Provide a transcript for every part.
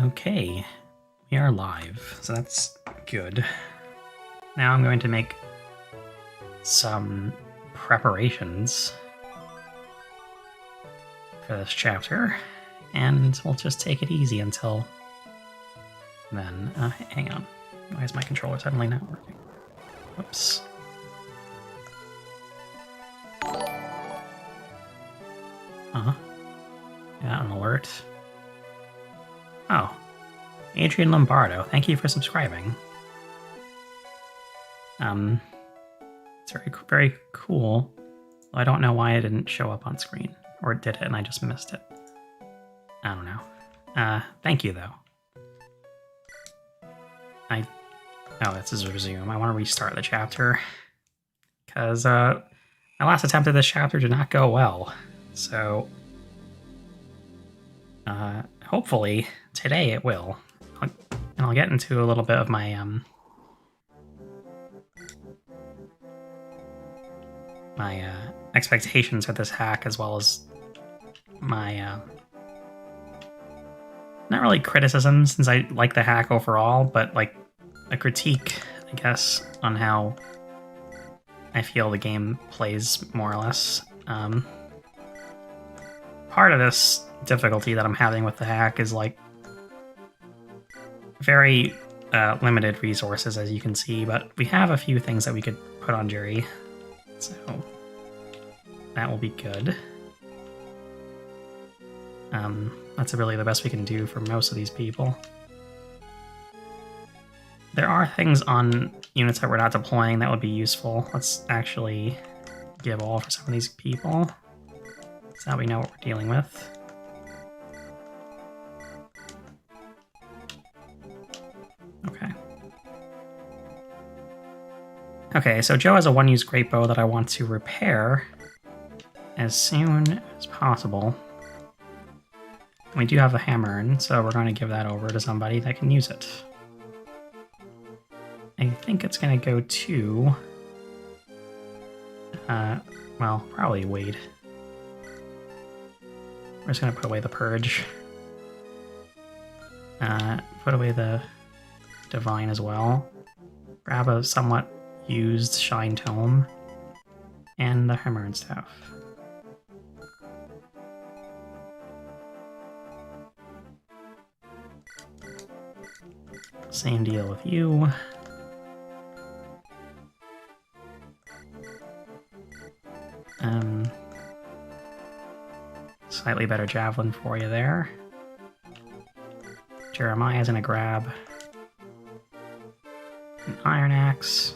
Okay, we are live, so that's good. Now I'm going to make some preparations for this chapter, and we'll just take it easy until then. Hang on. Why is my controller suddenly not working? Whoops. Got an alert. Oh. Adrian Lombardo, thank you for subscribing. It's very cool. I don't know why it didn't show up on screen. Or it did it and I just missed it. I don't know. Thank you, though. Oh, this is resume. I want to restart the chapter. Because, my last attempt at this chapter did not go well. So, hopefully, today it will. And I'll get into a little bit of my, expectations for this hack, as well as my, not really criticism, since I like the hack overall, but, like, a critique, I guess, on how I feel the game plays, more or less. Part of this difficulty that I'm having with the hack is, like, very limited resources, as you can see, but we have a few things that we could put on Jerry, so that will be good. That's really the best we can do for most of these people. There are things on units that we're not deploying that would be useful. Let's actually give all for some of these people, so that we know what we're dealing with. Okay, so Joe has a one-use great bow that I want to repair as soon as possible. We do have a hammer, so we're going to give that over to somebody that can use it. I think it's going to go to... well, probably Wade. We're just going to put away the Purge. Put away the Divine as well. Grab a somewhat used Shine Tome. And the Hammer and Staff. Same deal with you. Slightly better Javelin for you there. Jeremiah's gonna grab an Iron Axe.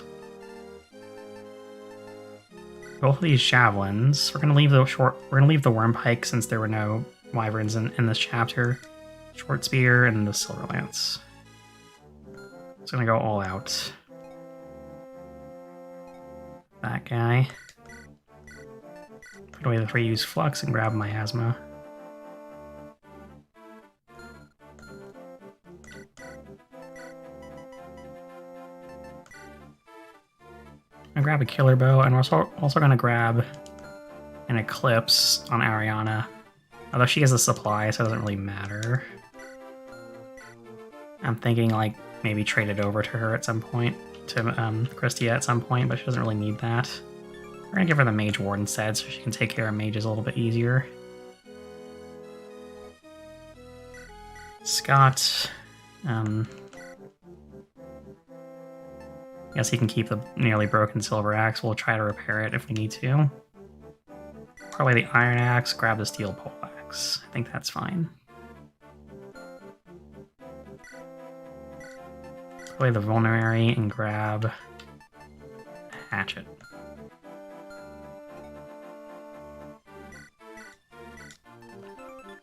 Both of these Javelins. We're gonna leave the Worm Pike since there were no Wyverns in this chapter. Short Spear and the Silver Lance. It's gonna go all out. That guy. Put away the 3-use Flux and grab Miasma. I'm gonna grab a Killer Bow, and we're also gonna grab an Eclipse on Ariana. Although she has a supply, so it doesn't really matter. I'm thinking, like, maybe trade it over to her at some point, to Christia at some point, but she doesn't really need that. We're gonna give her the Mage Ward instead, so she can take care of mages a little bit easier. Scott, guess he can keep the nearly broken Silver Axe. We'll try to repair it if we need to. Probably the Iron Axe, grab the Steel Pole Axe. I think that's fine. Play the Vulnerary and grab a Hatchet.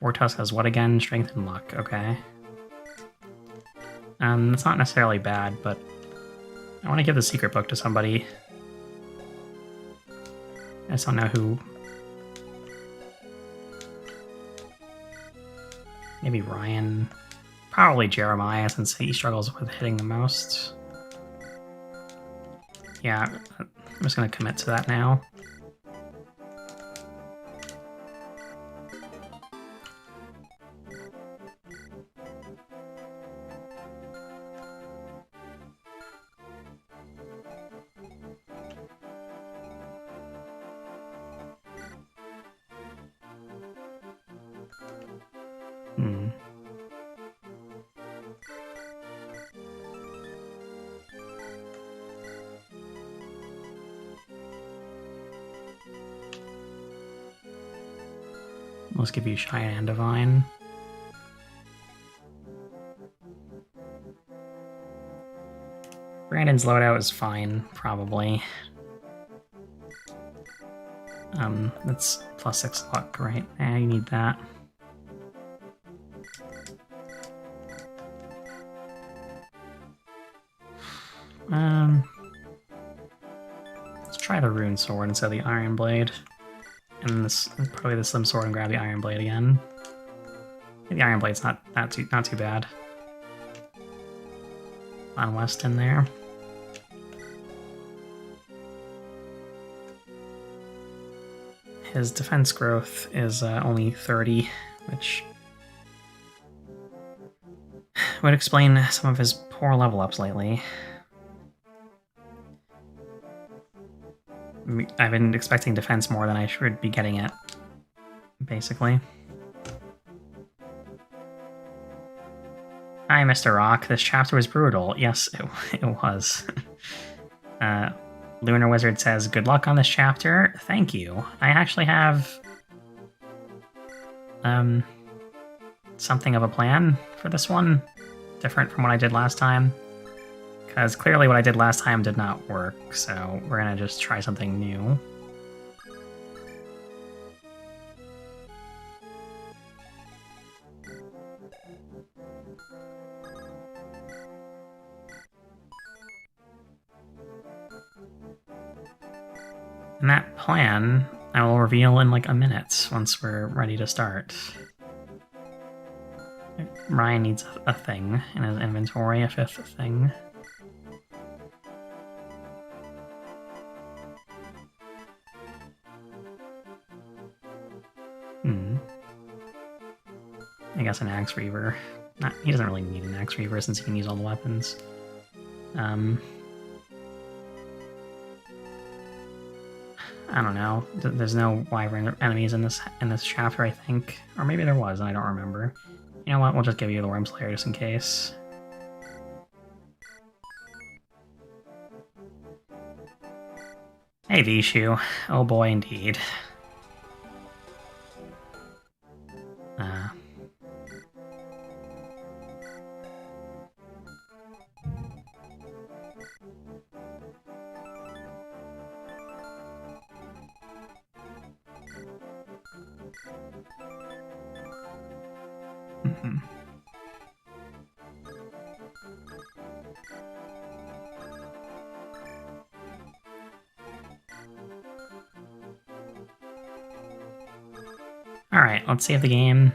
Wartusk has what again? Strength and Luck, okay. It's not necessarily bad, but I want to give the Secret Book to somebody. I just don't know who. Maybe Ryan. Probably Jeremiah, since he struggles with hitting the most. Yeah, I'm just going to commit to that now. Hmm. Let's give you Shy and Divine. Brandon's loadout is fine, probably. That's +6 luck, right? Yeah, you need that. Let's try the Rune Sword instead of the Iron Blade. And this probably the Slim Sword and grab the Iron Blade again. The Iron Blade's not too bad. On West in there. His defense growth is only 30, which would explain some of his poor level ups lately. I've been expecting defense more than I should be getting it, basically. Hi, Mr. Rock. This chapter was brutal. Yes, it was. Lunar Wizard says, good luck on this chapter. Thank you. I actually have something of a plan for this one, different from what I did last time. Because clearly what I did last time did not work, so we're gonna just try something new. And that plan I will reveal in like a minute once we're ready to start. Ryan needs a thing in his inventory, a 5th thing. I guess an Axe Reaver. He doesn't really need an Axe Reaver since he can use all the weapons. I don't know. There's no Wyvern enemies in this chapter, I think. Or maybe there was, and I don't remember. You know what? We'll just give you the Worm Slayer just in case. Hey, Vishu. Oh boy, indeed. Alright, let's see if the game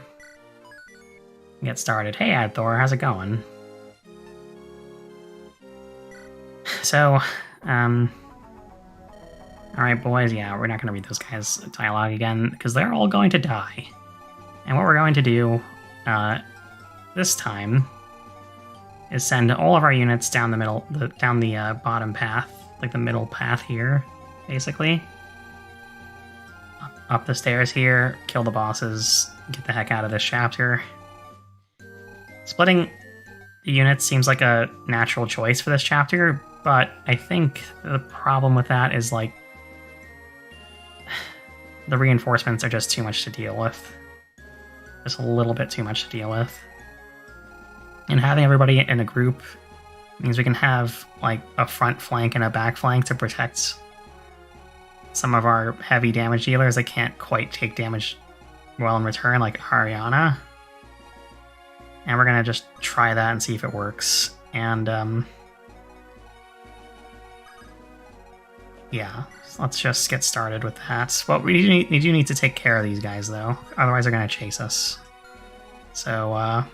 can get started. Hey, Adthor, how's it going? So, alright, boys, yeah, we're not going to read those guys' dialogue again, because they're all going to die. And what we're going to do this time is send all of our units down the middle, down the bottom path, like the middle path here, basically. Up the stairs here, kill the bosses, get the heck out of this chapter. Splitting the units seems like a natural choice for this chapter, but I think the problem with that is, like, the reinforcements are just too much to deal with. Just a little bit too much to deal with. And having everybody in a group means we can have, like, a front flank and a back flank to protect some of our heavy damage dealers that can't quite take damage well in return, like Ariana. And we're gonna just try that and see if it works. And, yeah, so let's just get started with that. Well, we do need to take care of these guys, though. Otherwise they're gonna chase us. So, a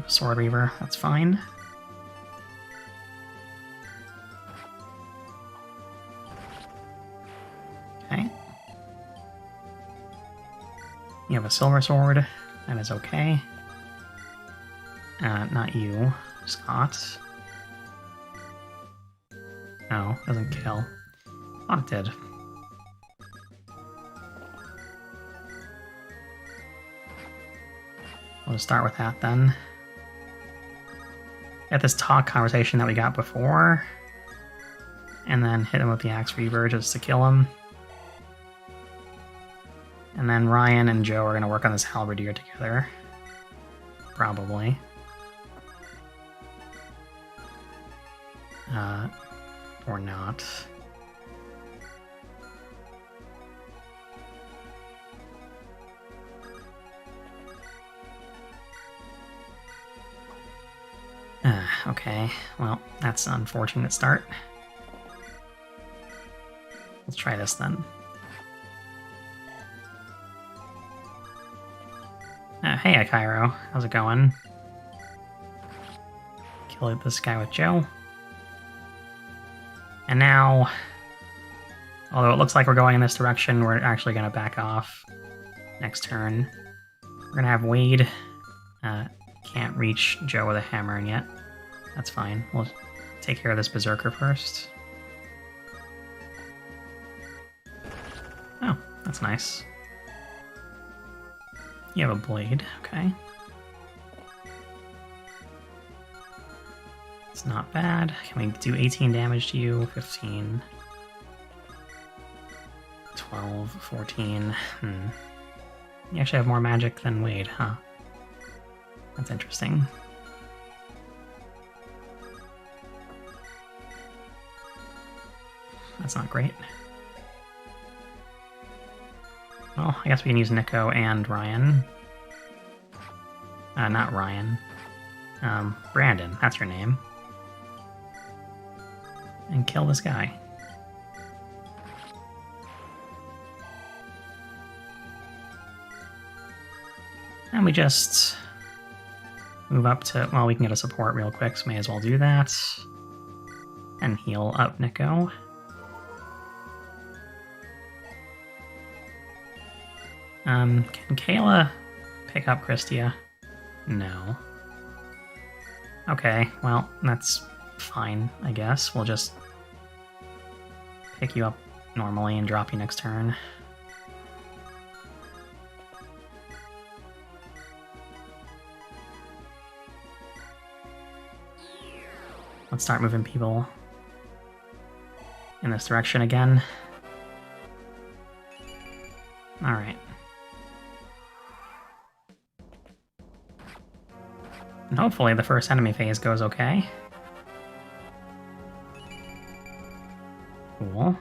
Sword Reaver, that's fine. Okay. You have a Silver Sword. That is okay. Not you, Scott. No, doesn't kill. Thought it did. We'll start with that then. Get this talk conversation that we got before. And then hit him with the Axe Reaver just to kill him. And then Ryan and Joe are going to work on this Halberdier together. Probably. Or not. Okay, well, that's an unfortunate start. Let's try this then. Hey, Akairo. How's it going? Kill this guy with Joe. And now, although it looks like we're going in this direction, we're actually going to back off next turn. We're going to have Wade. Can't reach Joe with a hammer yet. That's fine. We'll take care of this Berserker first. Oh, that's nice. You have a blade, okay. It's not bad. Can we do 18 damage to you? 15. 12, 14. You actually have more magic than Wade, huh? That's interesting. That's not great. Well, I guess we can use Nico and Ryan. Not Ryan. Brandon, that's your name. And kill this guy. And we just move up to, well, we can get a support real quick, so may as well do that. And heal up Nico. Can Kayla pick up Christia? No. Okay, well, that's fine, I guess. We'll just pick you up normally and drop you next turn. Let's start moving people in this direction again. Alright. And hopefully the first enemy phase goes okay. Cool.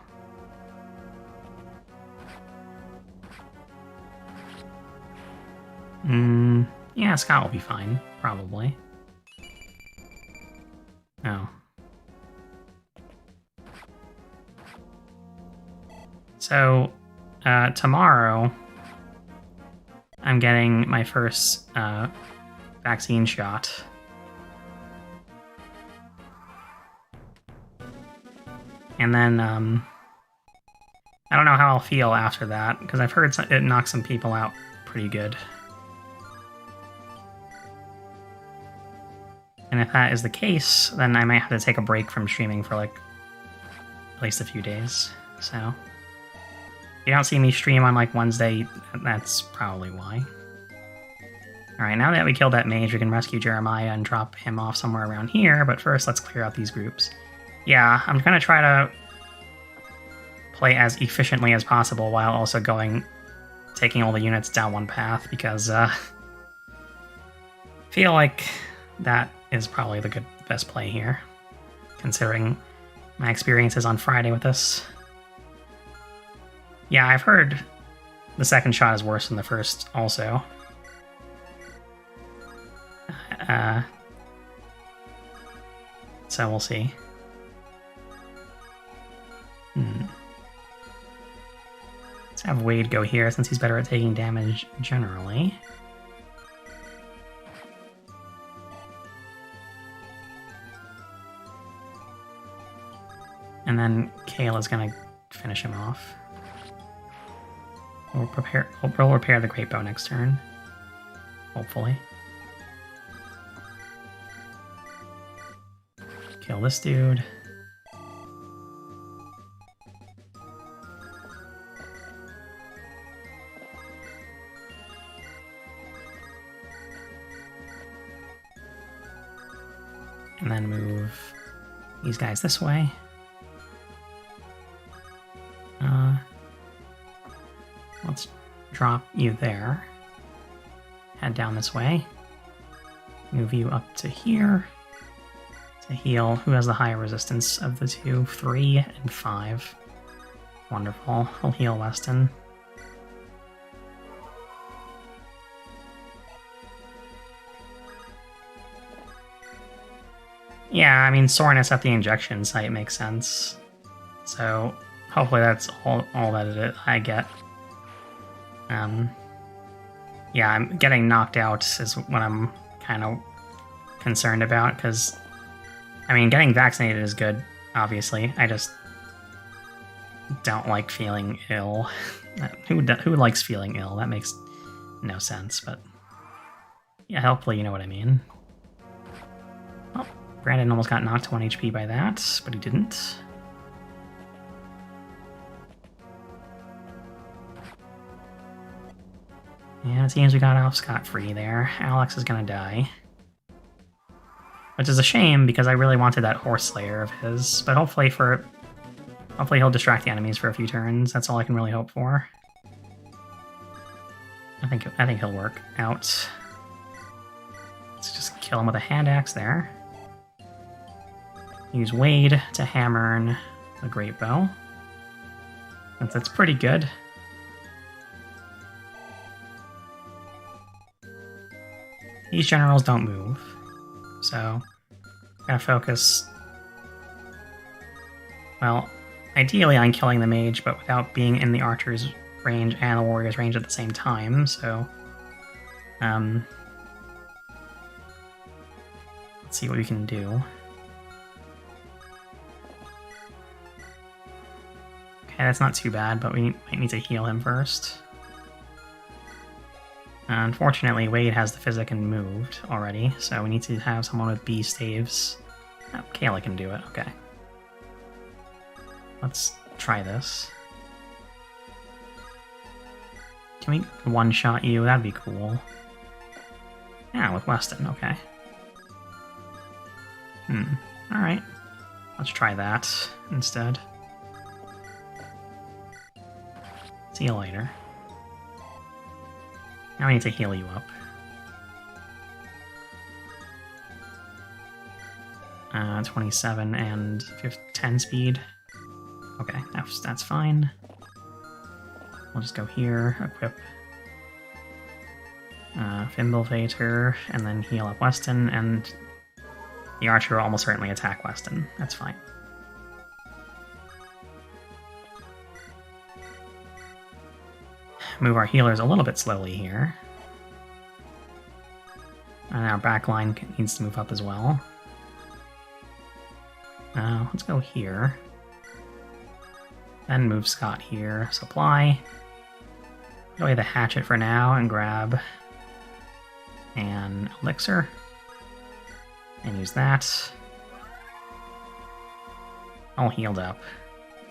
Yeah, Scott will be fine, probably. Oh. So, tomorrow, I'm getting my first, vaccine shot. And then, I don't know how I'll feel after that, because I've heard it knocks some people out pretty good. And if that is the case, then I might have to take a break from streaming for, like, at least a few days. So, if you don't see me stream on, like, Wednesday, that's probably why. Alright, now that we killed that mage, we can rescue Jeremiah and drop him off somewhere around here, but first let's clear out these groups. Yeah, I'm gonna try to play as efficiently as possible while also taking all the units down one path, because, I feel like that is probably the best play here, considering my experiences on Friday with this. Yeah, I've heard the second shot is worse than the first, also. So we'll see. Let's have Wade go here, since he's better at taking damage generally. And then Kayla's gonna finish him off. We'll repair the Great Bow next turn. Hopefully. Kill this dude. and then move these guys this way. Let's drop you there. Head down this way. Move you up to here to heal. Who has the higher resistance of the two? 3 and 5. Wonderful. I'll heal Weston. Yeah, I mean, soreness at the injection site makes sense. So hopefully that's all that I get. Yeah, I'm getting knocked out is what I'm kind of concerned about, because, I mean, getting vaccinated is good, obviously. I just don't like feeling ill. Who likes feeling ill? That makes no sense, but yeah, hopefully you know what I mean. Oh, Brandon almost got knocked to 1 HP by that, but he didn't. Yeah, it seems we got off scot-free there. Alex is gonna die. Which is a shame, because I really wanted that Horse Slayer of his, but hopefully he'll distract the enemies for a few turns. That's all I can really hope for. I think he'll work out. Let's just kill him with a hand axe there. Use Wade to hammer the Great Bow. That's pretty good. These generals don't move, so gotta focus, well, ideally on killing the mage, but without being in the archer's range and the warrior's range at the same time, so let's see what we can do. Okay, that's not too bad, but we might need to heal him first. Unfortunately, Wade has the physic and moved already, so we need to have someone with B staves. Oh, Kayla can do it, okay. Let's try this. Can we one-shot you? That'd be cool. Yeah, with Weston, okay. Alright. Let's try that instead. See you later. Now I need to heal you up. 27 and 10 speed. Okay, that's fine. We'll just go here, equip Fimbulvator, and then heal up Weston, and the archer will almost certainly attack Weston. That's fine. Move our healers a little bit slowly here. And our backline needs to move up as well. Let's go here. Then move Scott here. Supply. Put away the hatchet for now and grab an elixir. And use that. All healed up.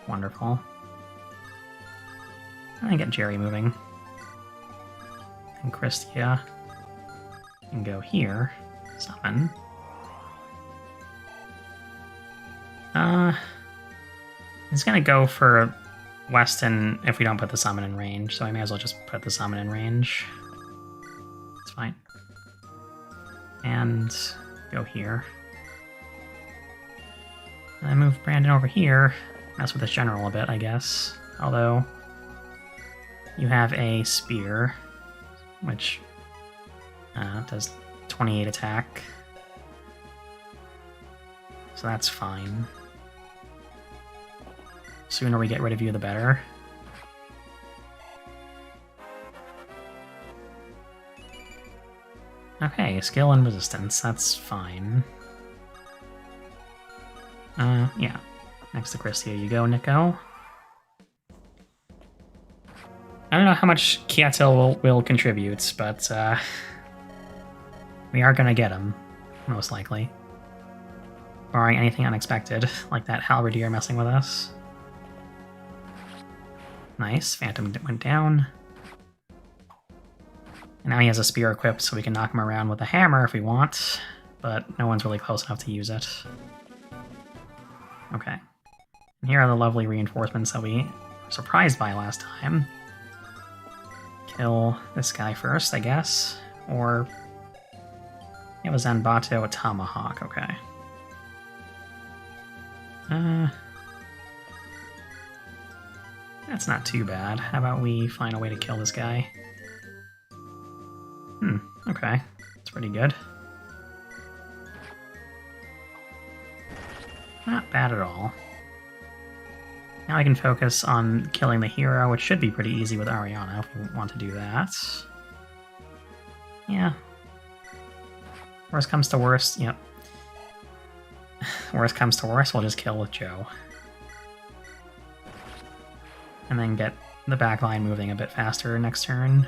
Wonderful. I get Jerry moving. And Christia can go here. Summon. It's gonna go for Weston if we don't put the summon in range, so I may as well just put the summon in range. It's fine. And go here. And then move Brandon over here. Mess with this general a bit, I guess. Although you have a spear, which does 28 attack. So that's fine. Sooner we get rid of you, the better. Okay, skill and resistance, that's fine. Yeah. Next to Christia you go, Nico. I don't know how much Kiatil will contribute, but we are gonna get him, most likely. Barring anything unexpected, like that halberdier messing with us. Nice, Phantom went down. And now he has a spear equipped, so we can knock him around with a hammer if we want. but no one's really close enough to use it. Okay. And here are the lovely reinforcements that we were surprised by last time. Kill this guy first, I guess. Or... it was Zanbato, a Tomahawk, okay. That's not too bad. How about we find a way to kill this guy? Okay. That's pretty good. Not bad at all. Now I can focus on killing the hero, which should be pretty easy with Ariana if we want to do that. Yeah. Worst comes to worst, yep. Worst comes to worst, we'll just kill with Joe. And then get the backline moving a bit faster next turn.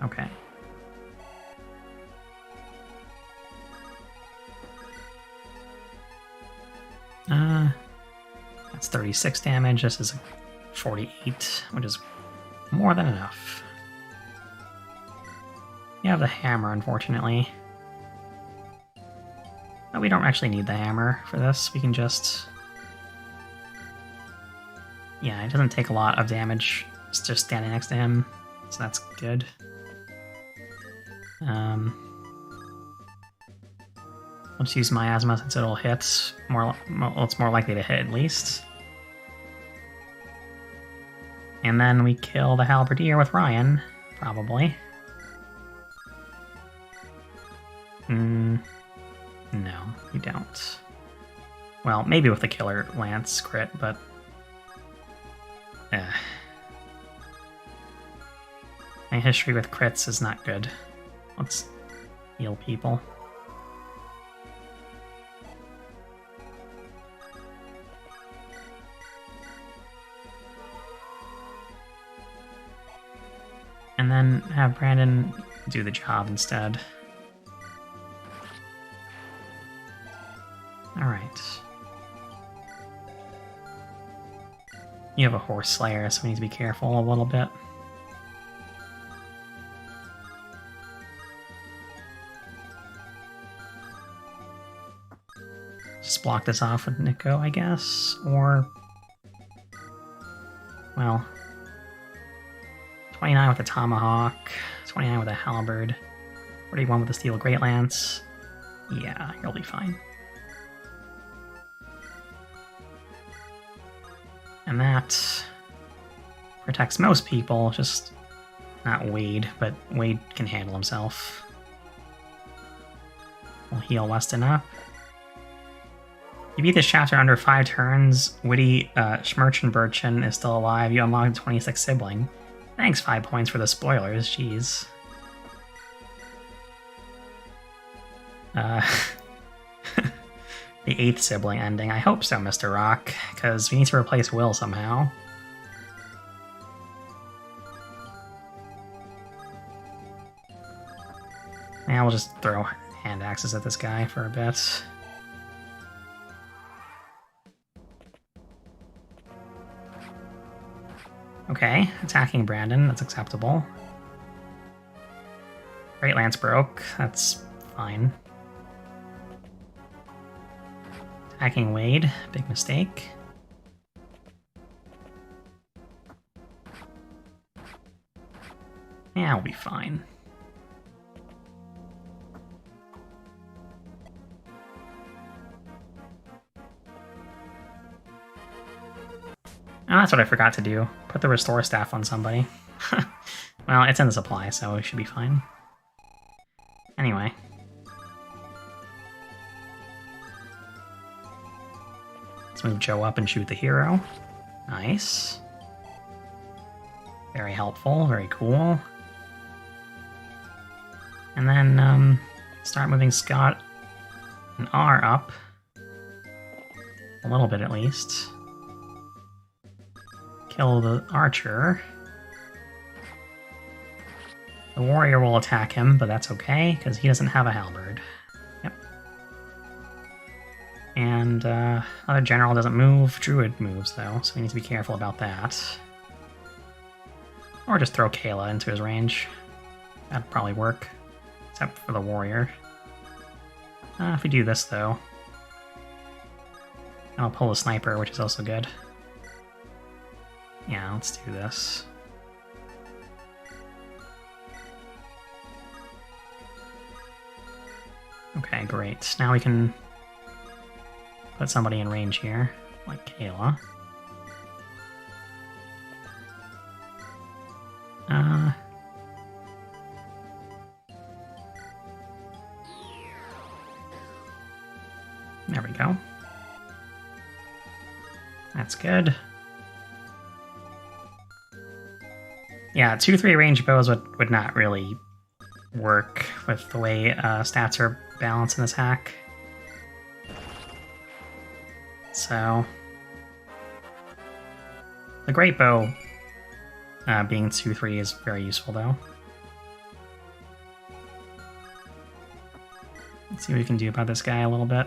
Okay. That's 36 damage, this is 48, which is more than enough. You have the hammer, unfortunately. But we don't actually need the hammer for this, we can just... yeah, it doesn't take a lot of damage, it's just standing next to him, so that's good. Let's use Miasma since it'll hit. Well, it's more likely to hit at least. And then we kill the Halberdier with Ryan, probably. No, you don't. Well, maybe with the Killer Lance crit, but... my history with crits is not good. Let's heal people. And then have Brandon do the job instead. Alright. You have a Horse Slayer, so we need to be careful a little bit. Just block this off with Nico, I guess, or... well... 29 with a Tomahawk, 29 with a Halberd, 41 with the Steel Great Lance. Yeah, you'll be fine. And that protects most people, just not Wade, but Wade can handle himself. We'll heal Weston up. You beat this chapter under 5 turns. Witty Schmerchenberchen is still alive. You unlocked 26th sibling. Thanks, 5 points for the spoilers, jeez. The 8th sibling ending. I hope so, Mr. Rock, because we need to replace Will somehow. Yeah, we'll just throw hand axes at this guy for a bit. Okay, attacking Brandon, that's acceptable. Great Lance broke, that's fine. Attacking Wade, big mistake. Yeah, we'll be fine. Oh, that's what I forgot to do. Put the Restore Staff on somebody. Well, it's in the supply, so it should be fine. Anyway. Let's move Joe up and shoot the hero. Nice. Very helpful, very cool. And then, start moving Scott and R up. A little bit, at least. Kill the archer. The warrior will attack him, but that's okay, because he doesn't have a halberd. Yep. And, other general doesn't move. Druid moves, though, so we need to be careful about that. Or just throw Kayla into his range. That'd probably work, except for the warrior. If we do this, though, I'll pull a sniper, which is also good. Yeah, let's do this. Okay, great. Now we can put somebody in range here, like Kayla. There we go. That's good. Yeah, 2-3 range bows would not really work with the way stats are balanced in this hack. So the great bow being 2-3 is very useful, though. Let's see what we can do about this guy a little bit.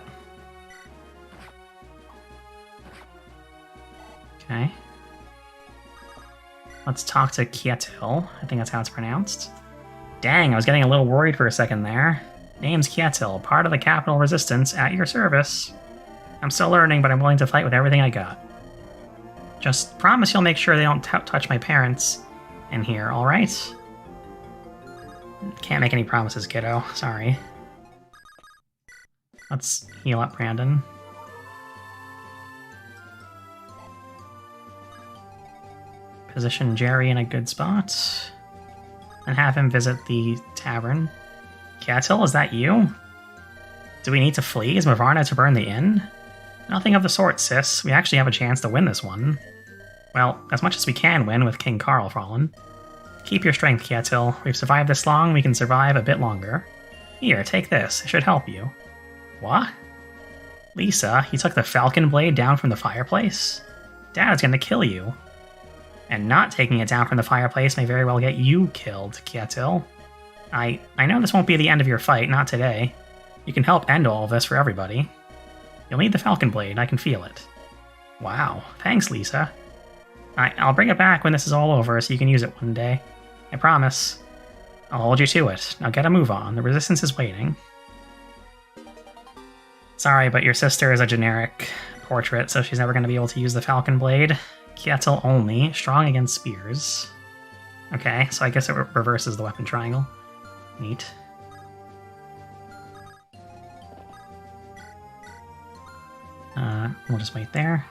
Okay. Let's talk to Kietil. I think that's how it's pronounced. Dang, I was getting a little worried for a second there. Name's Kietil, part of the Capital Resistance, at your service. I'm still learning, but I'm willing to fight with everything I got. Just promise you'll make sure they don't touch my parents in here, alright? Can't make any promises, kiddo. Sorry. Let's heal up Brandon. Position Jerry in a good spot. And have him visit the tavern. Kietil, is that you? Do we need to flee? Is Farna to burn the inn? Nothing of the sort, sis. We actually have a chance to win this one. Well, as much as we can win with King Carl fallen. Keep your strength, Kietil. We've survived this long, we can survive a bit longer. Here, take this. It should help you. What? Lisa, you took the falcon blade down from the fireplace? Dad's gonna kill you. And not taking it down from the fireplace may very well get you killed, Kietil. I know this won't be the end of your fight, not today. You can help end all of this for everybody. You'll need the falcon blade, I can feel it. Wow, thanks, Lisa. I'll bring it back when this is all over so you can use it one day. I promise. I'll hold you to it. Now get a move on, the resistance is waiting. Sorry, but your sister is a generic portrait, so she's never going to be able to use the falcon blade. Kietil only, strong against spears. Okay, so I guess it reverses the weapon triangle. Neat. We'll just wait there.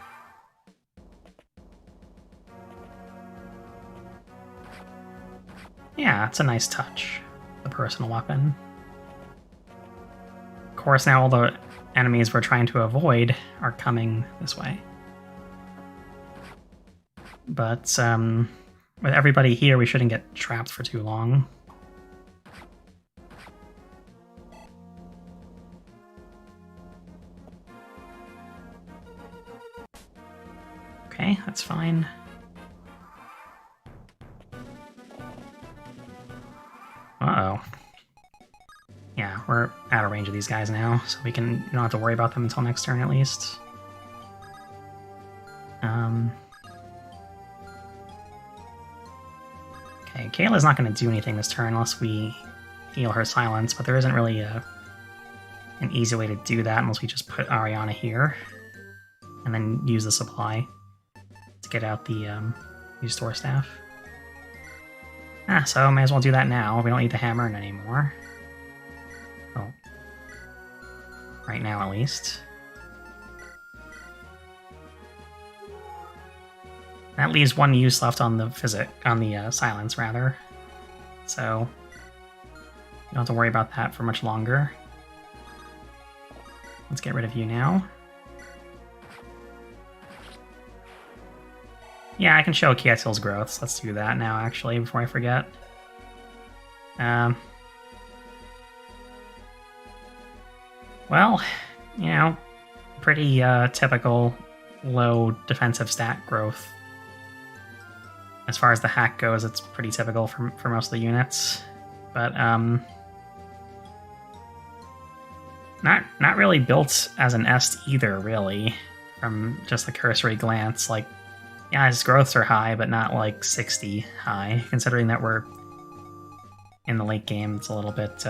Yeah, it's a nice touch. The personal weapon. Of course, now all the enemies we're trying to avoid are coming this way. But, with everybody here, we shouldn't get trapped for too long. Okay, that's fine. Uh-oh. Yeah, we're out of range of these guys now, so we don't have to worry about them until next turn at least. Okay, Kayla's not going to do anything this turn unless we heal her silence, but there isn't really an easy way to do that unless we just put Ariana here and then use the supply to get out the store staff. So may as well do that now. We don't need the hammer anymore. Well, right now at least. That leaves one use left on the silence rather. So you don't have to worry about that for much longer. Let's get rid of you now. Yeah, I can show Kietil's growths. Let's do that now, actually, before I forget. Well, you know, pretty typical low defensive stat growth. As far as the hack goes, it's pretty typical for most of the units. But, not really built as an est either, really, from just the cursory glance. Like, yeah, his growths are high, but not like 60 high, considering that we're in the late game, it's a little bit,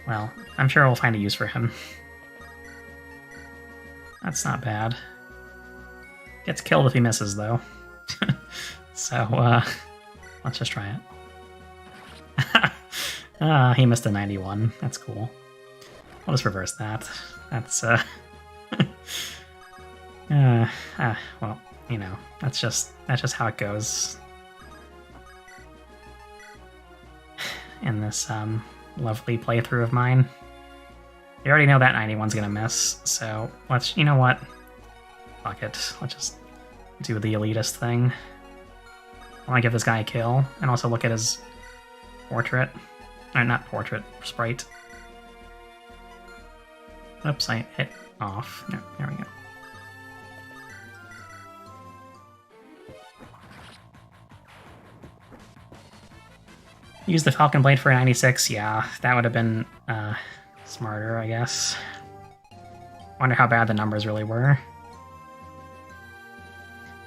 well, I'm sure we'll find a use for him. That's not bad. Gets killed if he misses, though. So, let's just try it. He missed a 91. That's cool. I'll just reverse that. That's, well, you know, that's just how it goes. In this, lovely playthrough of mine. You already know that 91's gonna miss, so let's, you know what? Fuck it. Let's just do the elitist thing. I want to give this guy a kill, and also look at his portrait. Not portrait, sprite. Oops, I hit off. No, there we go. Use the Falcon Blade for a 96, yeah, that would have been smarter, I guess. Wonder how bad the numbers really were.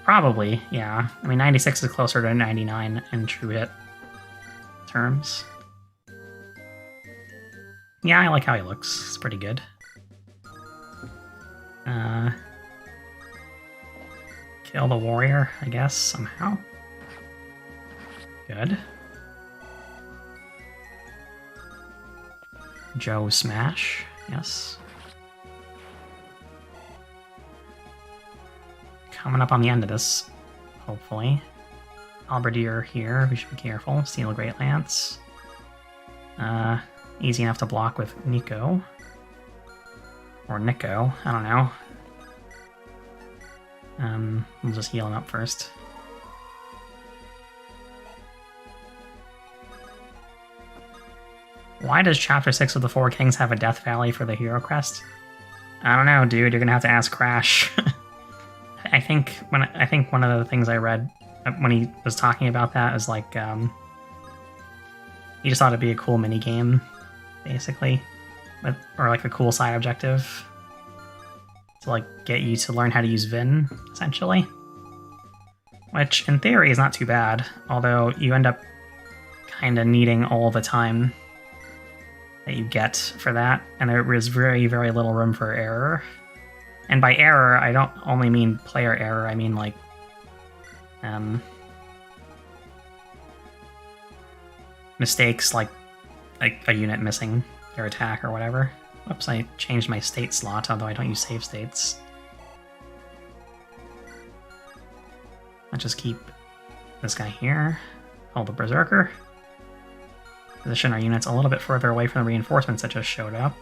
Probably, yeah. I mean, 96 is closer to 99 in true hit terms. Yeah, I like how he looks. It's pretty good. Kill the warrior, I guess, somehow. Good. Joe Smash, yes. Coming up on the end of this, hopefully. Halberdier here, we should be careful. Steel Great Lance. Easy enough to block with Nico. Or Nico, I don't know. We'll just heal him up first. Why does Chapter 6 of the Four Kings have a Death Valley for the hero crest? I don't know, dude. You're gonna have to ask Crash. I think one of the things I read when he was talking about that is like he just thought it'd be a cool mini game, basically, or like a cool side objective to like get you to learn how to use Vin, essentially. Which in theory is not too bad, although you end up kind of needing all the time that you get for that, and there is very, very little room for error. And by error, I don't only mean player error, I mean like mistakes like a unit missing their attack or whatever. Whoops, I changed my state slot, although I don't use save states. Let's just keep this guy here. Hold the Berserker. Position our units a little bit further away from the reinforcements that just showed up.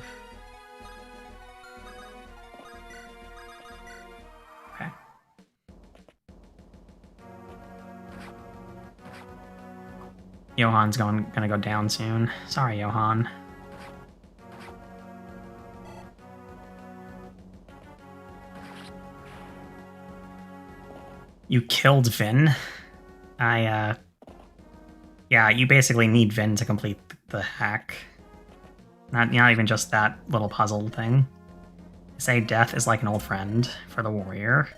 Okay. Johan's gonna go down soon. Sorry, Johan. You killed Vin. Yeah, you basically need Vin to complete the hack. Not even just that little puzzle thing. Say death is like an old friend for the warrior.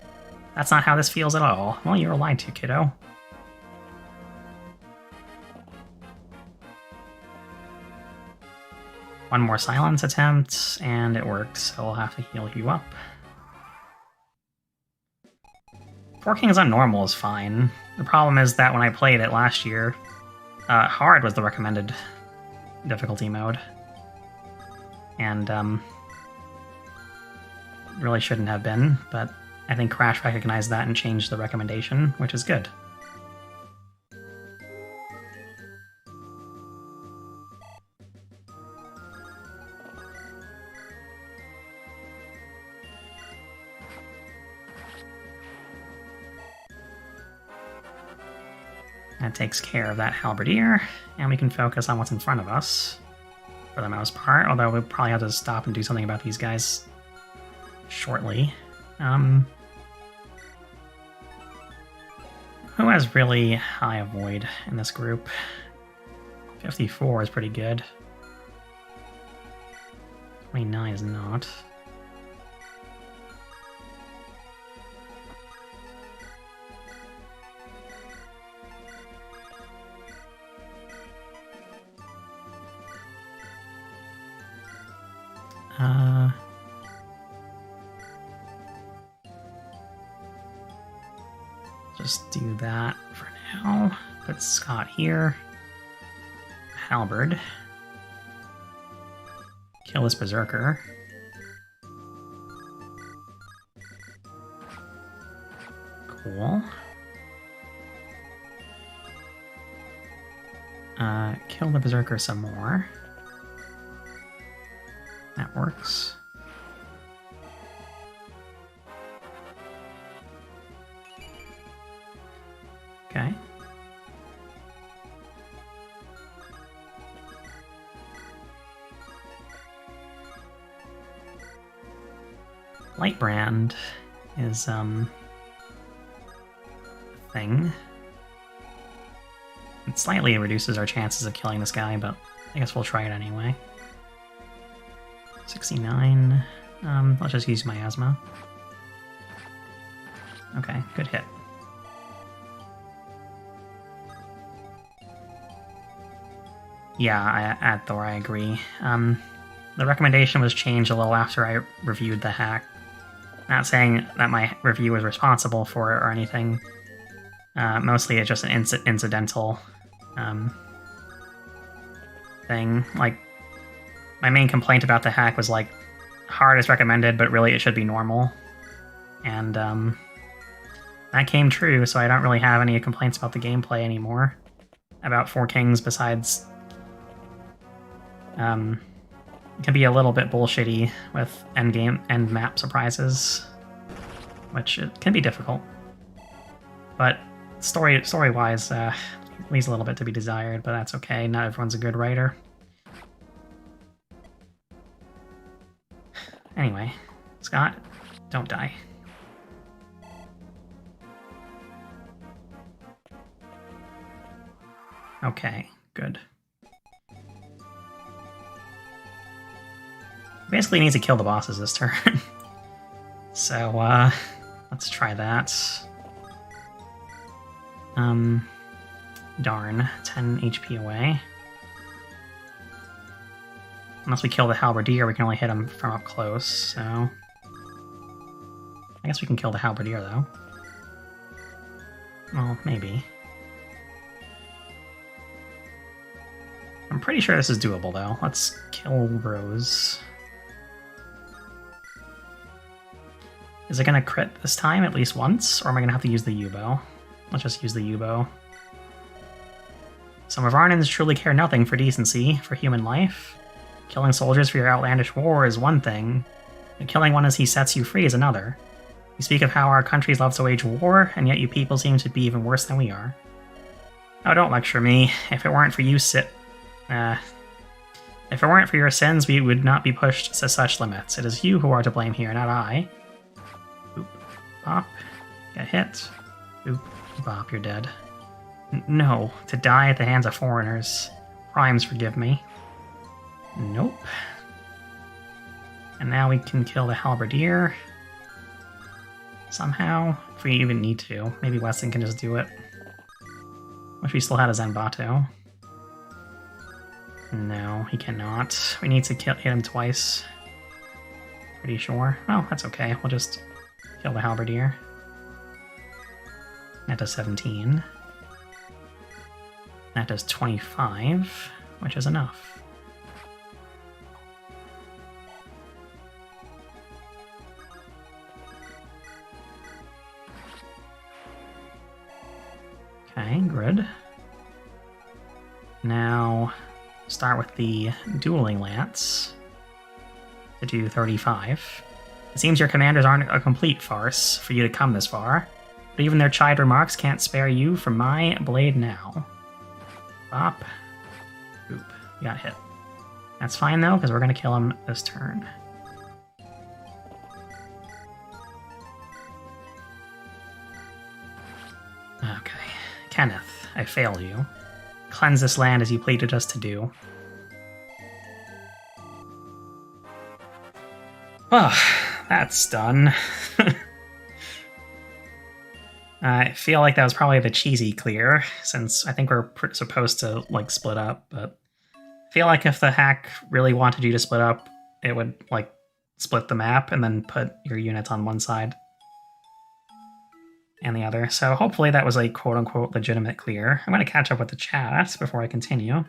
That's not how this feels at all. Well, you were lied to, kiddo. One more silence attempt, and it worked, so we'll have to heal you up. 4 Kings on normal is fine. The problem is that when I played it last year, hard was the recommended difficulty mode. And, really shouldn't have been, but I think Crash recognized that and changed the recommendation, which is good. That takes care of that Halberdier, and we can focus on what's in front of us, for the most part, although we'll probably have to stop and do something about these guys shortly. Who has really high avoid in this group? 54 is pretty good. 29 is not. Just do that for now. Put Scott here. Halberd. Kill this berserker. Cool. Kill the berserker some more. That works. Okay. Lightbrand is a thing. It slightly reduces our chances of killing this guy, but I guess we'll try it anyway. 69. Let's just use miasma. Okay, good hit. Yeah, Thor, I agree. The recommendation was changed a little after I reviewed the hack. Not saying that my review was responsible for it or anything. Mostly it's just an incidental thing. Like, my main complaint about the hack was like, hard is recommended, but really it should be normal. And that came true, so I don't really have any complaints about the gameplay anymore. About Four Kings, besides it can be a little bit bullshitty with end map surprises, which it can be difficult. But story-wise, leaves a little bit to be desired, but that's okay. Not everyone's a good writer. Anyway, Scott, don't die. Okay, good. Basically needs to kill the bosses this turn. So, let's try that. Darn, 10 HP away. Unless we kill the halberdier, we can only hit him from up close, so... I guess we can kill the halberdier, though. Well, maybe. I'm pretty sure this is doable, though. Let's kill Rose. Is it gonna crit this time at least once, or am I gonna have to use the U-bow? Let's just use the U-bow. Some of Varnans truly care nothing for decency, for human life. Killing soldiers for your outlandish war is one thing, but killing one as he sets you free is another. You speak of how our countries love to wage war, and yet you people seem to be even worse than we are. Oh, don't lecture me. If it weren't for you, if it weren't for your sins, we would not be pushed to such limits. It is you who are to blame here, not I. Boop. Bop. Get hit. Boop. Bop, you're dead. No, to die at the hands of foreigners. Crimes forgive me. Nope. And now we can kill the halberdier. Somehow, if we even need to. Maybe Weston can just do it. Wish we still had a Zanbato. No, he cannot. We need to hit him twice. Pretty sure. Oh, that's okay. We'll just kill the halberdier. That does 17. That does 25, which is enough. Okay, good. Now, start with the dueling lance to do 35. It seems your commanders aren't a complete farce for you to come this far, but even their chide remarks can't spare you from my blade now. Bop. Boop. You got hit. That's fine though, because we're going to kill him this turn. Okay. Kenneth, I failed you. Cleanse this land as you pleaded us to do. Well, that's done. I feel like that was probably the cheesy clear, since I think we're supposed to, like, split up, but I feel like if the hack really wanted you to split up, it would, like, split the map and then put your units on one side and the other. So hopefully that was a quote-unquote legitimate clear. I'm going to catch up with the chat before I continue.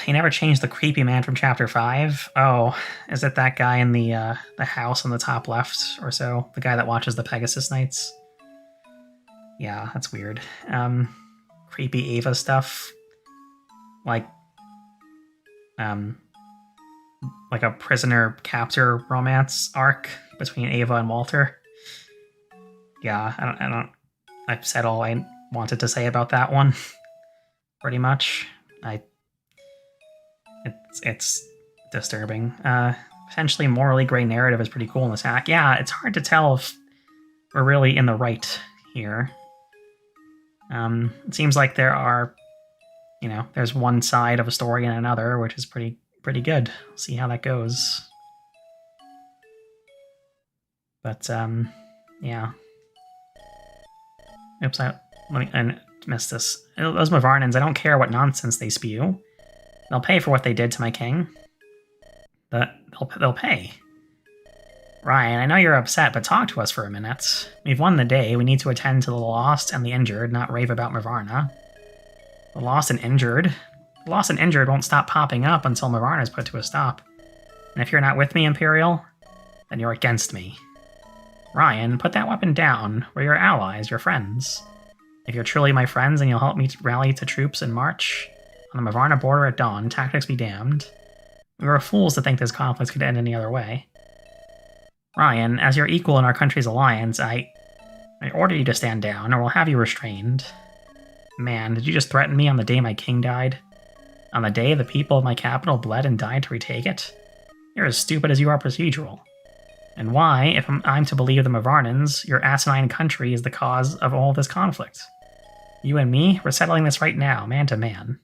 He never changed the creepy man from Chapter 5. Oh, is it that guy in the house on the top left or so? The guy that watches the Pegasus Nights? Yeah, that's weird. Creepy Ava stuff. Like a prisoner-captor romance arc between Ava and Walter. Yeah, I've said all I wanted to say about that one. Pretty much. It's disturbing. Potentially morally gray narrative is pretty cool in this hack. Yeah, it's hard to tell if we're really in the right here. It seems like there are, there's one side of a story and another, which is pretty good. We'll see how that goes. But, yeah. Oops, I missed this. Those Mavarnans, I don't care what nonsense they spew. They'll pay for what they did to my king. They'll pay. Ryan, I know you're upset, but talk to us for a minute. We've won the day. We need to attend to the lost and the injured, not rave about Mavarna. The lost and injured? The lost and injured won't stop popping up until Mavarna's put to a stop. And if you're not with me, Imperial, then you're against me. Ryan, put that weapon down. We're your allies, your friends. If you're truly my friends and you'll help me rally to troops and march on the Mavarna border at dawn, tactics be damned. We were fools to think this conflict could end any other way. Ryan, as your equal in our country's alliance, I order you to stand down, or we'll have you restrained. Man, did you just threaten me on the day my king died? On the day the people of my capital bled and died to retake it? You're as stupid as you are procedural. And why, if I'm to believe the Mavarnans, your asinine country is the cause of all this conflict? You and me, we're settling this right now, man to man.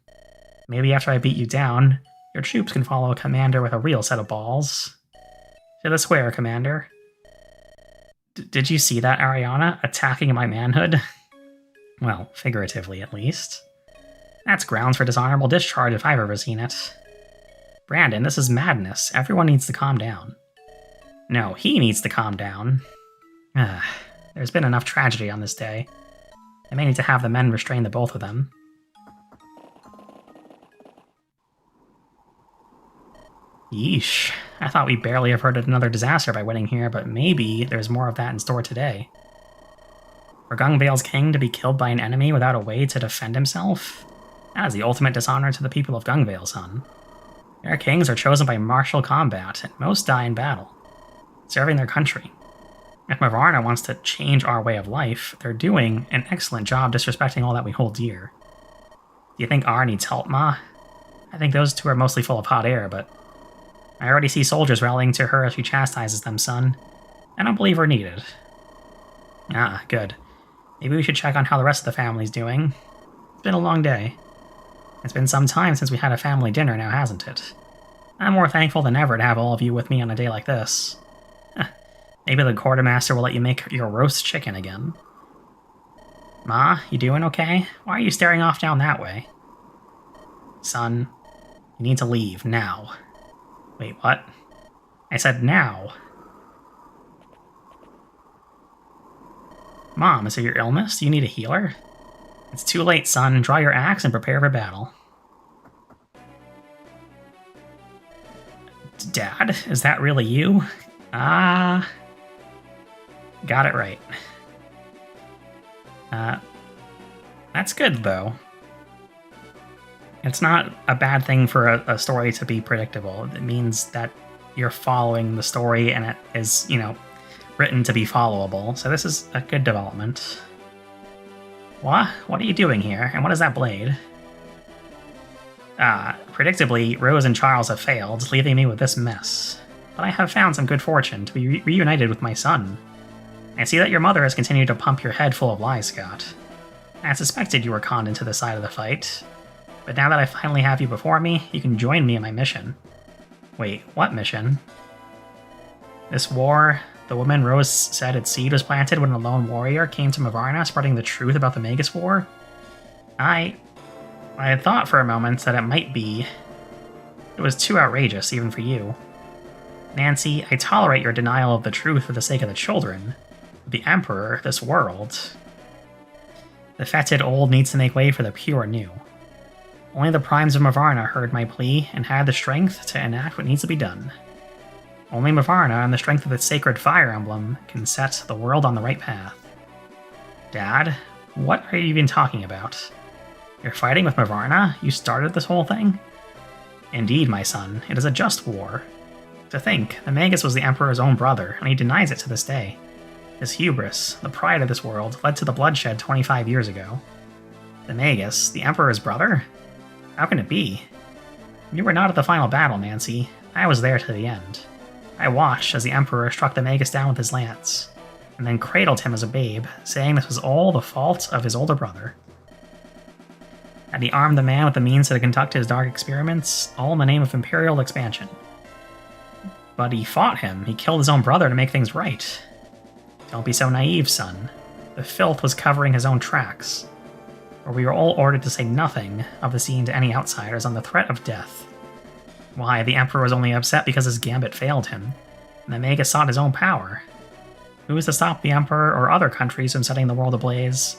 Maybe after I beat you down, your troops can follow a commander with a real set of balls. To the square, Commander. Did you see that, Ariana? Attacking my manhood? Well, figuratively, at least. That's grounds for dishonorable discharge if I've ever seen it. Brandon, this is madness. Everyone needs to calm down. No, he needs to calm down. There's been enough tragedy on this day. I may need to have the men restrain the both of them. Yeesh. I thought we barely averted another disaster by winning here, but maybe there's more of that in store today. For Gungvale's king to be killed by an enemy without a way to defend himself? That is the ultimate dishonor to the people of Gungvale, son. Their kings are chosen by martial combat, and most die in battle, serving their country. If Mavarna wants to change our way of life, they're doing an excellent job disrespecting all that we hold dear. Do you think R needs help, Ma? I think those two are mostly full of hot air, but I already see soldiers rallying to her as she chastises them, son. I don't believe we're needed. Ah, good. Maybe we should check on how the rest of the family's doing. It's been a long day. It's been some time since we had a family dinner now, hasn't it? I'm more thankful than ever to have all of you with me on a day like this. Maybe the quartermaster will let you make your roast chicken again. Ma, you doing okay? Why are you staring off down that way? Son, you need to leave, now. Wait, what? I said now. Mom, is it your illness? Do you need a healer? It's too late, son. Draw your axe and prepare for battle. Dad, is that really you? Got it right. That's good, though. It's not a bad thing for a story to be predictable. It means that you're following the story and it is, written to be followable. So this is a good development. What? What are you doing here? And what is that blade? Predictably, Rose and Charles have failed, leaving me with this mess. But I have found some good fortune to be reunited with my son. I see that your mother has continued to pump your head full of lies, Scott. I suspected you were conned into this side of the fight. But now that I finally have you before me, you can join me in my mission. Wait, what mission? This war, the woman Rose said its seed was planted when a lone warrior came to Mavarna spreading the truth about the Magus War? I had thought for a moment that it might be It was too outrageous, even for you. Nancy, I tolerate your denial of the truth for the sake of the children. The Emperor, this world. The fetid old needs to make way for the pure new. Only the primes of Mavarna heard my plea and had the strength to enact what needs to be done. Only Mavarna and the strength of its sacred fire emblem can set the world on the right path. Dad, what are you even talking about? You're fighting with Mavarna? You started this whole thing? Indeed, my son, it is a just war. To think, the Magus was the Emperor's own brother, and he denies it to this day. His hubris, the pride of this world, led to the bloodshed 25 years ago. The Magus, the Emperor's brother? How can it be? You were not at the final battle, Nancy. I was there to the end. I watched as the Emperor struck the Magus down with his lance, and then cradled him as a babe, saying this was all the fault of his older brother. Had he armed the man with the means to conduct his dark experiments, all in the name of imperial expansion. But he fought him. He killed his own brother to make things right. Don't be so naive, son. The filth was covering his own tracks. Or we were all ordered to say nothing of the scene to any outsiders on the threat of death. Why, the Emperor was only upset because his gambit failed him, and the Magus sought his own power. Who is to stop the Emperor or other countries from setting the world ablaze?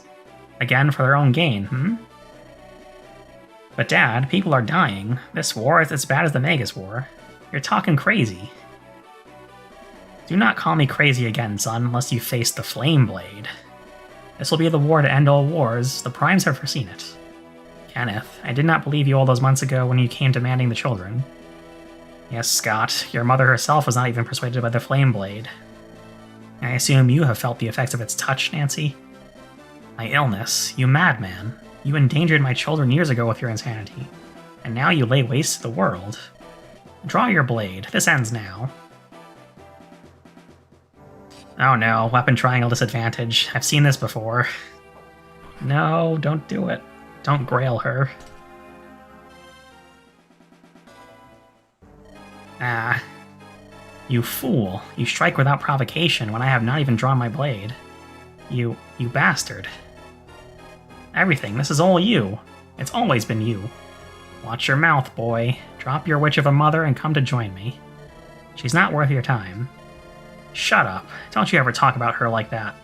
Again, for their own gain, But Dad, people are dying. This war is as bad as the Magus War. You're talking crazy. Do not call me crazy again, son, unless you face the Flame Blade. This will be the war to end all wars. The Primes have foreseen it. Kenneth, I did not believe you all those months ago when you came demanding the children. Yes, Scott, your mother herself was not even persuaded by the Flame Blade. I assume you have felt the effects of its touch, Nancy? My illness, you madman. You endangered my children years ago with your insanity, and now you lay waste to the world. Draw your blade. This ends now. Oh no, weapon triangle disadvantage. I've seen this before. No, don't do it. Don't grail her. Ah. You fool. You strike without provocation when I have not even drawn my blade. You bastard. Everything, this is all you. It's always been you. Watch your mouth, boy. Drop your witch of a mother and come to join me. She's not worth your time. Shut up. Don't you ever talk about her like that.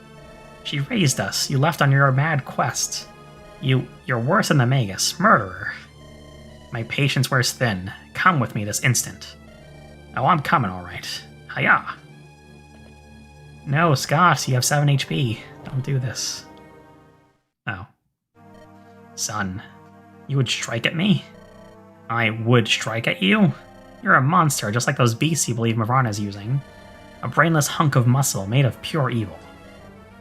She raised us. You left on your mad quest. You're worse than the Magus. Murderer. My patience wears thin. Come with me this instant. Oh, I'm coming, alright. Hiya! No, Scott, you have 7 HP. Don't do this. Oh. Son, you would strike at me? I would strike at you? You're a monster, just like those beasts you believe Mavarna's using. A brainless hunk of muscle made of pure evil.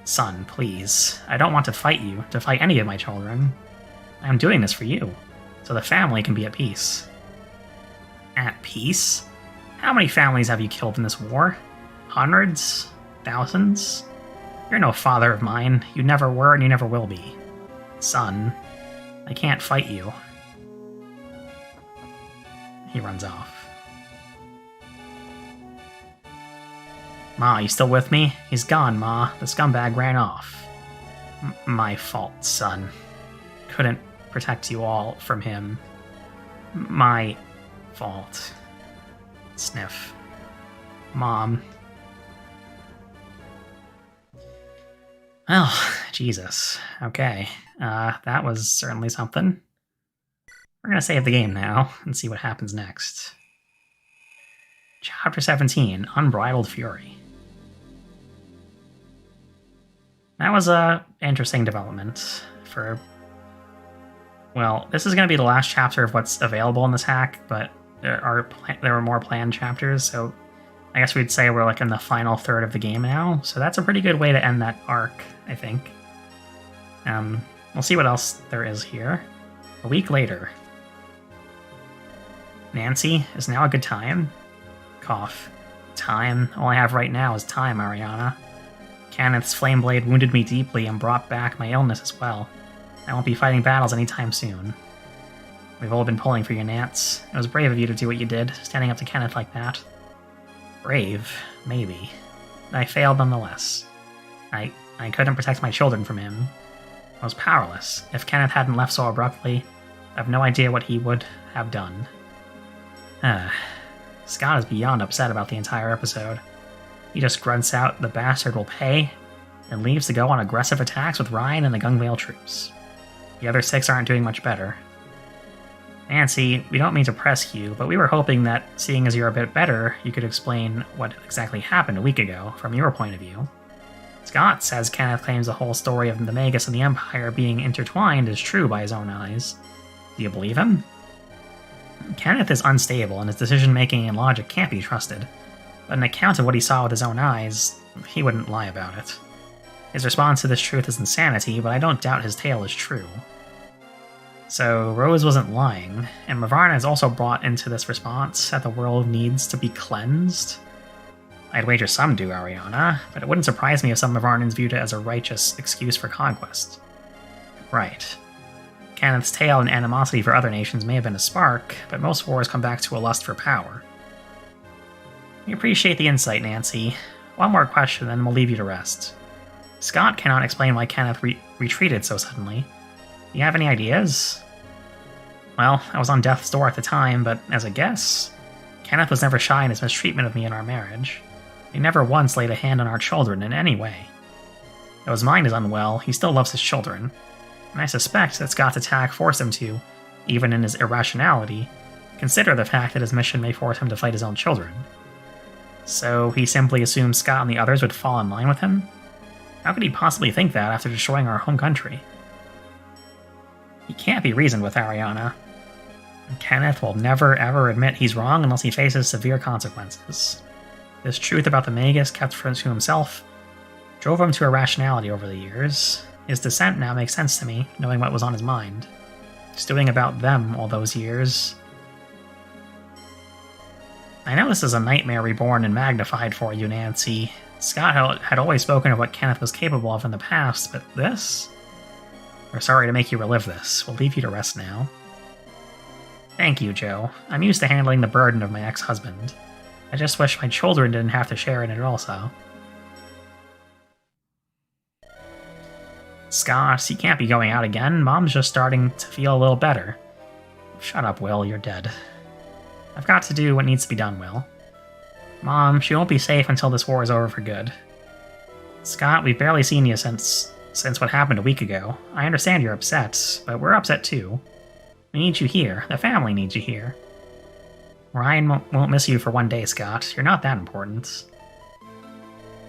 Son, please. I don't want to fight you, to fight any of my children. I'm doing this for you, so the family can be at peace. At peace? How many families have you killed in this war? Hundreds? Thousands? You're no father of mine. You never were and you never will be. Son, I can't fight you. He runs off. Ma, you still with me? He's gone, Ma. The scumbag ran off. My fault, son. Couldn't protect you all from him. My fault. Sniff. Mom. Well, Jesus. Okay. That was certainly something. We're gonna save the game now and see what happens next. Chapter 17, Unbridled Fury. That was a interesting development for... Well, this is going to be the last chapter of what's available in this hack, but there were more planned chapters, so I guess we'd say we're like in the final third of the game now, so that's a pretty good way to end that arc, I think. We'll see what else there is here. A week later. Nancy, is now a good time? Cough. Time? All I have right now is time, Ariana. Kenneth's flame blade wounded me deeply and brought back my illness as well. I won't be fighting battles anytime soon. We've all been pulling for you, Nance. It was brave of you to do what you did, standing up to Kenneth like that. Brave? Maybe. I failed nonetheless. I couldn't protect my children from him. I was powerless. If Kenneth hadn't left so abruptly, I have no idea what he would have done. Scott is beyond upset about the entire episode. He just grunts out the bastard will pay, and leaves to go on aggressive attacks with Ryan and the Gungvale troops. The other 6 aren't doing much better. Nancy, we don't mean to press you, but we were hoping that, seeing as you're a bit better, you could explain what exactly happened a week ago, from your point of view. Scott says Kenneth claims the whole story of the Magus and the Empire being intertwined is true by his own eyes. Do you believe him? Kenneth is unstable, and his decision-making and logic can't be trusted, but an account of what he saw with his own eyes, he wouldn't lie about it. His response to this truth is insanity, but I don't doubt his tale is true. So, Rose wasn't lying, and Mavarna has also brought into this response that the world needs to be cleansed. I'd wager some do, Ariana, but it wouldn't surprise me if some Mavarnans viewed it as a righteous excuse for conquest. Right. Kenneth's tale and animosity for other nations may have been a spark, but most wars come back to a lust for power. We appreciate the insight, Nancy. One more question, then we'll leave you to rest. Scott cannot explain why Kenneth retreated so suddenly. Do you have any ideas? Well, I was on death's door at the time, but as a guess, Kenneth was never shy in his mistreatment of me in our marriage. He never once laid a hand on our children in any way. Though his mind is unwell, he still loves his children, and I suspect that Scott's attack forced him to, even in his irrationality, consider the fact that his mission may force him to fight his own children. So he simply assumed Scott and the others would fall in line with him? How could he possibly think that after destroying our home country? He can't be reasoned with, Ariana. And Kenneth will never ever admit he's wrong unless he faces severe consequences. This truth about the Magus kept to himself drove him to irrationality over the years. His dissent now makes sense to me, knowing what was on his mind. Stewing about them all those years. I know this is a nightmare reborn and magnified for you, Nancy. Scott had always spoken of what Kenneth was capable of in the past, but this? We're sorry to make you relive this. We'll leave you to rest now. Thank you, Joe. I'm used to handling the burden of my ex-husband. I just wish my children didn't have to share in it also. Scott, you can't be going out again. Mom's just starting to feel a little better. Shut up, Will. You're dead. I've got to do what needs to be done, Will. Mom, she won't be safe until this war is over for good. Scott, we've barely seen you since what happened a week ago. I understand you're upset, but we're upset too. We need you here. The family needs you here. Ryan won't miss you for one day, Scott. You're not that important.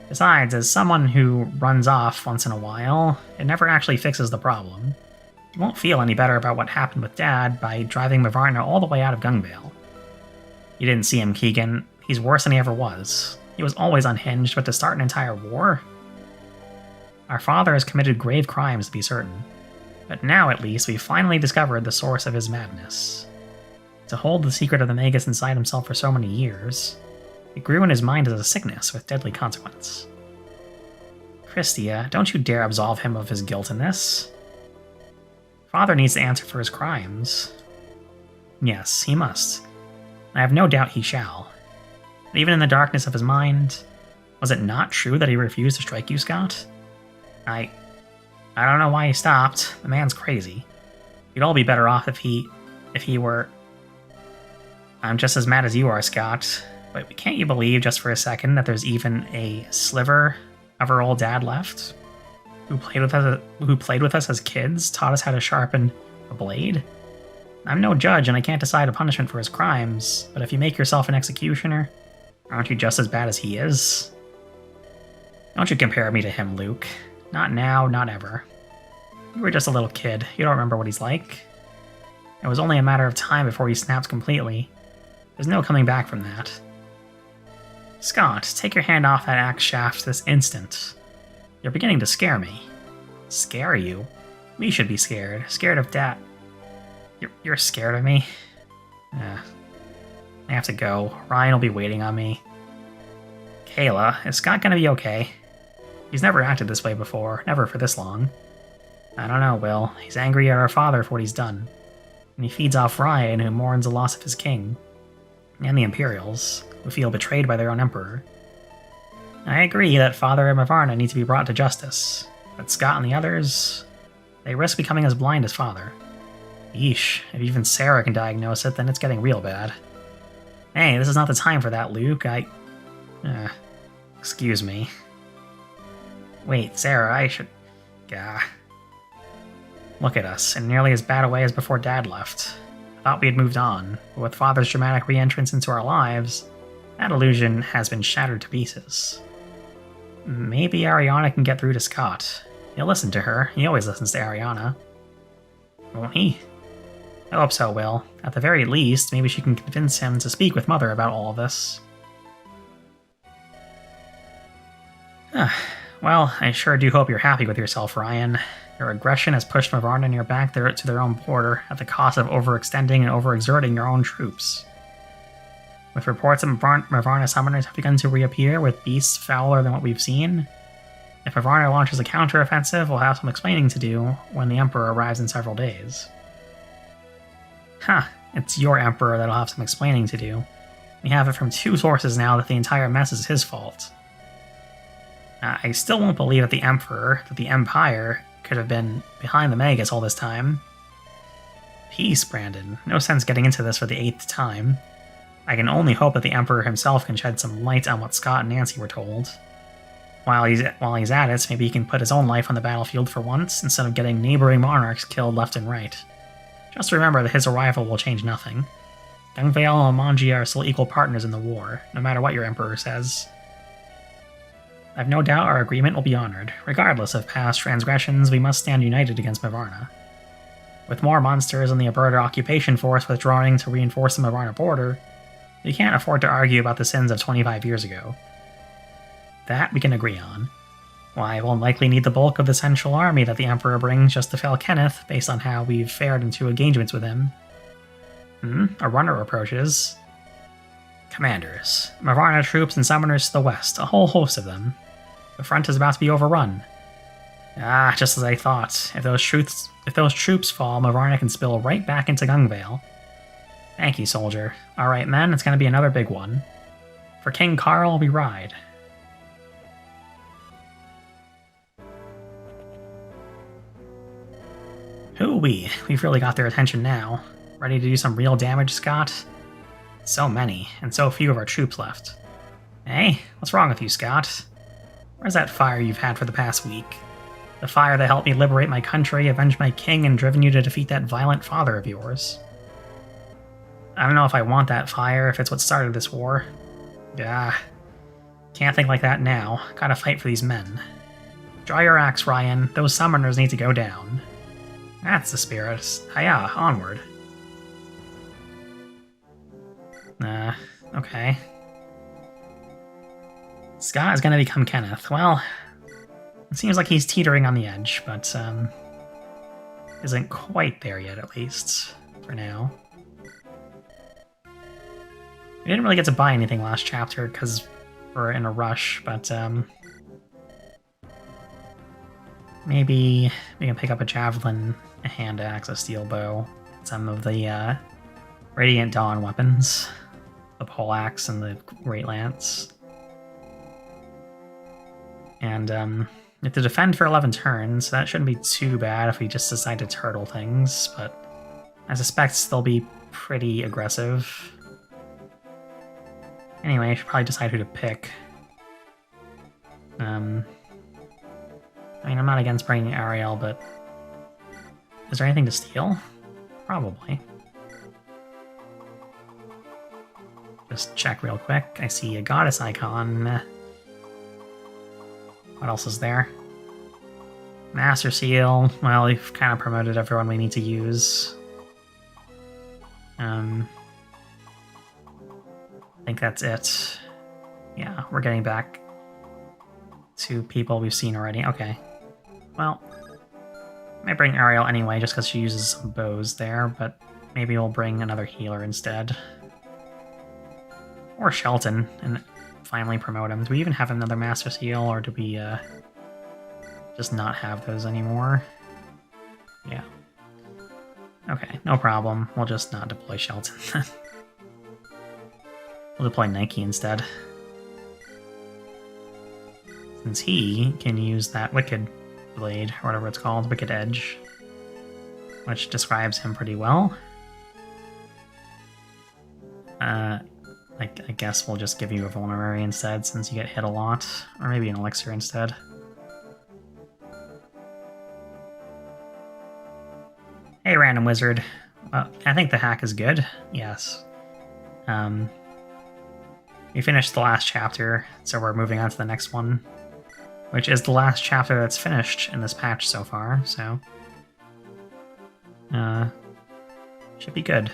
Besides, as someone who runs off once in a while, it never actually fixes the problem. You won't feel any better about what happened with Dad by driving Mavarna all the way out of Gungvale. You didn't see him, Keegan. He's worse than he ever was. He was always unhinged, but to start an entire war? Our father has committed grave crimes, to be certain. But now, at least, we've finally discovered the source of his madness. To hold the secret of the Magus inside himself for so many years, it grew in his mind as a sickness with deadly consequence. Christia, don't you dare absolve him of his guilt in this. Father needs to answer for his crimes. Yes, he must. I have no doubt he shall. But even in the darkness of his mind, was it not true that he refused to strike you, Scott? I don't know why he stopped. The man's crazy. We'd all be better off if he were... I'm just as mad as you are, Scott. But can't you believe, just for a second, that there's even a sliver of our old dad left? Who played with us as kids, taught us how to sharpen a blade? I'm no judge, and I can't decide a punishment for his crimes, but if you make yourself an executioner, aren't you just as bad as he is? Don't you compare me to him, Luke. Not now, not ever. You were just a little kid. You don't remember what he's like. It was only a matter of time before he snapped completely. There's no coming back from that. Scott, take your hand off that axe shaft this instant. You're beginning to scare me. Scare you? We should be scared. Scared of Dad. You're scared of me? I have to go. Ryan will be waiting on me. Kayla, is Scott gonna be okay? He's never acted this way before, never for this long. I don't know, Will. He's angry at our father for what he's done. And he feeds off Ryan, who mourns the loss of his king. And the Imperials, who feel betrayed by their own emperor. I agree that Father and Mavarna need to be brought to justice, but Scott and the others, they risk becoming as blind as Father. Yeesh, if even Sarah can diagnose it, then it's getting real bad. Hey, this is not the time for that, Luke. Excuse me. Wait, Sarah, I should... Gah. Look at us, in nearly as bad a way as before Dad left. I thought we had moved on, but with Father's dramatic re-entrance into our lives, that illusion has been shattered to pieces. Maybe Ariana can get through to Scott. He'll listen to her. He always listens to Ariana. Won't he? I hope so, Will. At the very least, maybe she can convince him to speak with Mother about all of this. Well, I sure do hope you're happy with yourself, Ryan. Your aggression has pushed Mavarna and your back there to their own border at the cost of overextending and overexerting your own troops. With reports that Mavarna summoners have begun to reappear with beasts fouler than what we've seen, if Mavarna launches a counter-offensive, we'll have some explaining to do when the Emperor arrives in several days. It's your Emperor that'll have some explaining to do. We have it from 2 sources now that the entire mess is his fault. I still won't believe that the Emperor, that the Empire, could have been behind the Magus all this time. Peace, Brandon. No sense getting into this for the 8th time. I can only hope that the Emperor himself can shed some light on what Scott and Nancy were told. While he's at it, maybe he can put his own life on the battlefield for once, instead of getting neighboring monarchs killed left and right. Just remember that his arrival will change nothing. Gungvale and Manji are still equal partners in the war, no matter what your Emperor says. I've no doubt our agreement will be honored. Regardless of past transgressions, we must stand united against Mavarna. With more monsters and the Aberta occupation force withdrawing to reinforce the Mavarna border, we can't afford to argue about the sins of 25 years ago. That we can agree on. Why, we'll likely need the bulk of the Central Army that the Emperor brings just to fell Kenneth, based on how we've fared in 2 engagements with him. A runner approaches. Commanders. Mavarna troops and summoners to the west, a whole host of them. The front is about to be overrun. Just as I thought. If those troops fall, Mavarna can spill right back into Gungvale. Thank you, soldier. Alright, men, it's gonna be another big one. For King Carl, we ride. Hoo-wee, we've really got their attention now. Ready to do some real damage, Scott? So many, and so few of our troops left. Hey, what's wrong with you, Scott? Where's that fire you've had for the past week? The fire that helped me liberate my country, avenge my king, and driven you to defeat that violent father of yours. I don't know if I want that fire, if it's what started this war. Can't think like that now. Gotta fight for these men. Draw your axe, Ryan. Those summoners need to go down. That's the spirit. Hiya, onward. Okay. Scott is gonna become Kenneth. Well, it seems like he's teetering on the edge, but, isn't quite there yet, at least. For now. We didn't really get to buy anything last chapter, because we're in a rush, but, maybe we can pick up a javelin, a hand axe, a steel bow, some of the, Radiant Dawn weapons. The poleaxe and the great lance. And, we have to defend for 11 turns, so that shouldn't be too bad if we just decide to turtle things, but I suspect they'll be pretty aggressive. Anyway, I should probably decide who to pick. I mean, I'm not against bringing Ariel, but is there anything to steal? Probably. Just check real quick. I see a goddess icon. What else is there? Master Seal. Well, we've kind of promoted everyone we need to use. I think that's it. Yeah, we're getting back to people we've seen already. Okay. Well, I might bring Ariel anyway, just because she uses some bows there, but maybe we'll bring another healer instead. Or Shelton, and finally promote him. Do we even have another Master Seal, or do we just not have those anymore? Yeah. Okay, no problem. We'll just not deploy Shelton. We'll deploy Nike instead. Since he can use that Wicked Blade, or whatever it's called, Wicked Edge, which describes him pretty well. I guess we'll just give you a vulnerary instead since you get hit a lot. Or maybe an elixir instead. Hey, random wizard. I think the hack is good. Yes. We finished the last chapter, so we're moving on to the next one, which is the last chapter that's finished in this patch so far, so should be good.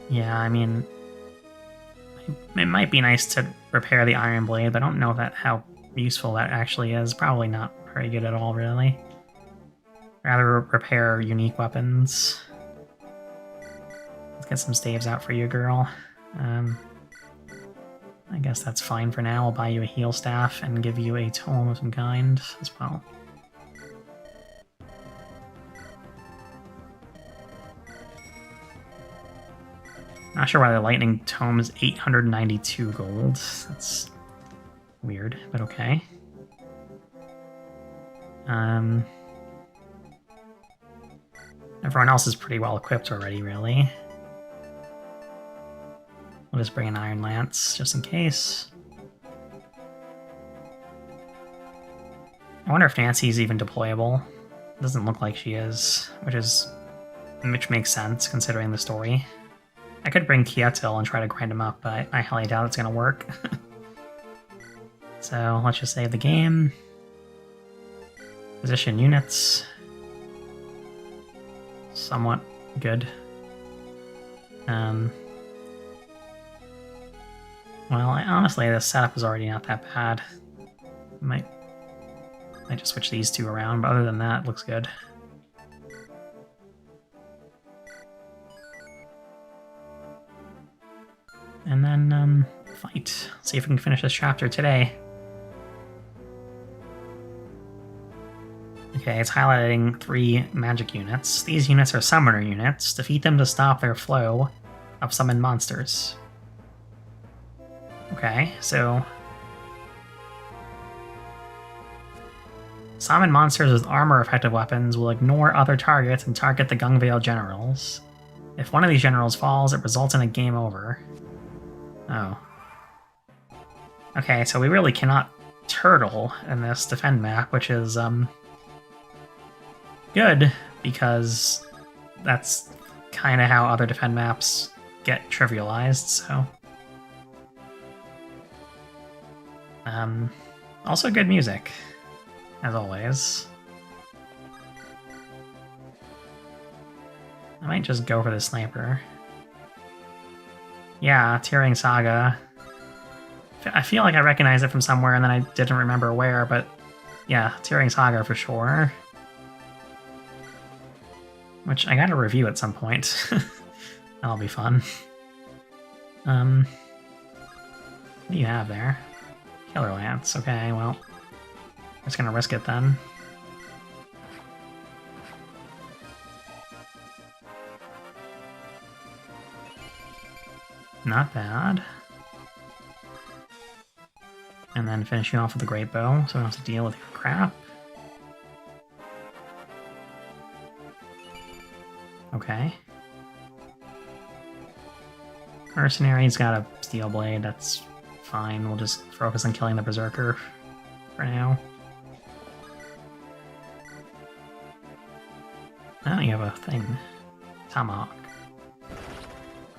Yeah, I mean, it might be nice to repair the iron blade, but I don't know how useful that actually is. Probably not very good at all, really. Rather repair unique weapons. Let's get some staves out for you, girl. I guess that's fine for now. I'll buy you a heal staff and give you a tome of some kind as well. Not sure why the lightning tome is 892 gold. That's weird, but okay. Everyone else is pretty well equipped already, really. We'll just bring an iron lance, just in case. I wonder if Nancy's even deployable. Doesn't look like she is, which makes sense, considering the story. I could bring Kietil and try to grind him up, but I highly doubt it's gonna work. So let's just save the game. Position units. Somewhat good. Well, honestly, the setup is already not that bad. Might just switch these two around, but other than that, it looks good. And then, fight. See if we can finish this chapter today. Okay, it's highlighting 3 magic units. These units are summoner units. Defeat them to stop their flow of summoned monsters. Okay, so... Summon monsters with armor-effective weapons will ignore other targets and target the Gungvale generals. If one of these generals falls, it results in a game over. Oh. Okay, so we really cannot turtle in this defend map, which is, good, because that's kind of how other defend maps get trivialized, so... Also good music, as always. I might just go for the sniper. Yeah, Tearing Saga. I feel like I recognized it from somewhere and then I didn't remember where, but yeah, Tearing Saga for sure. Which I gotta review at some point. That'll be fun. What do you have there? Killer Lance. Okay, well, I'm just gonna risk it then. Not bad. And then finish you off with the Great Bow, so I don't have to deal with your crap. Okay. Mercenary's got a Steel Blade, that's fine. We'll just focus on killing the Berserker for now. Oh, you have a thing. Tomahawk.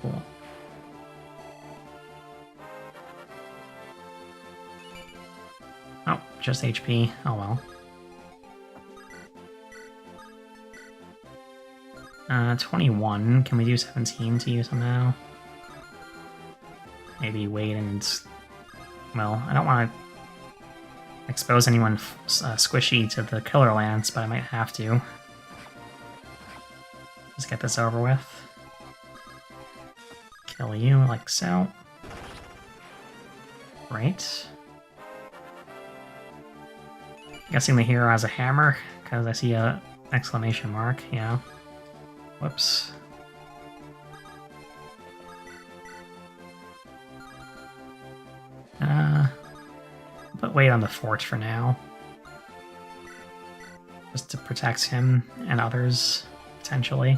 Cool. Oh, just HP. Oh well. 21. Can we do 17 to you somehow? Maybe wait and... Well, I don't want to expose anyone squishy to the Killer Lance, but I might have to. Let's get this over with. Kill you like so. Right. Guessing the hero has a hammer, because I see a exclamation mark, yeah. Whoops. But wait on the fort for now. just to protect him and others, potentially.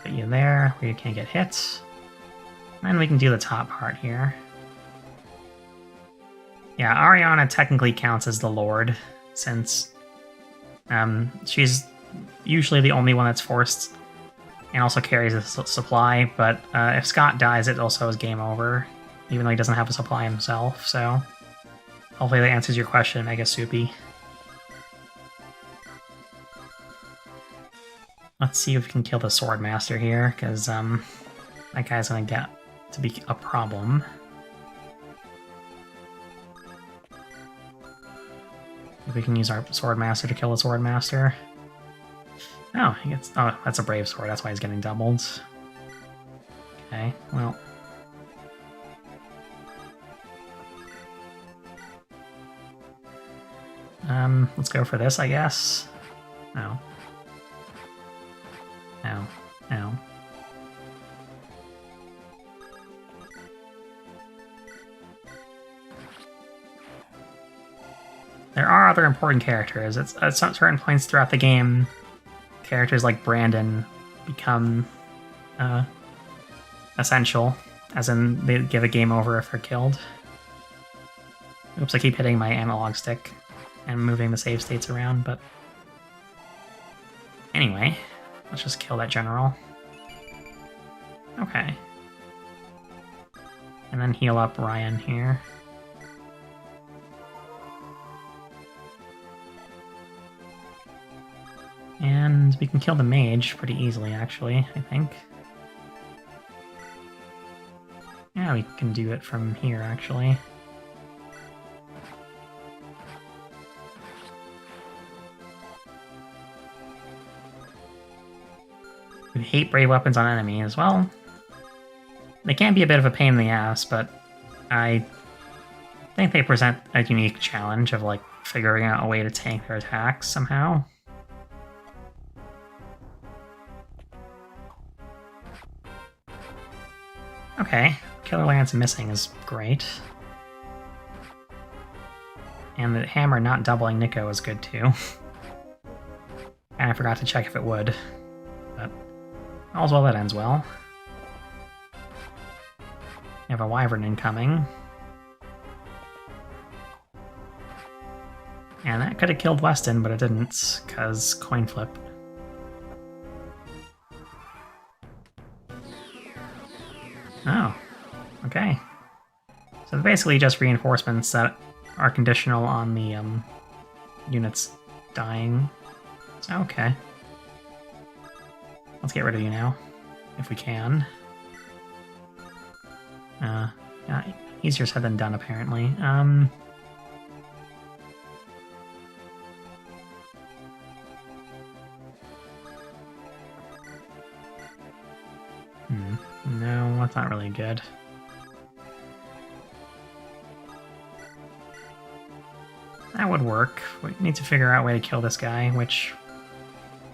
Put you there, where you can't get hit. And we can do the top part here. Yeah, Ariana technically counts as the Lord, since she's usually the only one that's forced and also carries a supply, but if Scott dies, it also is game over, even though he doesn't have a supply himself, so hopefully that answers your question, Mega Soupy. Let's see if we can kill the Sword Master here, because that guy's gonna get to be a problem. If we can use our Sword Master to kill the Sword Master. Oh, he gets. Oh, that's a Brave Sword. That's why he's getting doubled. Okay, well. Let's go for this, I guess. No. No. No. There are other important characters. It's at certain points throughout the game, characters like Brandon become essential, as in they give a game over if they're killed. Oops, I keep hitting my analog stick and moving the save states around, but anyway, let's just kill that general. Okay. And then heal up Ryan here. And we can kill the mage pretty easily, actually, I think. Yeah, we can do it from here, actually. We hate brave weapons on enemies. Well, they can be a bit of a pain in the ass, but I think they present a unique challenge of, like, figuring out a way to tank their attacks somehow. Okay, Killer Lance missing is great. And the hammer not doubling Nico is good too. And I forgot to check if it would. But all's well that ends well. We have a Wyvern incoming. And that could have killed Weston, but it didn't, because coin flip. Oh, okay. So basically just reinforcements that are conditional on the units dying. So, okay. Let's get rid of you now, if we can. Yeah, easier said than done, apparently. No, that's not really good. That would work. We need to figure out a way to kill this guy, which...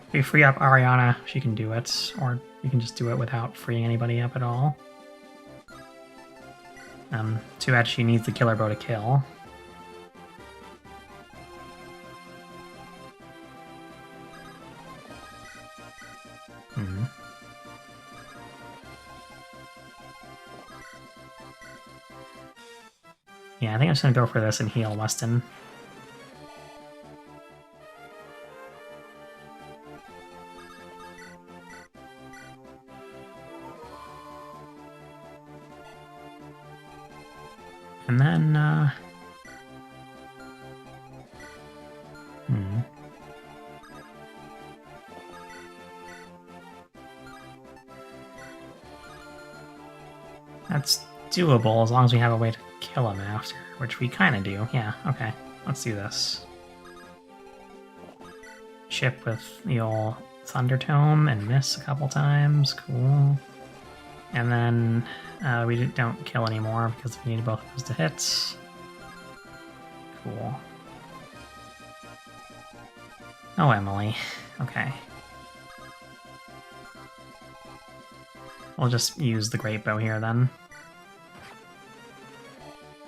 if we free up Ariana, she can do it. Or we can just do it without freeing anybody up at all. Too bad she needs the killer bow to kill. Yeah, I think I'm just gonna go for this and heal Weston. And then, That's doable as long as we have a way to kill him after, which we kind of do. Yeah, okay. Let's do this. Chip with the old Thunder Tome and miss a couple times. Cool. And then we don't kill anymore because we need both of those to hit. Cool. Oh, Emily. Okay. We'll just use the Great Bow here then.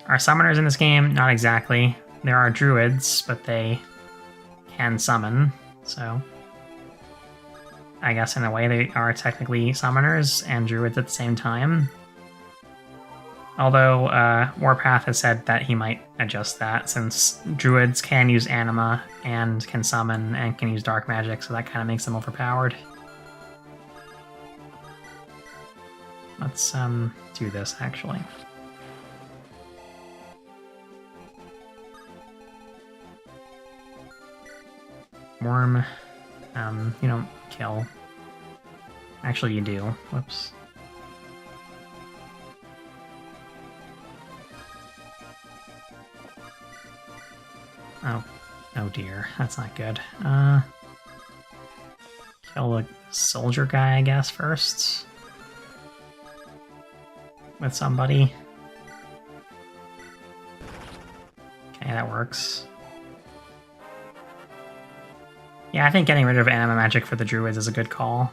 Our summoners in this game, not exactly. There are druids, but they can summon, so I guess in a way they are technically summoners and druids at the same time. Although Warpath has said that he might adjust that, since druids can use anima and can summon and can use dark magic, so that kind of makes them overpowered. Let's do this, actually. Worm, you don't kill. Actually, you do. Whoops. Oh dear, that's not good. Kill the soldier guy, I guess, first. With somebody. Okay, that works. Yeah, I think getting rid of anima magic for the druids is a good call.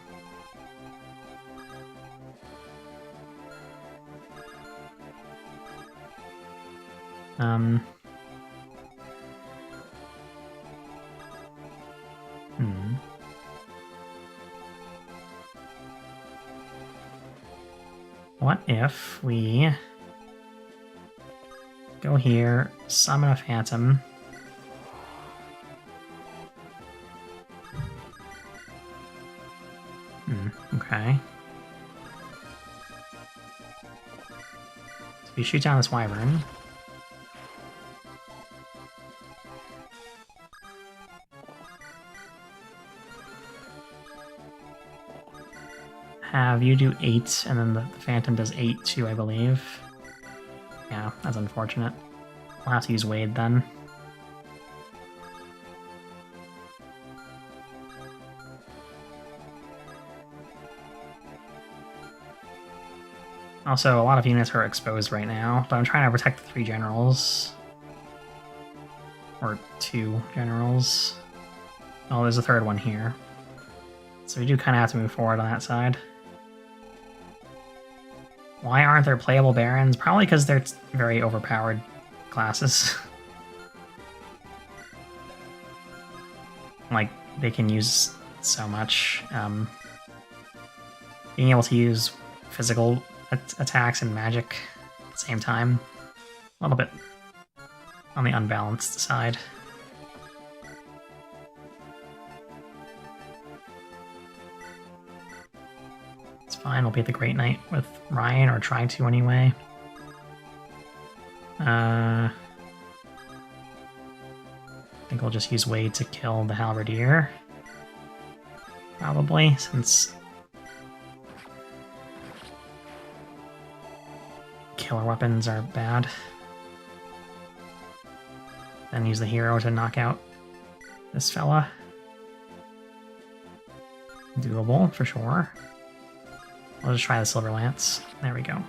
What if we go here, summon a phantom, okay. So we shoot down this wyvern. Have you do 8, and then the phantom does 8 too, I believe. Yeah, that's unfortunate. I'll have to use Wade then. Also, a lot of units are exposed right now, but I'm trying to protect the 3 generals. Or 2 generals. Oh, there's a 3rd one here. So we do kind of have to move forward on that side. Why aren't there playable barons? Probably because they're very overpowered classes. Like, they can use so much. Being able to use physical attacks and magic at the same time. A little bit on the unbalanced side. It's fine, we'll beat the Great Knight with Ryan, or try to anyway. I think we'll just use Wade to kill the Halberdier. Probably, since killer weapons are bad. Then use the hero to knock out this fella. Doable, for sure. I'll just try the Silver Lance. There we go.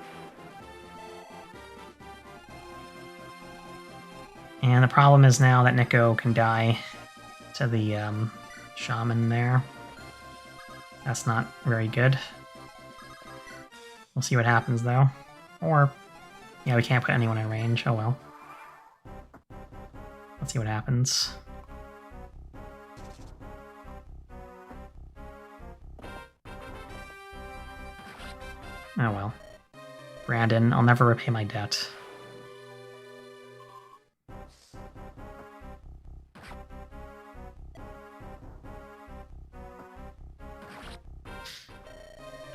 And the problem is now that Nico can die to the shaman there. That's not very good. We'll see what happens, though. Or, yeah, we can't put anyone in range. Oh well. Let's see what happens. Oh well. Brandon, I'll never repay my debt.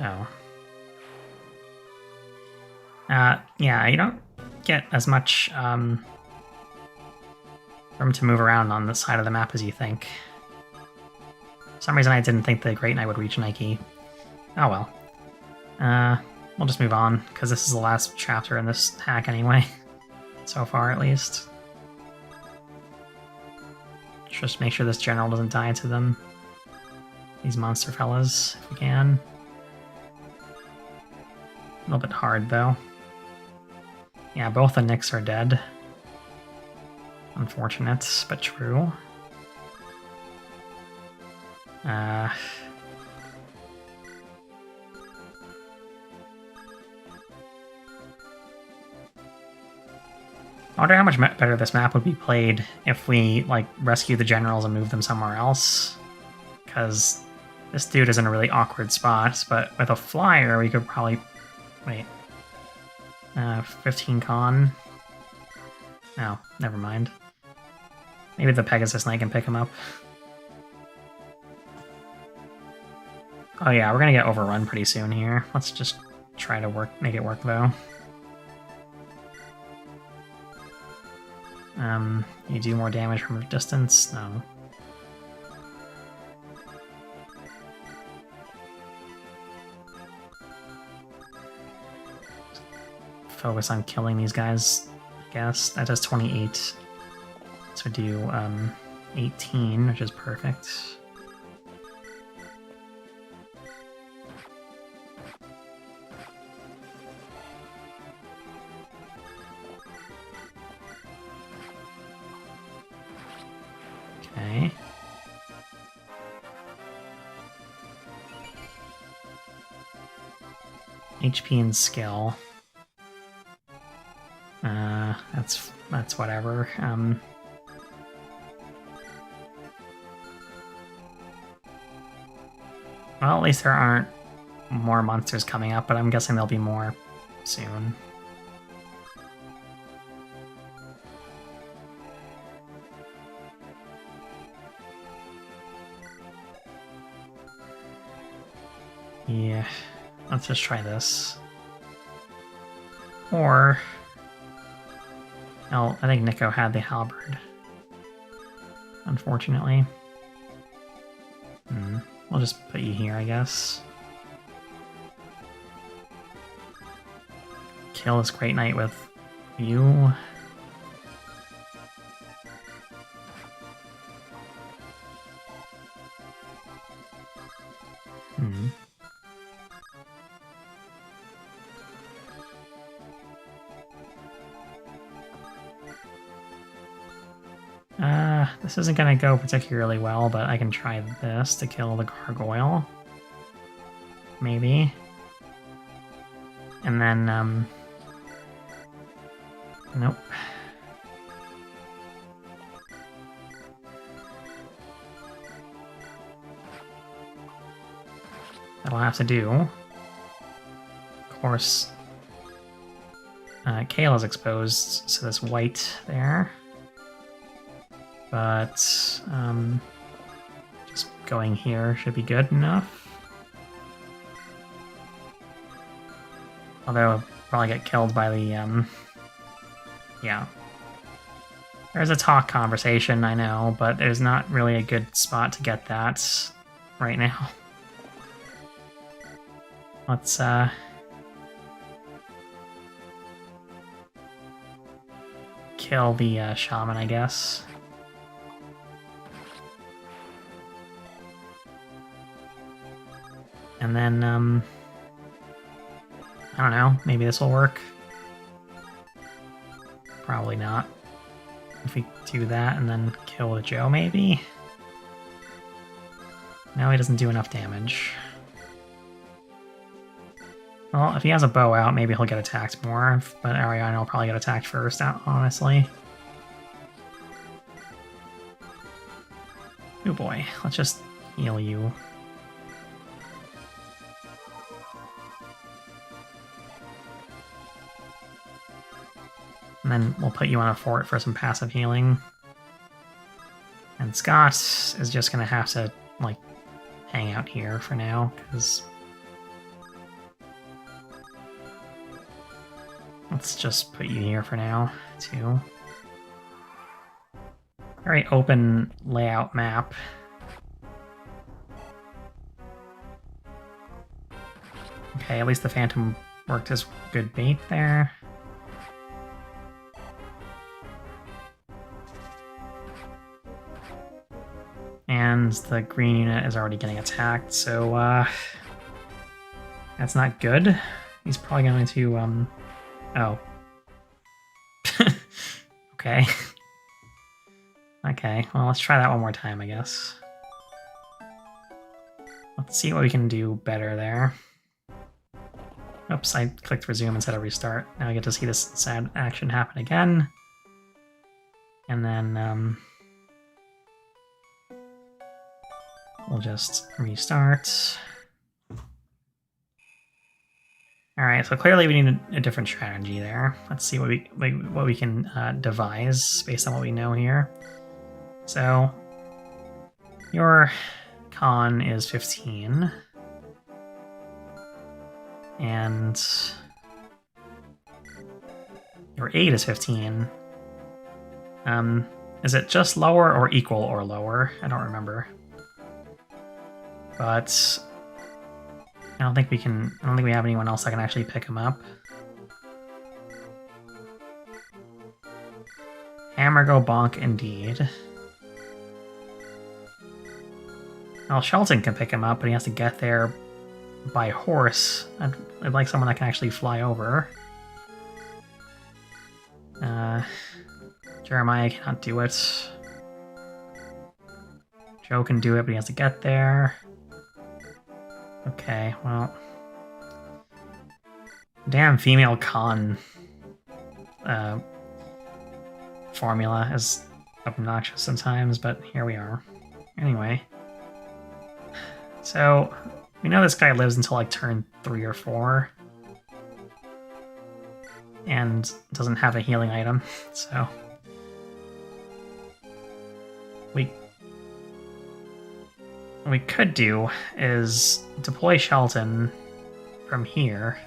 Oh. Yeah, you don't get as much room to move around on the side of the map as you think. For some reason I didn't think the Great Knight would reach Nike. Oh well. We'll just move on, because this is the last chapter in this hack anyway. So far, at least. Just make sure this general doesn't die to them. These monster fellas, if we can. A little bit hard, though. Yeah, both the Nyx are dead. Unfortunate, but true. I wonder how much better this map would be played if we, like, rescue the generals and move them somewhere else. Because this dude is in a really awkward spot, but with a flyer, we could probably... Wait. 15 con? No, never mind. Maybe the Pegasus Knight can pick him up. Oh yeah, we're gonna get overrun pretty soon here. Let's just try to make it work, though. You do more damage from a distance? No. Focus on killing these guys, I guess. That does 28. So do 18, which is perfect. Okay. HP and skill. That's whatever. Well, at least there aren't more monsters coming up, but I'm guessing there'll be more soon. Yeah, let's just try this. Or... Oh, I think Nico had the halberd. Unfortunately. We'll just put you here, I guess. Kill this Great Knight with you. This isn't gonna go particularly well, but I can try this to kill the gargoyle. Maybe. And then, nope. That'll have to do. Of course, Kayla's exposed, so this white there. But, just going here should be good enough. Although, I'll probably get killed by the, yeah. There's a talk conversation, I know, but there's not really a good spot to get that right now. Let's, kill the, shaman, I guess. And then, I don't know, maybe this will work. Probably not. If we do that and then kill the Joe, maybe? No, he doesn't do enough damage. Well, if he has a bow out, maybe he'll get attacked more, but Ariana will probably get attacked first, honestly. Oh boy, let's just heal you. And then we'll put you on a fort for some passive healing. And Scott is just gonna have to, like, hang out here for now, because... Let's just put you here for now, too. Very open layout map. Okay, at least the Phantom worked as good bait there. And the green unit is already getting attacked, so that's not good. He's probably going to, oh. Okay. Okay, well, let's try that one more time, I guess. Let's see what we can do better there. Oops, I clicked resume instead of restart. Now I get to see this sad action happen again. And then we'll just restart. All right, so clearly we need a different strategy there. Let's see what we can devise based on what we know here. So your con is 15, and your 8 is 15. Is it just lower or equal or lower? I don't remember. But I don't think we have anyone else that can actually pick him up. Hammer go bonk indeed. Well, Shelton can pick him up, but he has to get there by horse. I'd like someone that can actually fly over. Jeremiah cannot do it. Joe can do it, but he has to get there. Okay, well... Damn female con formula is obnoxious sometimes, but here we are. Anyway. So, we know this guy lives until like turn 3 or 4. And doesn't have a healing item, so... What we could do is deploy Shelton from here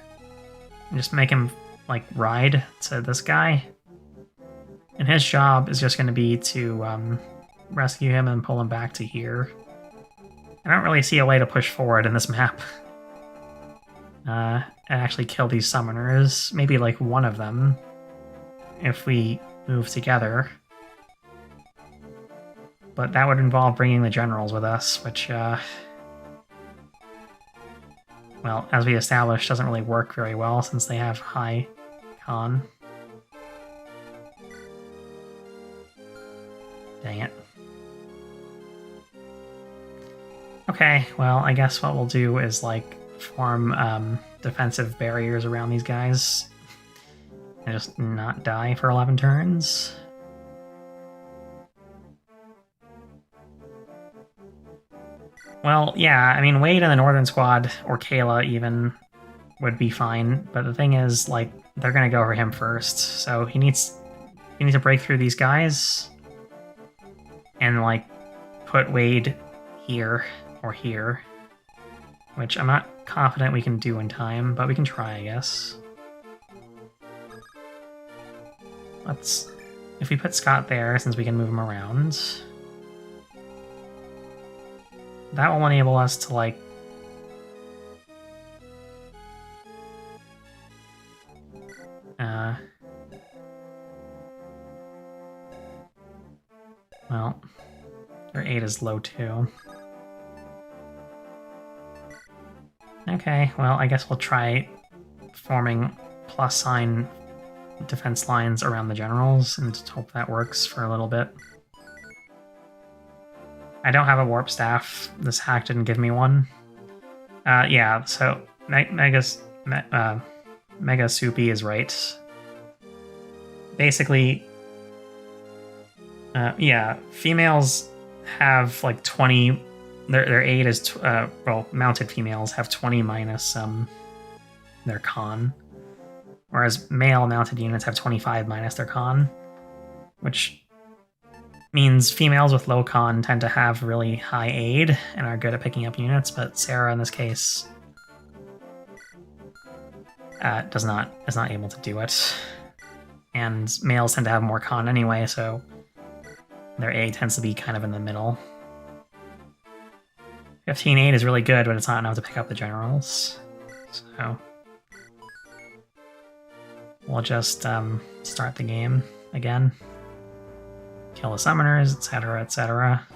and just make him, like, ride to this guy. And his job is just going to be to rescue him and pull him back to here. I don't really see a way to push forward in this map. And actually kill these summoners. Maybe, like, one of them if we move together. But that would involve bringing the generals with us, which, well, as we established, doesn't really work very well since they have high con. Dang it. Okay, well, I guess what we'll do is, like, form defensive barriers around these guys and just not die for 11 turns. Well, yeah, I mean, Wade in the Northern Squad, or Kayla even, would be fine, but the thing is, like, they're gonna go for him first, so he needs to break through these guys, and, like, put Wade here, or here, which I'm not confident we can do in time, but we can try, I guess. If we put Scott there, since we can move him around... That will enable us to, like... Well, their 8 is low too. Okay, well, I guess we'll try forming plus sign defense lines around the generals and just hope that works for a little bit. I don't have a warp staff. This hack didn't give me one. Yeah, so Mega Soupy is right. Basically, yeah, females have like 20. Their 8 is well, mounted females have 20 minus their con, whereas male mounted units have 25 minus their con, which means females with low con tend to have really high aid and are good at picking up units, but Sarah in this case is not able to do it. And males tend to have more con anyway, so their aid tends to be kind of in the middle. 15-8 is really good, but it's not enough to pick up the generals. So we'll just start the game again. Kill the summoners, etc., etc.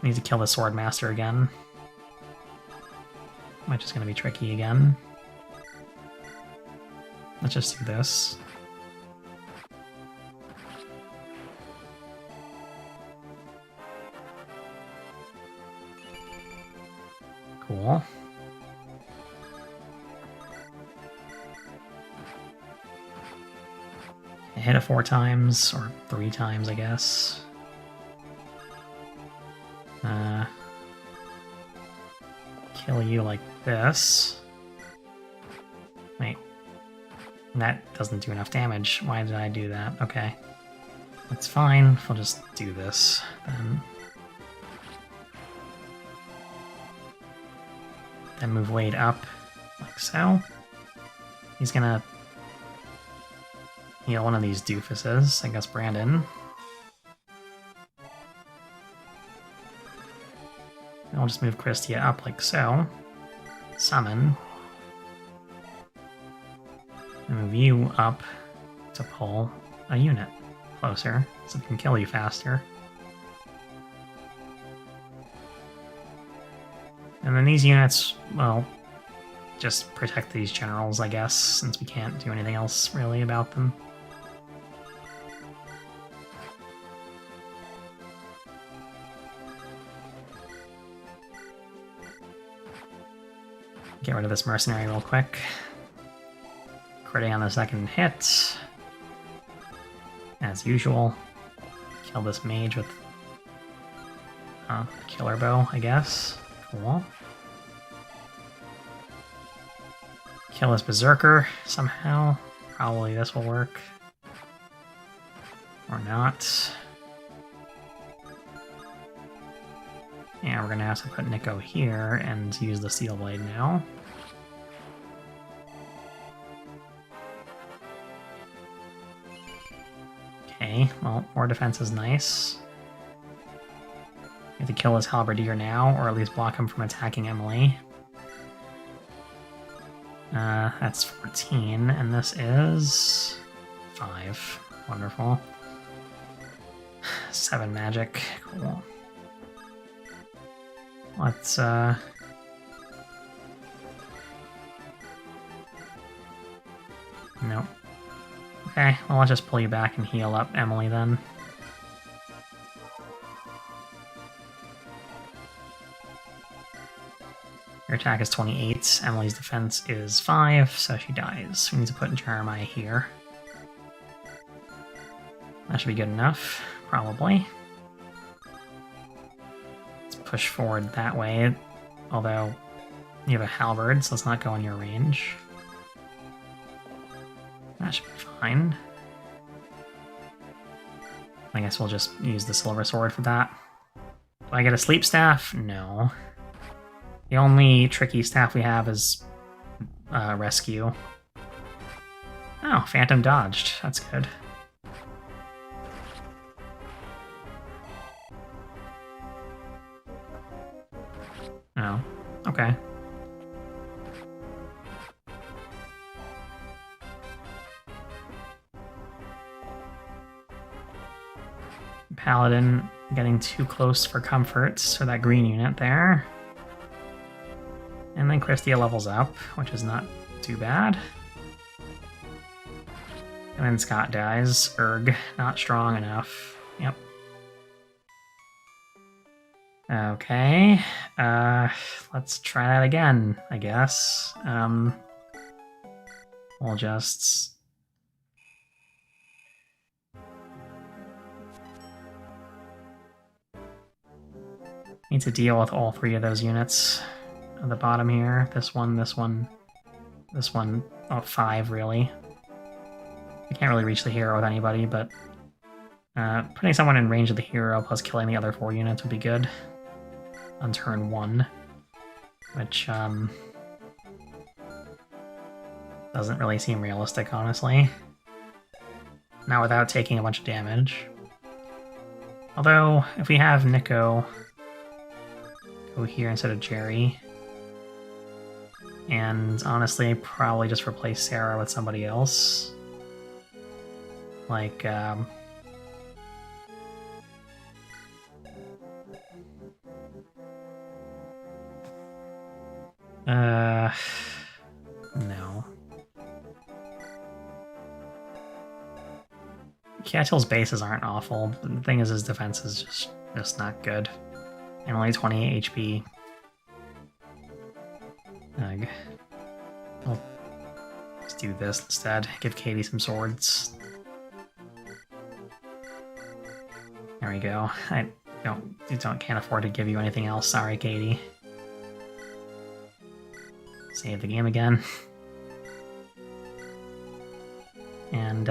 Need to kill the Swordmaster again, which is going to be tricky again. Let's just do this. Cool. hit it 4 times, or 3 times, I guess. Kill you like this. Wait. That doesn't do enough damage. Why did I do that? Okay. That's fine. We'll just do this, then. Then move Wade up, like so. He's gonna heal one of these doofuses. I guess Brandon. And I'll just move Christia up like so. Summon. And move you up to pull a unit closer, so it can kill you faster. And then these units, well, just protect these generals, I guess, since we can't do anything else really about them. Get rid of this mercenary real quick. Critting on the second hit. As usual. Kill this mage with a killer bow, I guess. Cool. Kill this berserker somehow. Probably this will work. Or not. Yeah, we're gonna have to put Nico here and use the Steel Blade now. Okay, well, more defense is nice. We have to kill his halberdier now, or at least block him from attacking Emily. That's 14, and this is 5. Wonderful. 7 magic. Cool. Let's, no. Okay, well, I'll just pull you back and heal up Emily then. Your attack is 28, Emily's defense is 5, so she dies. We need to put Jeremiah here. That should be good enough, probably. Let's push forward that way, although you have a halberd, so let's not go in your range. That should be fine. I guess we'll just use the silver sword for that. Do I get a sleep staff? No. The only tricky staff we have is rescue. Oh, Phantom dodged. That's good. Oh, okay. Paladin getting too close for comfort, so that green unit there. And then Christia levels up, which is not too bad. And then Scott dies. Erg, not strong enough. Yep. Okay. Let's try that again, I guess. We'll just... need to deal with all 3 of those units. At the bottom here, this one, this one, this one, oh, 5 really. I can't really reach the hero with anybody, but putting someone in range of the hero plus killing the other 4 units would be good on turn 1, which doesn't really seem realistic, honestly. Not without taking a bunch of damage. Although, if we have Nico go here instead of Jerry, and honestly, probably just replace Sarah with somebody else. Like, no. Katil's bases aren't awful, but the thing is his defense is just not good. And only 28 HP. Ugh. I'll just do this instead. Give Katie some swords. we go. I can't afford to give you anything else. Sorry, Katie. Save the game again. And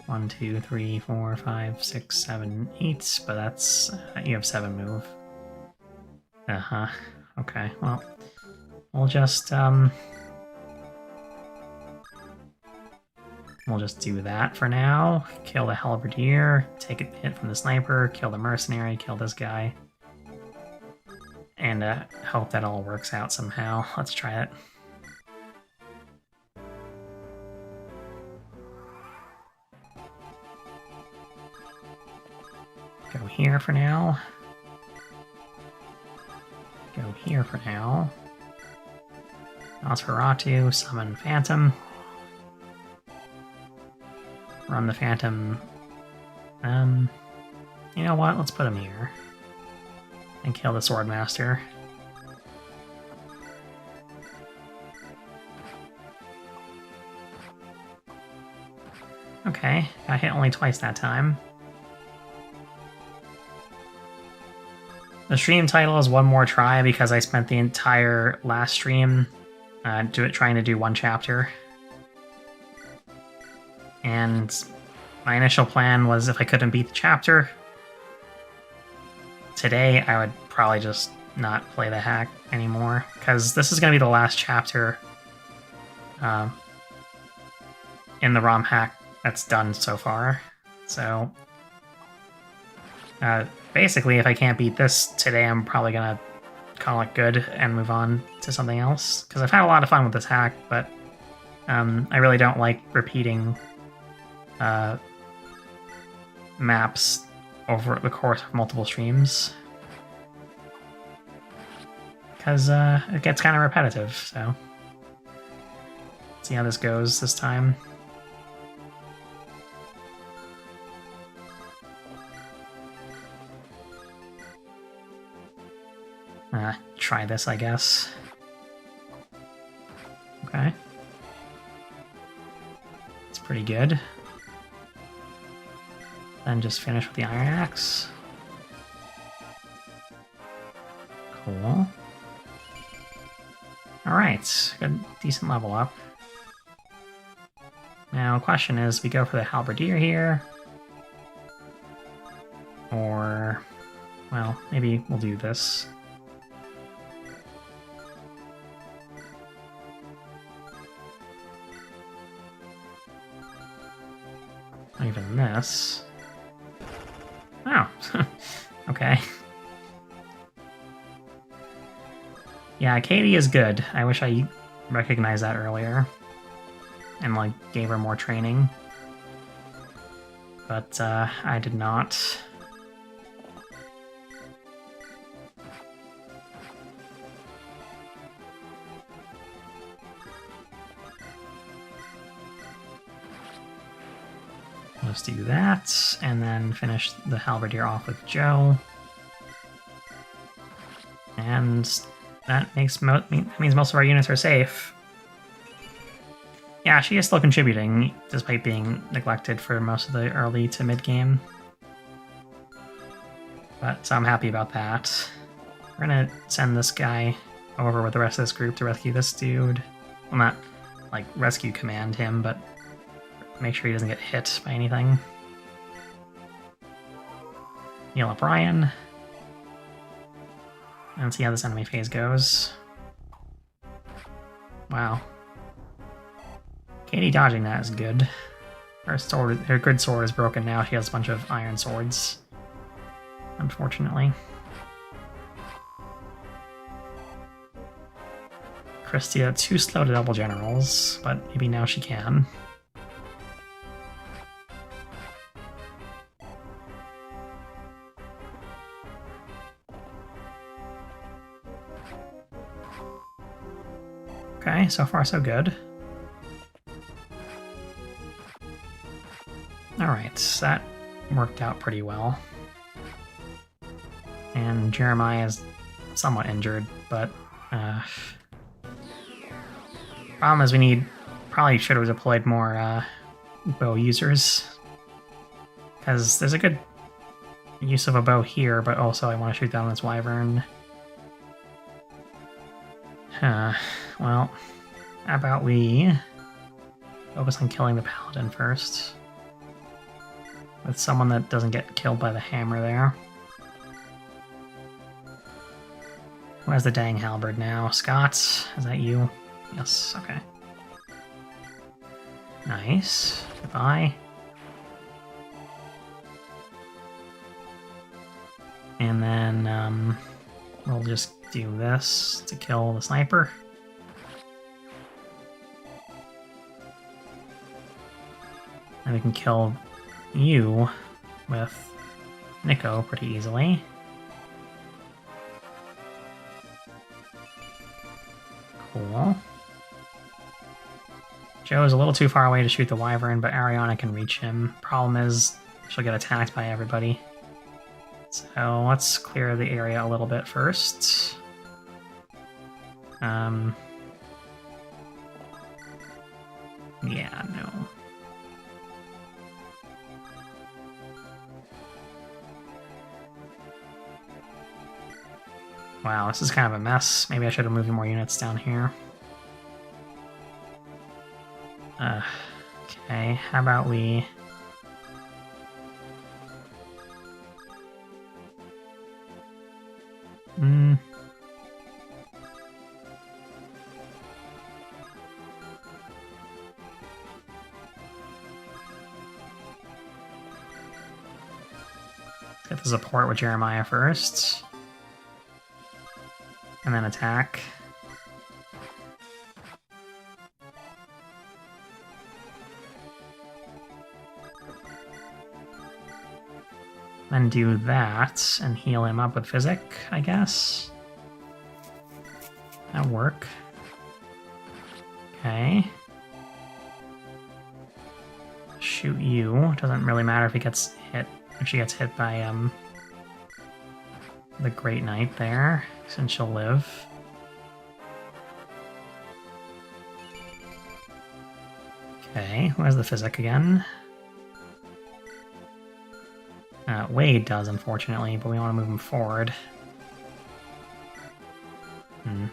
1, 2, 3, 4, 5, 6, 7, 8. But that's you have 7 move. Okay. Well, we'll just do that for now. Kill the halberdier, take a hit from the sniper, kill the mercenary, kill this guy. And hope that all works out somehow. Let's try it. Go here for now. Go here for now. Nosferatu, summon Phantom. Run the Phantom. You know what? Let's put him here. And kill the Swordmaster. Okay, got hit only twice that time. The stream title is One More Try because I spent the entire last stream trying to do one chapter. And my initial plan was if I couldn't beat the chapter, today I would probably just not play the hack anymore, because this is going to be the last chapter in the ROM hack that's done so far. So basically, if I can't beat this today, I'm probably going to call it good and move on to something else, because I've had a lot of fun with this hack, but I really don't like repeating maps over the course of multiple streams, because it gets kind of repetitive. So let's see how this goes this time. Try this, I guess. Okay. It's pretty good. Then just finish with the Iron Axe. Cool. Alright, good, decent level up. Now, question is, we go for the Halberdier here? Or, well, maybe we'll do this. Not even this. Oh, okay. Yeah, Katie is good. I wish I recognized that earlier and, like, gave her more training. But, I did not. Let's do that, and then finish the Halberdier off with Joe. And that means most of our units are safe. Yeah, she is still contributing, despite being neglected for most of the early to mid-game. But I'm happy about that. We're gonna send this guy over with the rest of this group to rescue this dude. Well, not, like, rescue command him, but make sure he doesn't get hit by anything. Heal up Ryan. And see how this enemy phase goes. Wow. Katie dodging that is good. Her good sword is broken now. She has a bunch of iron swords. Unfortunately. Christia, too slow to double generals, but maybe now she can. Okay, so far so good. Alright, that worked out pretty well. And Jeremiah is somewhat injured, but problem is probably should have deployed more bow users. Because there's a good use of a bow here, but also I want to shoot down this wyvern. Well, how about we focus on killing the paladin first? With someone that doesn't get killed by the hammer there. Who has the dang halberd now? Scott? Is that you? Yes, okay. Nice. Goodbye. And then, we'll just do this to kill the sniper. And we can kill you with Nico pretty easily. Cool. Joe's a little too far away to shoot the wyvern, but Ariana can reach him. Problem is, she'll get attacked by everybody. So let's clear the area a little bit first. Yeah, no. Wow, this is kind of a mess. Maybe I should have moved more units down here. Okay, how about we... Let's get the support with Jeremiah first. And then attack. Then do that and heal him up with Physic, I guess. That'll work. Okay. Shoot you. Doesn't really matter if he gets hit, if she gets hit by the Great Knight there, since she'll live. Okay, who has the Physic again? Wade does, unfortunately, but we want to move him forward. Oh,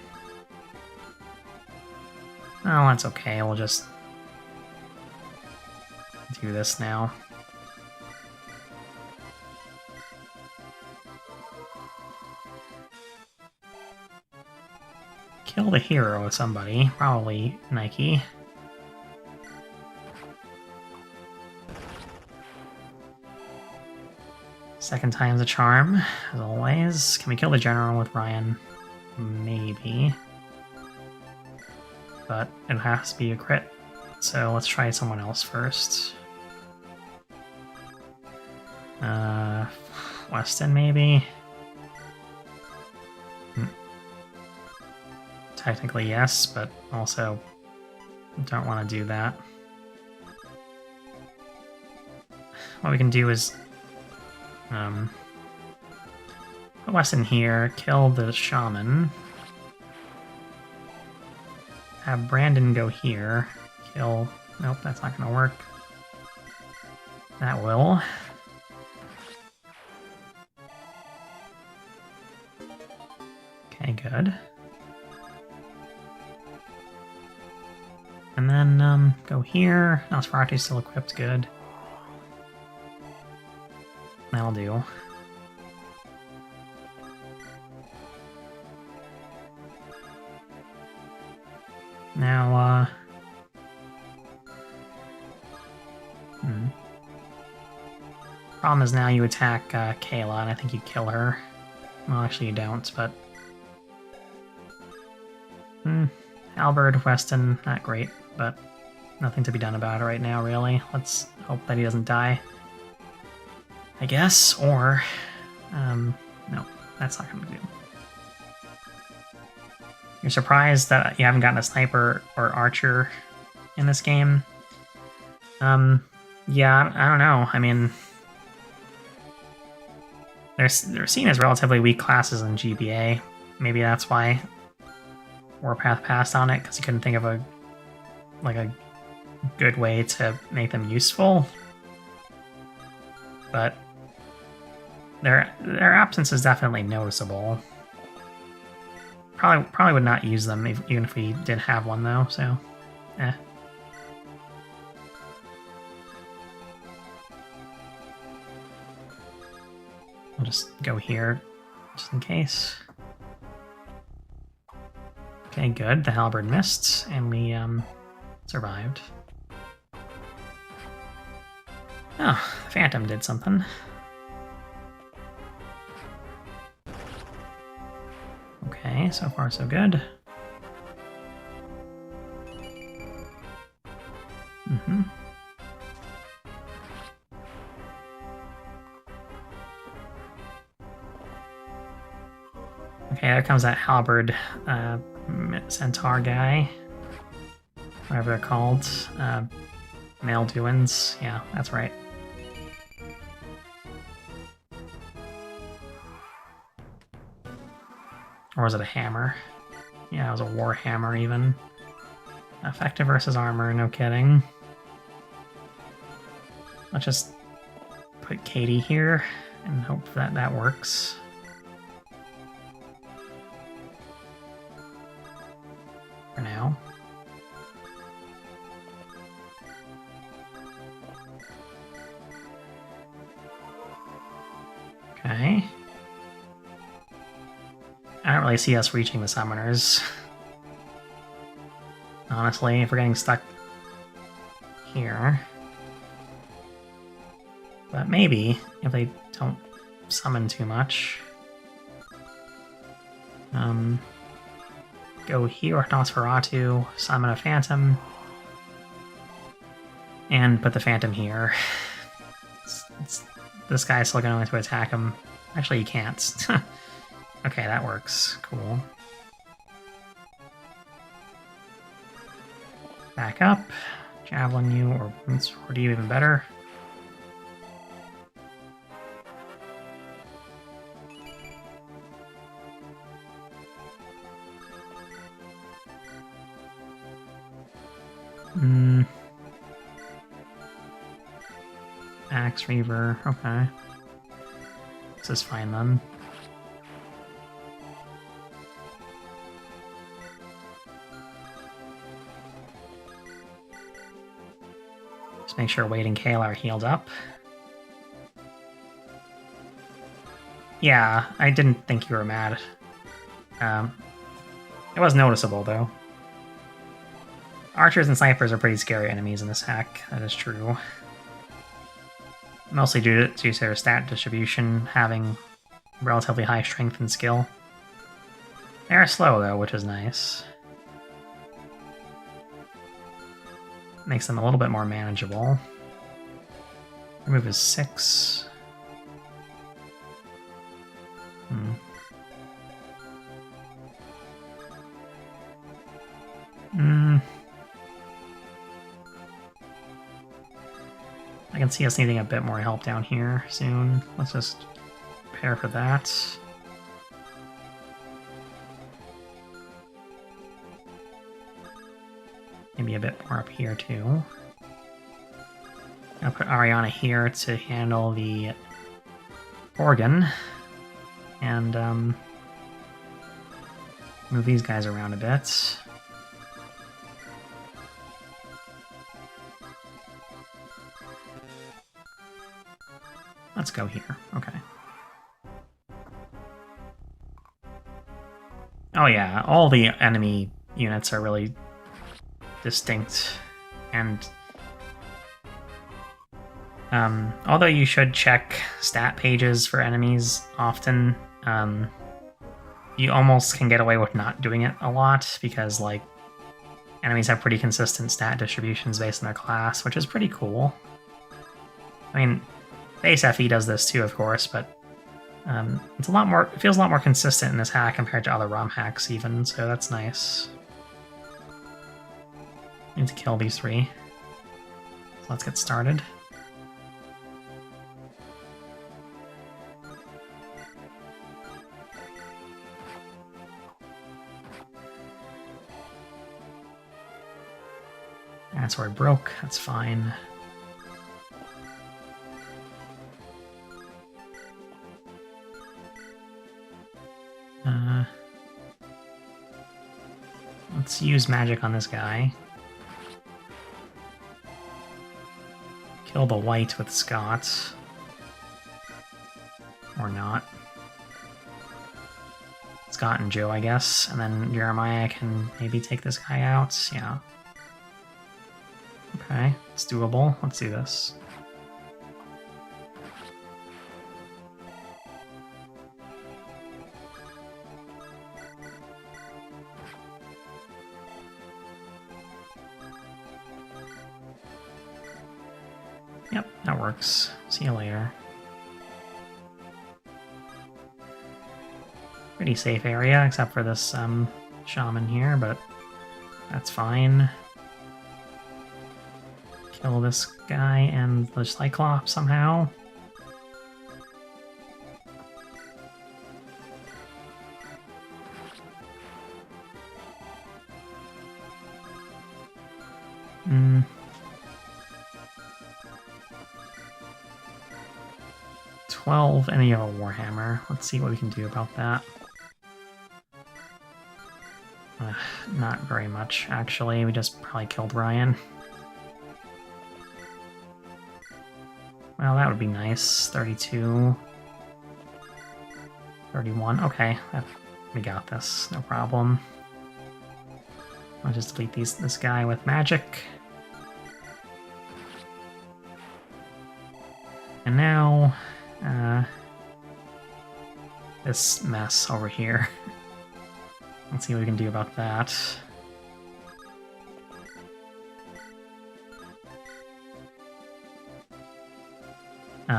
that's okay. We'll just do this now. Kill the hero of somebody. Probably Nike. Second time's a charm, as always. Can we kill the general with Ryan? Maybe. But it has to be a crit. So let's try someone else first. Weston, maybe? Technically yes, but also don't want to do that. What we can do is put Weston here, kill the shaman. Have Brandon go here, kill... Nope, that's not gonna work. That will. Okay, good. And then, go here. Nosferatu's still equipped, good. That'll do. Now, problem is now you attack Kayla, and I think you kill her. Well, actually you don't, but... Albert, Weston, not great, but nothing to be done about it right now, really. Let's hope that he doesn't die. I guess, or... no, that's not gonna do. You're surprised that you haven't gotten a sniper or archer in this game? Yeah, I don't know. I mean... They're seen as relatively weak classes in GBA. Maybe that's why Warpath passed on it, because he couldn't think of a good way to make them useful. but their absence is definitely noticeable. Probably would not use them even if we did have one though. So, eh. I'll just go here, just in case. Okay, good. The halberd missed, and we survived. Oh, the Phantom did something. Okay, so far so good. Mm-hmm. Okay, there comes that halberd centaur guy. Whatever they're called. Malduins. Yeah, that's right. Or was it a hammer? Yeah, it was a war hammer even. Effective versus armor, no kidding. Let's just put Katie here and hope that that works. For now. Okay. I don't really see us reaching the summoners. Honestly, if we're getting stuck here. But maybe, if they don't summon too much. Go here, Nosferatu, summon a Phantom. And put the Phantom here. This guy's still going to attack him. Actually, he can't. Okay, that works. Cool. Back up. Javelin you, or Sword you even better. Axe Reaver, okay. This is fine then. Just make sure Wade and Kayla are healed up. Yeah, I didn't think you were mad. It was noticeable though. Archers and snipers are pretty scary enemies in this hack, that is true. Mostly due to their stat distribution having relatively high strength and skill. They are slow though, which is nice. Makes them a little bit more manageable. Remove is 6. I can see us needing a bit more help down here soon. Let's just prepare for that. Maybe a bit more up here too. I'll put Ariana here to handle the organ. And move these guys around a bit. Let's go here. Okay. Oh yeah, all the enemy units are really distinct, and although you should check stat pages for enemies often, you almost can get away with not doing it a lot because like enemies have pretty consistent stat distributions based on their class, which is pretty cool. I mean, base FE does this too, of course, but it's a lot more. It feels a lot more consistent in this hack compared to other ROM hacks, even. So that's nice. Need to kill these 3. So let's get started. That's where it broke. That's fine. Let's use magic on this guy. Kill the white with Scott. Or not. Scott and Joe, I guess. And then Jeremiah can maybe take this guy out. Yeah. Okay, it's doable. Let's do this. Yep, that works. See you later. Pretty safe area, except for this shaman here, but that's fine. Kill this guy and the Cyclops somehow. Hmm. And you have a Warhammer. Let's see what we can do about that. Not very much, actually. We just probably killed Ryan. Well, that would be nice. 32. 31. Okay, we got this. No problem. I'll just delete this guy with magic. And now... this mess over here. Let's see what we can do about that.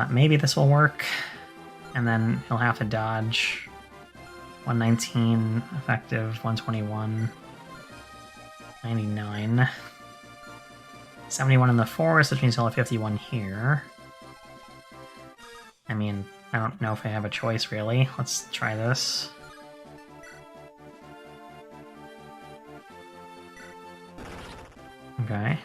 Maybe this will work, and then he'll have to dodge 119 effective, 121, 99, 71 in the forest, which means he'll have 51 here. I mean, I don't know if I have a choice, really. Let's try this. Okay.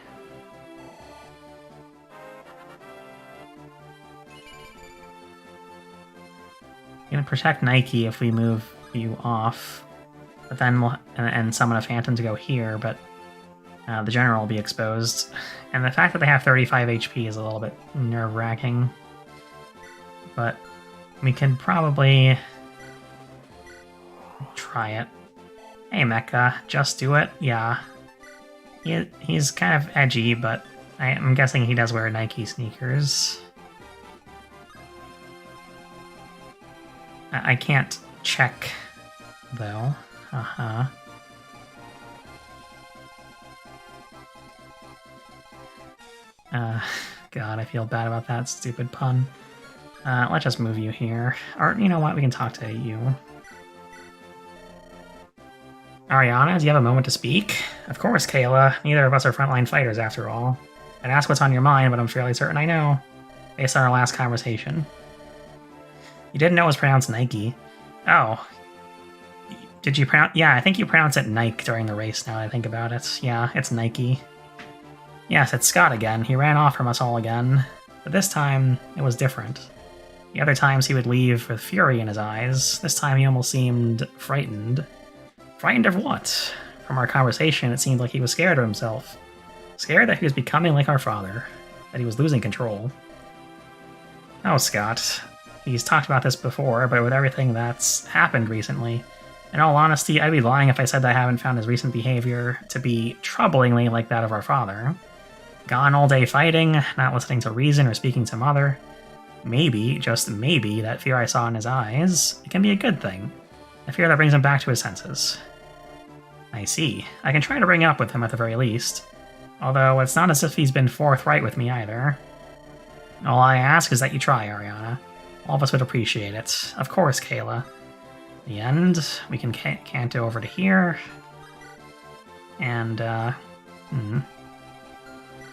Gonna protect Nike if we move you off, but then we'll and summon a Phantom to go here, but the General will be exposed. And the fact that they have 35 HP is a little bit nerve-wracking. But we can probably try it. Hey, Mecha, just do it? Yeah. He's kind of edgy, but I'm guessing he does wear Nike sneakers. I can't check, though. Uh-huh. God, I feel bad about that stupid pun. Let's just move you here. Or, you know what, we can talk to you. Ariana, do you have a moment to speak? Of course, Kayla. Neither of us are frontline fighters, after all. I'd ask what's on your mind, but I'm fairly certain I know, based on our last conversation. You didn't know it was pronounced Nike. Oh. Did you pronounce... Yeah, I think you pronounced it Nike during the race, now that I think about it. Yeah, it's Nike. Yes, it's Scott again. He ran off from us all again. But this time, it was different. The other times he would leave with fury in his eyes. This time he almost seemed frightened. Frightened of what? From our conversation, it seemed like he was scared of himself. Scared that he was becoming like our father. That he was losing control. Oh, Scott. He's talked about this before, but with everything that's happened recently, in all honesty, I'd be lying if I said that I haven't found his recent behavior to be troublingly like that of our father. Gone all day fighting, not listening to reason or speaking to Mother. Maybe, just maybe, that fear I saw in his eyes, it can be a good thing. A fear that brings him back to his senses. I see. I can try to bring it up with him at the very least. Although, it's not as if he's been forthright with me either. All I ask is that you try, Ariana. All of us would appreciate it. Of course, Kayla. The end. We can canto over to here. And,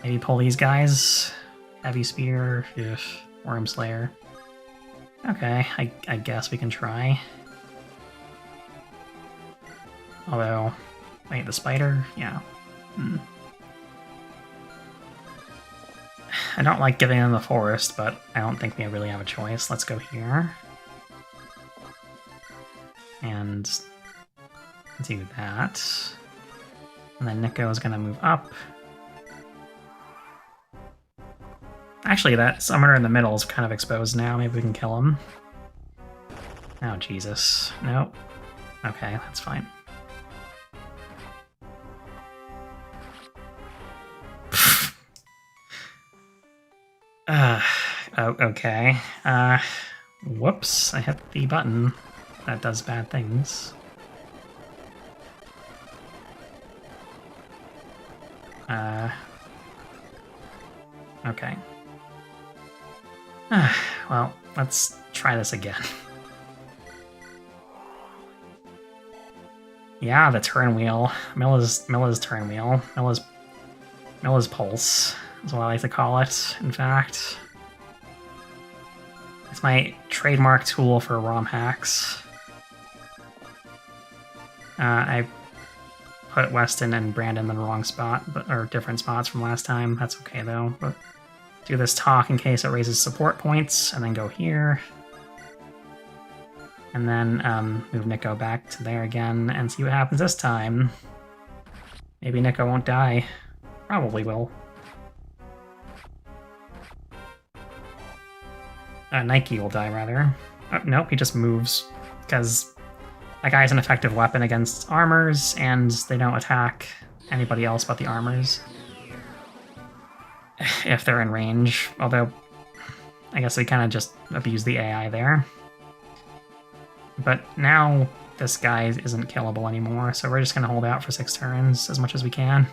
maybe pull these guys. Heavy Spear. Ugh. Worm Slayer. Okay, I guess we can try. Although, wait, the spider? Yeah. I don't like giving them the forest, but I don't think we really have a choice. Let's go here. And do that. And then Nico is going to move up. Actually, that summoner in the middle is kind of exposed now. Maybe we can kill him. Oh, Jesus. Nope. Okay, that's fine. Oh, okay. Whoops, I hit the button. That does bad things. Okay. Well, let's try this again. Yeah, the turn wheel. Milla's turn wheel. Milla's pulse is what I like to call it, in fact. It's my trademark tool for ROM hacks. I put Weston and Brandon in the wrong spot, or different spots from last time. That's okay though. But do this talk in case it raises support points, and then go here. And then move Nico back to there again and see what happens this time. Maybe Nico won't die. Probably will. Nike will die, rather. Oh, nope, he just moves, because that guy is an effective weapon against armors, and they don't attack anybody else but the armors. If they're in range, although I guess they kind of just abuse the AI there. But now this guy isn't killable anymore, so we're just going to hold out for 6 turns as much as we can.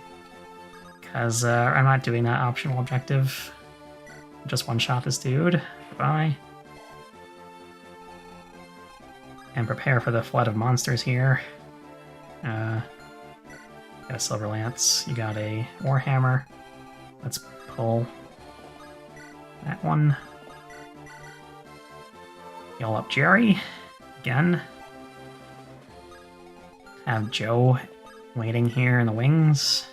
Because I'm not doing that optional objective. Just one-shot this dude. Goodbye. And prepare for the flood of monsters here. Got a Silver Lance. You got a Warhammer. Let's pull that one. Heal up Jerry. Again. Have Joe waiting here in the wings.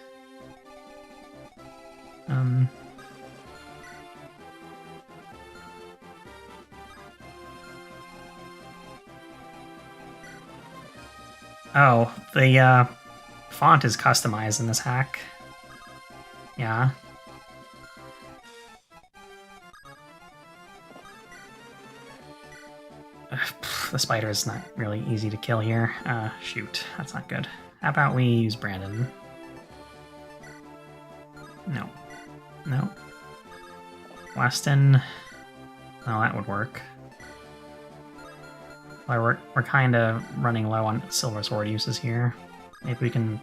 Oh, the font is customized in this hack. Yeah. The spider is not really easy to kill here. Shoot, that's not good. How about we use Brandon? No. No. Weston. Oh, that would work. Well, we're kind of running low on Silver Sword uses here. Maybe we can...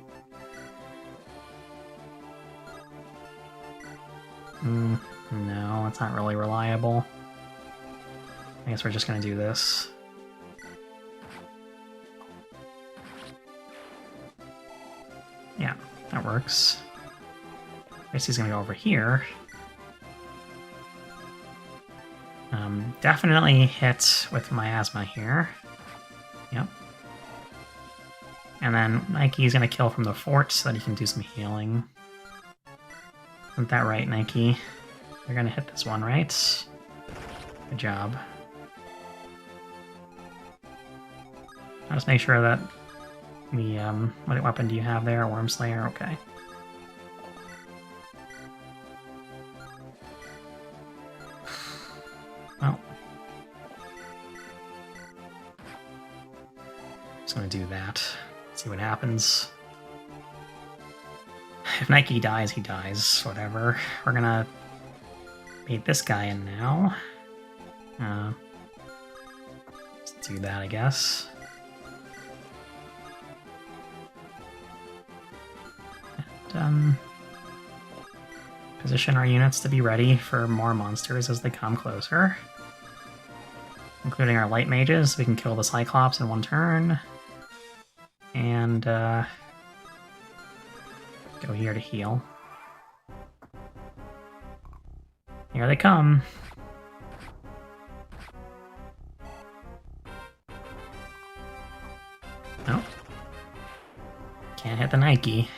no, it's not really reliable. I guess we're just gonna do this. Yeah, that works. I guess he's gonna go over here. Definitely hit with Miasma here. Yep. And then Nike's gonna kill from the fort so that he can do some healing. Isn't that right, Nike? You're gonna hit this one, right? Good job. I'll just make sure that we, what weapon do you have there? Wormslayer, okay. Well. Just gonna do that. See what happens. If Nike dies, he dies. Whatever. We're gonna bait this guy in now. Let's do that, I guess. And, position our units to be ready for more monsters as they come closer. Including our light mages, so we can kill the Cyclops in one turn. And, go here to heal. Here they come. Nope. Can't hit the Nike.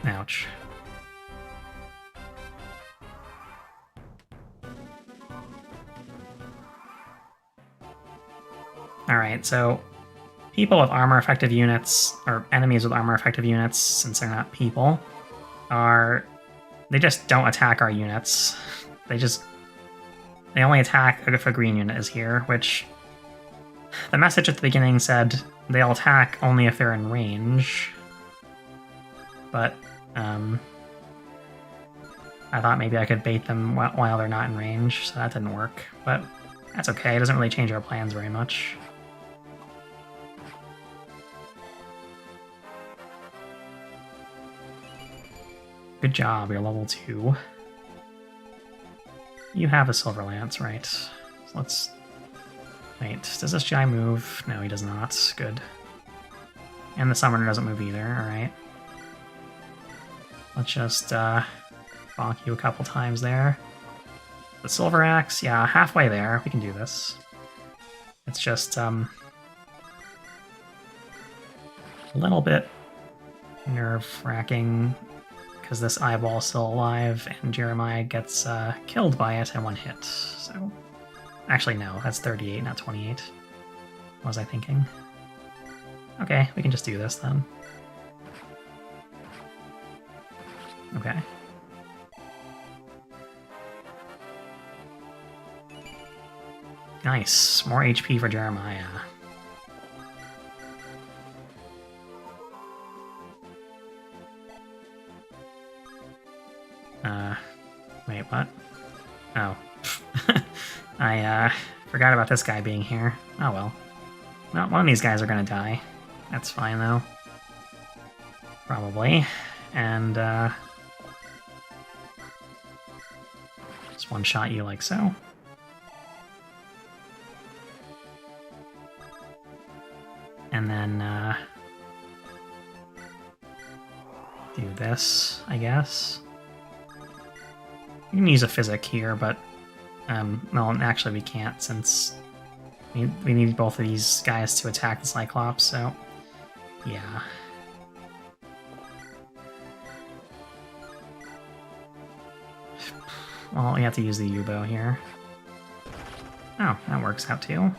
Ouch. Alright, so people with armor effective units, or enemies with armor effective units, since they're not people, they just don't attack our units. They only attack if a green unit is here, which the message at the beginning said they'll attack only if they're in range. But, I thought maybe I could bait them while they're not in range, so that didn't work. But that's okay, it doesn't really change our plans very much. Good job, you're level 2. You have a Silver Lance, right? So let's... Wait, does this guy move? No, he does not. Good. And the Summoner doesn't move either, alright. Let's just, bonk you a couple times there. The Silver Axe, yeah, halfway there. We can do this. It's just, a little bit nerve-wracking because this eyeball's still alive and Jeremiah gets killed by it in one hit. So, actually no, that's 38, not 28. What was I thinking? Okay, we can just do this then. Okay. Nice, more HP for Jeremiah. Wait, what? Oh. I, forgot about this guy being here. Oh well. Well, one of these guys are gonna die. That's fine, though. Probably. And, just one-shot you like so. And then, do this, I guess. We can use a physic here, but, well, actually we can't, since we need both of these guys to attack the Cyclops, so, yeah. Well, we have to use the U-bow here. Oh, that works out too.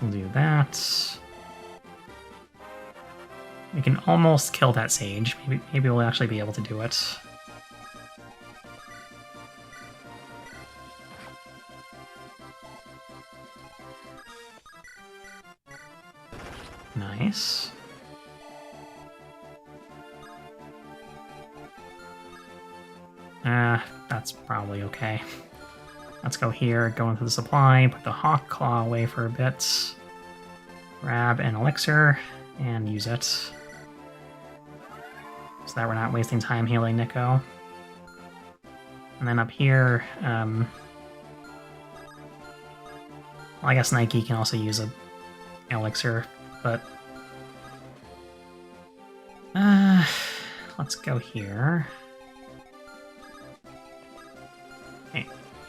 We'll do that. We can almost kill that sage. Maybe we'll actually be able to do it. Nice. That's probably okay. Let's go here, go into the supply, put the Hawk Claw away for a bit, grab an elixir, and use it. So that we're not wasting time healing Nico. And then up here, well, I guess Nike can also use an elixir, but... let's go here.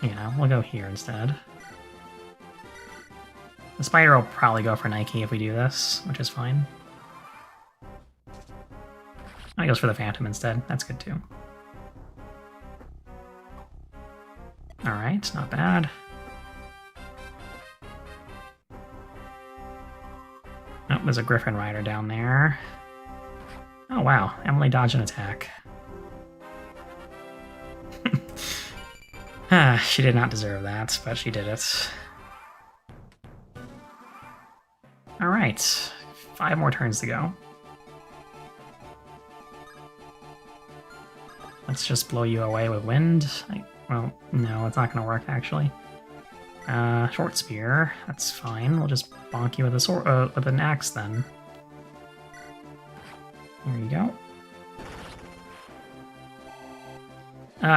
Yeah, we'll go here instead. The spider will probably go for Nike if we do this, which is fine. Oh, he goes for the Phantom instead. That's good too. Alright, not bad. Oh, there's a Griffin Rider down there. Oh wow, Emily dodged an attack. She did not deserve that, but she did it. Alright, 5 more turns to go. Let's just blow you away with wind. Well, no, it's not going to work, actually. Short spear, that's fine. We'll just bonk you with a sword, with an axe, then. There you go.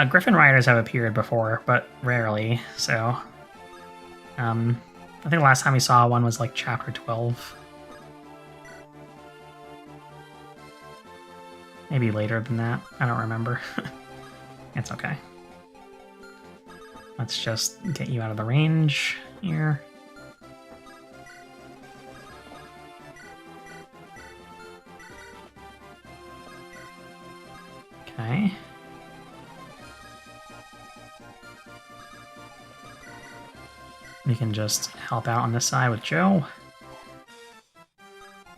Griffin Riders have appeared before, but rarely, so... I think the last time we saw one was, like, Chapter 12. Maybe later than that. I don't remember. It's okay. Let's just get you out of the range here. Okay. We can just help out on this side with Joe.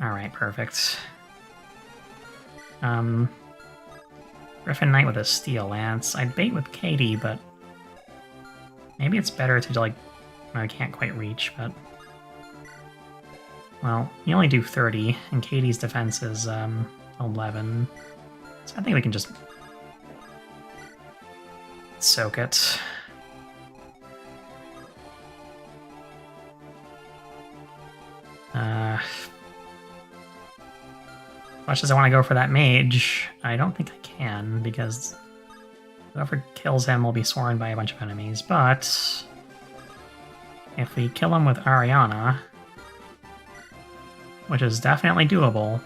Alright, perfect. Griffin Knight with a Steel Lance. I'd bait with Katie, but maybe it's better to, like... I can't quite reach, but... Well, you only do 30, and Katie's defense is 11. So I think we can just soak it. Much as I want to go for that mage, I don't think I can, because whoever kills him will be swarmed by a bunch of enemies, but if we kill him with Ariana, which is definitely doable,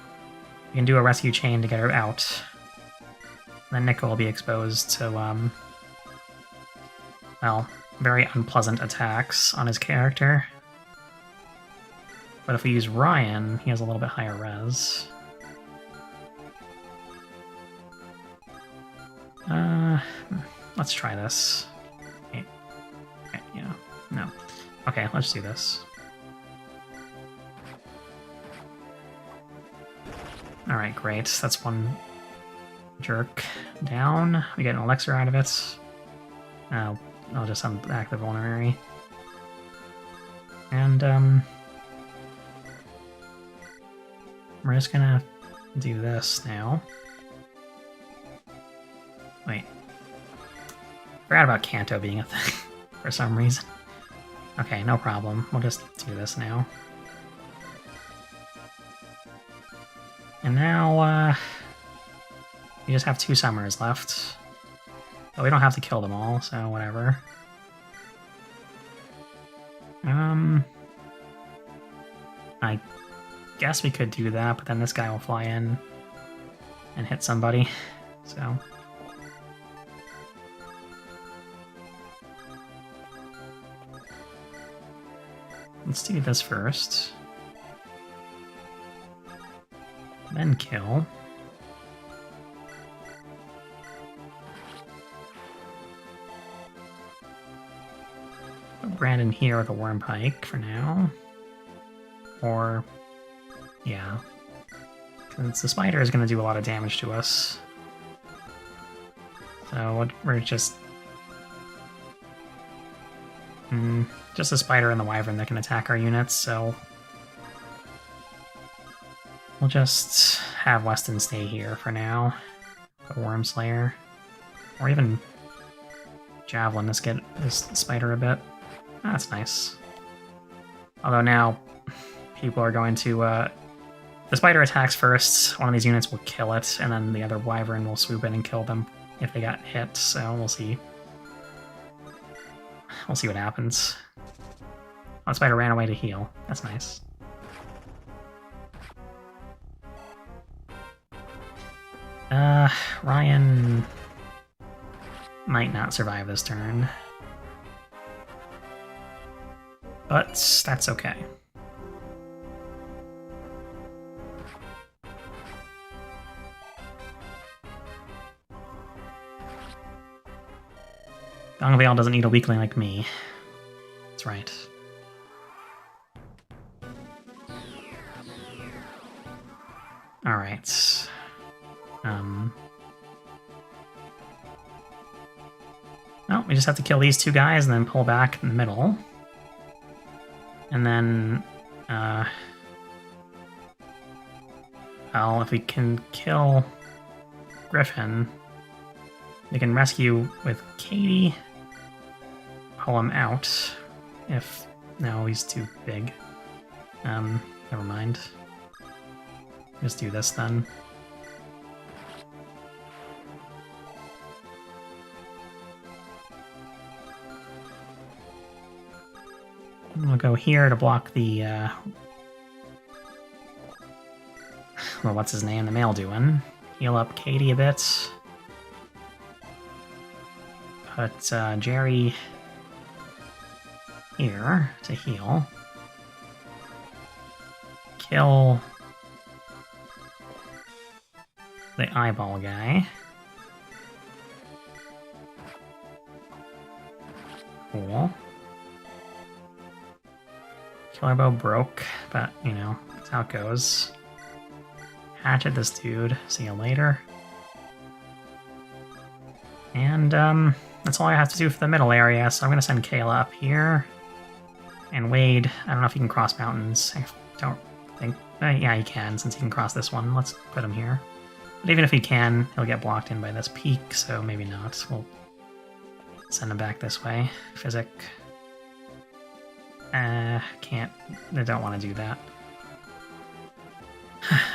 we can do a rescue chain to get her out. Then Nico will be exposed to, well, very unpleasant attacks on his character. But if we use Ryan, he has a little bit higher res. Let's try this. Okay, yeah, no. Okay, let's do this. Alright, great. That's one jerk down. We get an elixir out of it. I'll just unback the vulnerary. And, we're just gonna do this now. Wait. Forgot about Kanto being a thing for some reason. Okay, no problem. We'll just do this now. And now, we just have 2 summers left. But we don't have to kill them all, so whatever. I guess we could do that, but then this guy will fly in and hit somebody, so... Let's do this first. Then kill. Put Brandon here with a Worm Pike for now. Or... yeah. Since the spider is going to do a lot of damage to us. So we're just... just a spider and the wyvern that can attack our units, so... we'll just have Weston stay here for now. The Worm Slayer. Or even Javelin, let's get this spider a bit. That's nice. Although now, people are going to... the spider attacks first, one of these units will kill it, and then the other wyvern will swoop in and kill them if they got hit, so we'll see. We'll see what happens. Oh, the spider ran away to heal. That's nice. Ryan might not survive this turn. But that's okay. Dongveal doesn't need a weakling like me. That's right. Alright. Well, we just have to kill these 2 guys and then pull back in the middle. And then, well, if we can kill Griffin, we can rescue with Katie, pull him out, if... no, he's too big. Never mind. Just do this then. We'll go here to block the, well, what's his name? The male doing. Heal up Katie a bit. Put, Jerry here to heal. Kill the eyeball guy. Cool. Killer bow broke, but, you know, that's how it goes. Hatchet this dude. See you later. And, that's all I have to do for the middle area, so I'm gonna send Kayla up here. And Wade, I don't know if he can cross mountains. I don't think... yeah, he can, since he can cross this one. Let's put him here. But even if he can, he'll get blocked in by this peak, so maybe not. We'll send him back this way. Physic. Can't... I don't want to do that.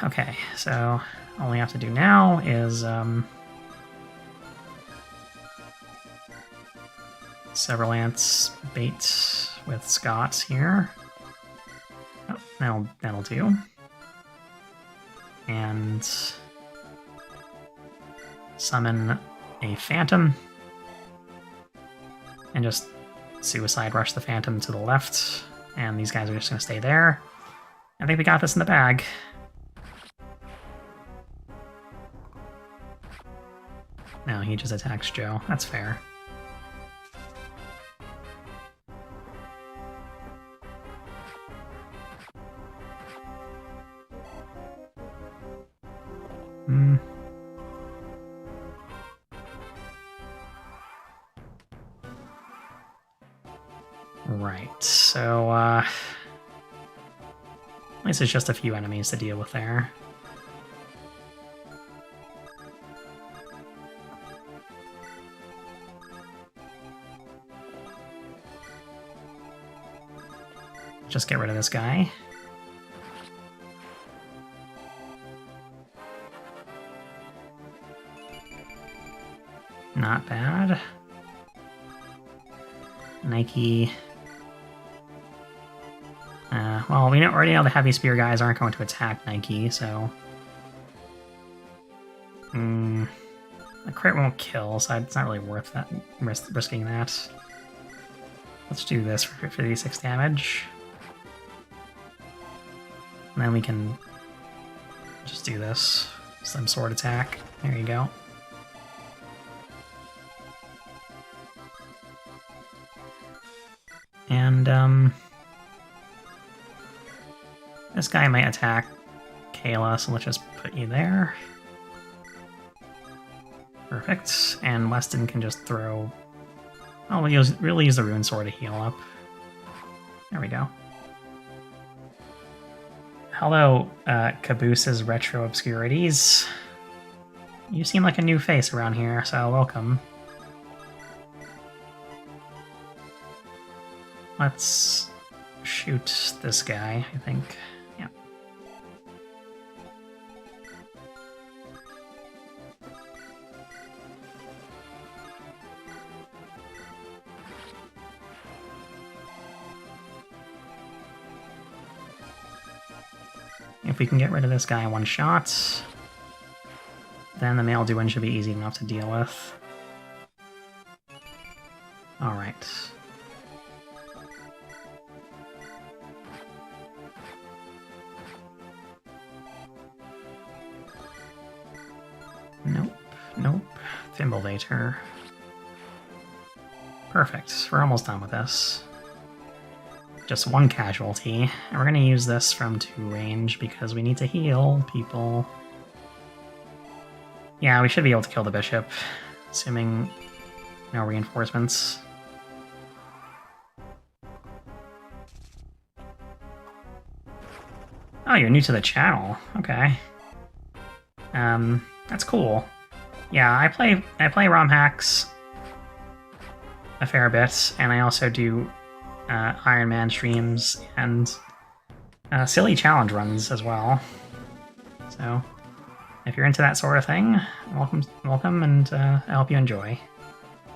Okay, so all we have to do now is, several ants bait with Scott here. Oh, that'll do. And summon a phantom. And just suicide rush the phantom to the left. And these guys are just going to stay there. I think we got this in the bag. No, he just attacks Joe. That's fair. Right, so, at least it's just a few enemies to deal with there. Just get rid of this guy. Not bad. Nike. Well, we already know the heavy spear guys aren't going to attack Nike, so... the crit won't kill, so it's not really worth that risking that. Let's do this for 56 damage. And then we can just do this. Some sword attack. There you go. And, this guy might attack Kayla, so let's just put you there. Perfect. And Weston can just throw... Oh, we'll use the rune sword to heal up. There we go. Hello, Caboose's Retro Obscurities. You seem like a new face around here, so welcome. Let's shoot this guy, I think. Yeah. If we can get rid of this guy in one shot, then the male Duin should be easy enough to deal with. Alright. Nope. Thimblelater. Perfect. We're almost done with this. Just one casualty. And we're going to use this from 2 range because we need to heal people. Yeah, we should be able to kill the bishop, assuming no reinforcements. Oh, you're new to the channel. Okay. That's cool. Yeah, I play ROM hacks a fair bit, and I also do Iron Man streams and silly challenge runs as well. So, if you're into that sort of thing, welcome, and I hope you enjoy.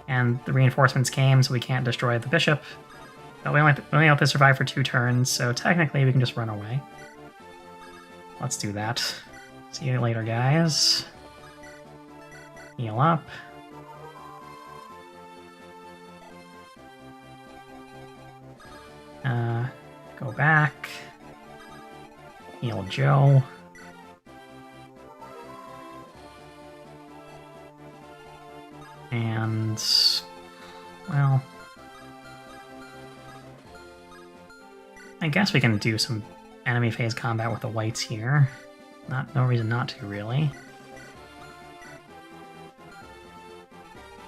And the reinforcements came, so we can't destroy the bishop. But we only have to survive for 2 turns, so technically we can just run away. Let's do that. See you later, guys. Heal up. Go back. Heal Joe. And, well, I guess we can do some enemy phase combat with the whites here. No reason not to, really.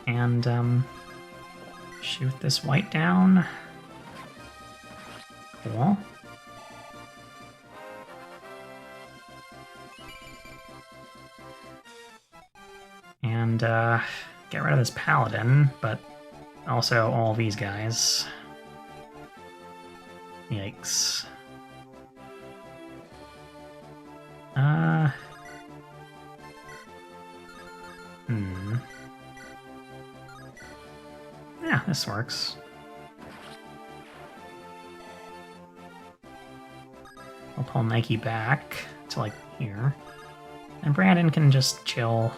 And, shoot this white down. Cool. And, get rid of this paladin, but also all these guys. Yikes. Yeah, this works. I'll pull Nike back to, like, here. And Brandon can just chill.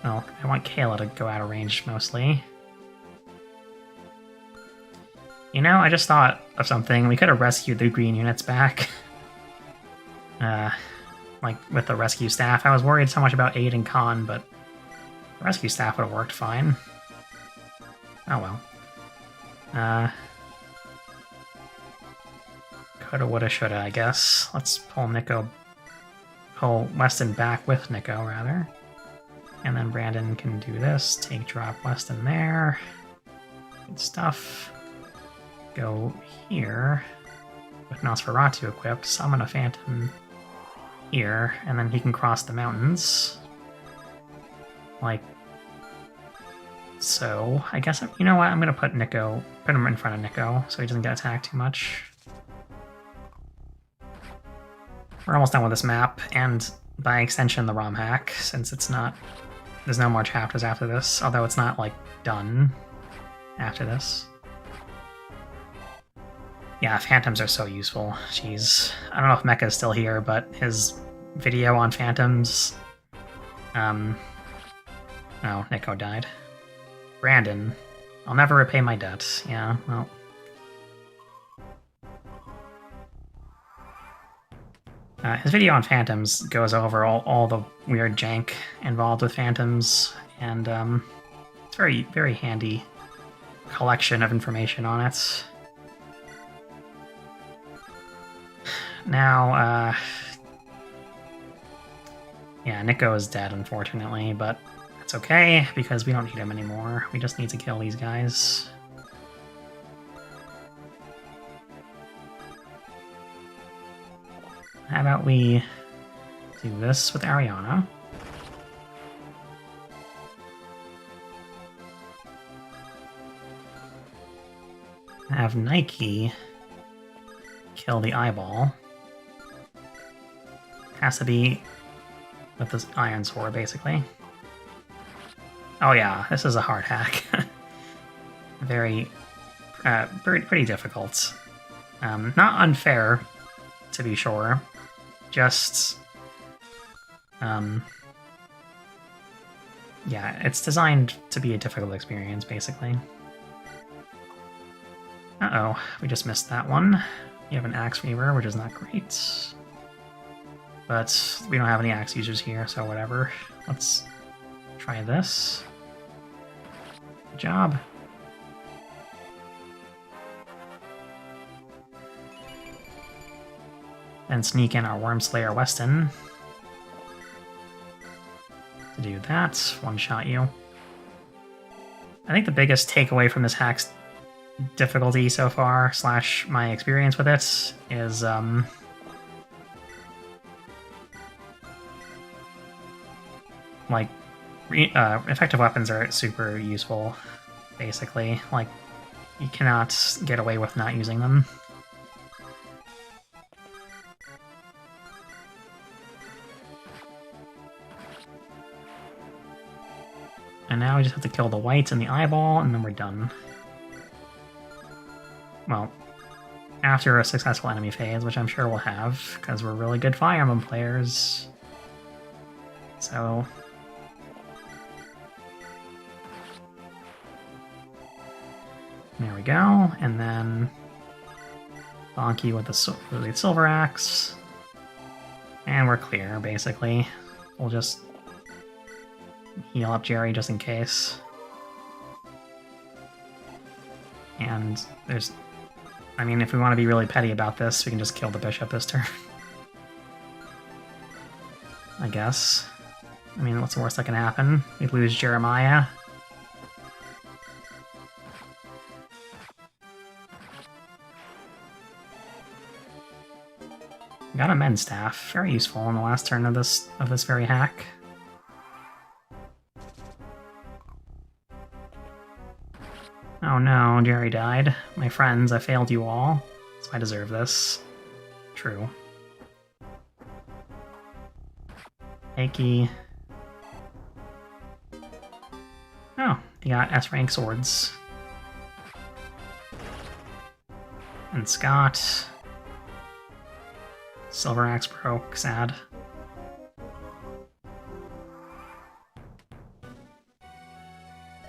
Well, I want Kayla to go out of range, mostly. You know, I just thought of something. We could have rescued the green units back. Like, with the rescue staff. I was worried so much about Aid and Con, but the rescue staff would have worked fine. Oh well. Coulda, woulda, shoulda, I guess. Let's pull Weston back with Nico, rather. And then Brandon can do this. Take drop Weston there. Good stuff. Go here with Nosferatu equipped. Summon a Phantom here, and then he can cross the mountains. Like so. I guess, you know what? I'm gonna put him in front of Nico so he doesn't get attacked too much. We're almost done with this map, and by extension the ROM hack, since there's no more chapters after this, although it's not, like, done after this. Yeah, Phantoms are so useful. Jeez. I don't know if Mecha's still here, but his video on Phantoms... Oh, Nico died. Brandon. I'll never repay my debt. Yeah, well... his video on Phantoms goes over all the weird jank involved with Phantoms, and it's very, very handy collection of information on it. Now, yeah, Nico is dead, unfortunately, but it's okay, because we don't need him anymore. We just need to kill these guys. How about we do this with Ariana? Have Nike kill the eyeball. Has to be with this iron sword, basically. Oh yeah, this is a hard hack. Pretty difficult. Not unfair, to be sure. Just... yeah, it's designed to be a difficult experience, basically. Uh-oh, we just missed that one. You have an Axe Weaver, which is not great. But we don't have any axe users here, so whatever. Let's try this. Good job. And sneak in our Wormslayer Weston. To do that, one-shot you. I think the biggest takeaway from this hack's difficulty so far, / my experience with it, is like effective weapons are super useful, basically. Like, you cannot get away with not using them. And now we just have to kill the whites and the eyeball, and then we're done. Well, after a successful enemy phase, which I'm sure we'll have, because we're really good Fire Emblem players. So... there we go, and then... bonk you with the Silver Axe. And we're clear, basically. We'll just heal up Jerry just in case. And there's... I mean, if we want to be really petty about this, we can just kill the bishop this turn. I guess. I mean, what's the worst that can happen? We lose Jeremiah. We got a men's staff. Very useful in the last turn of this very hack. Oh no, Jerry died. My friends, I failed you all. So I deserve this. True. Akey. Oh, you got S-rank swords. And Scott. Silver Axe broke, sad.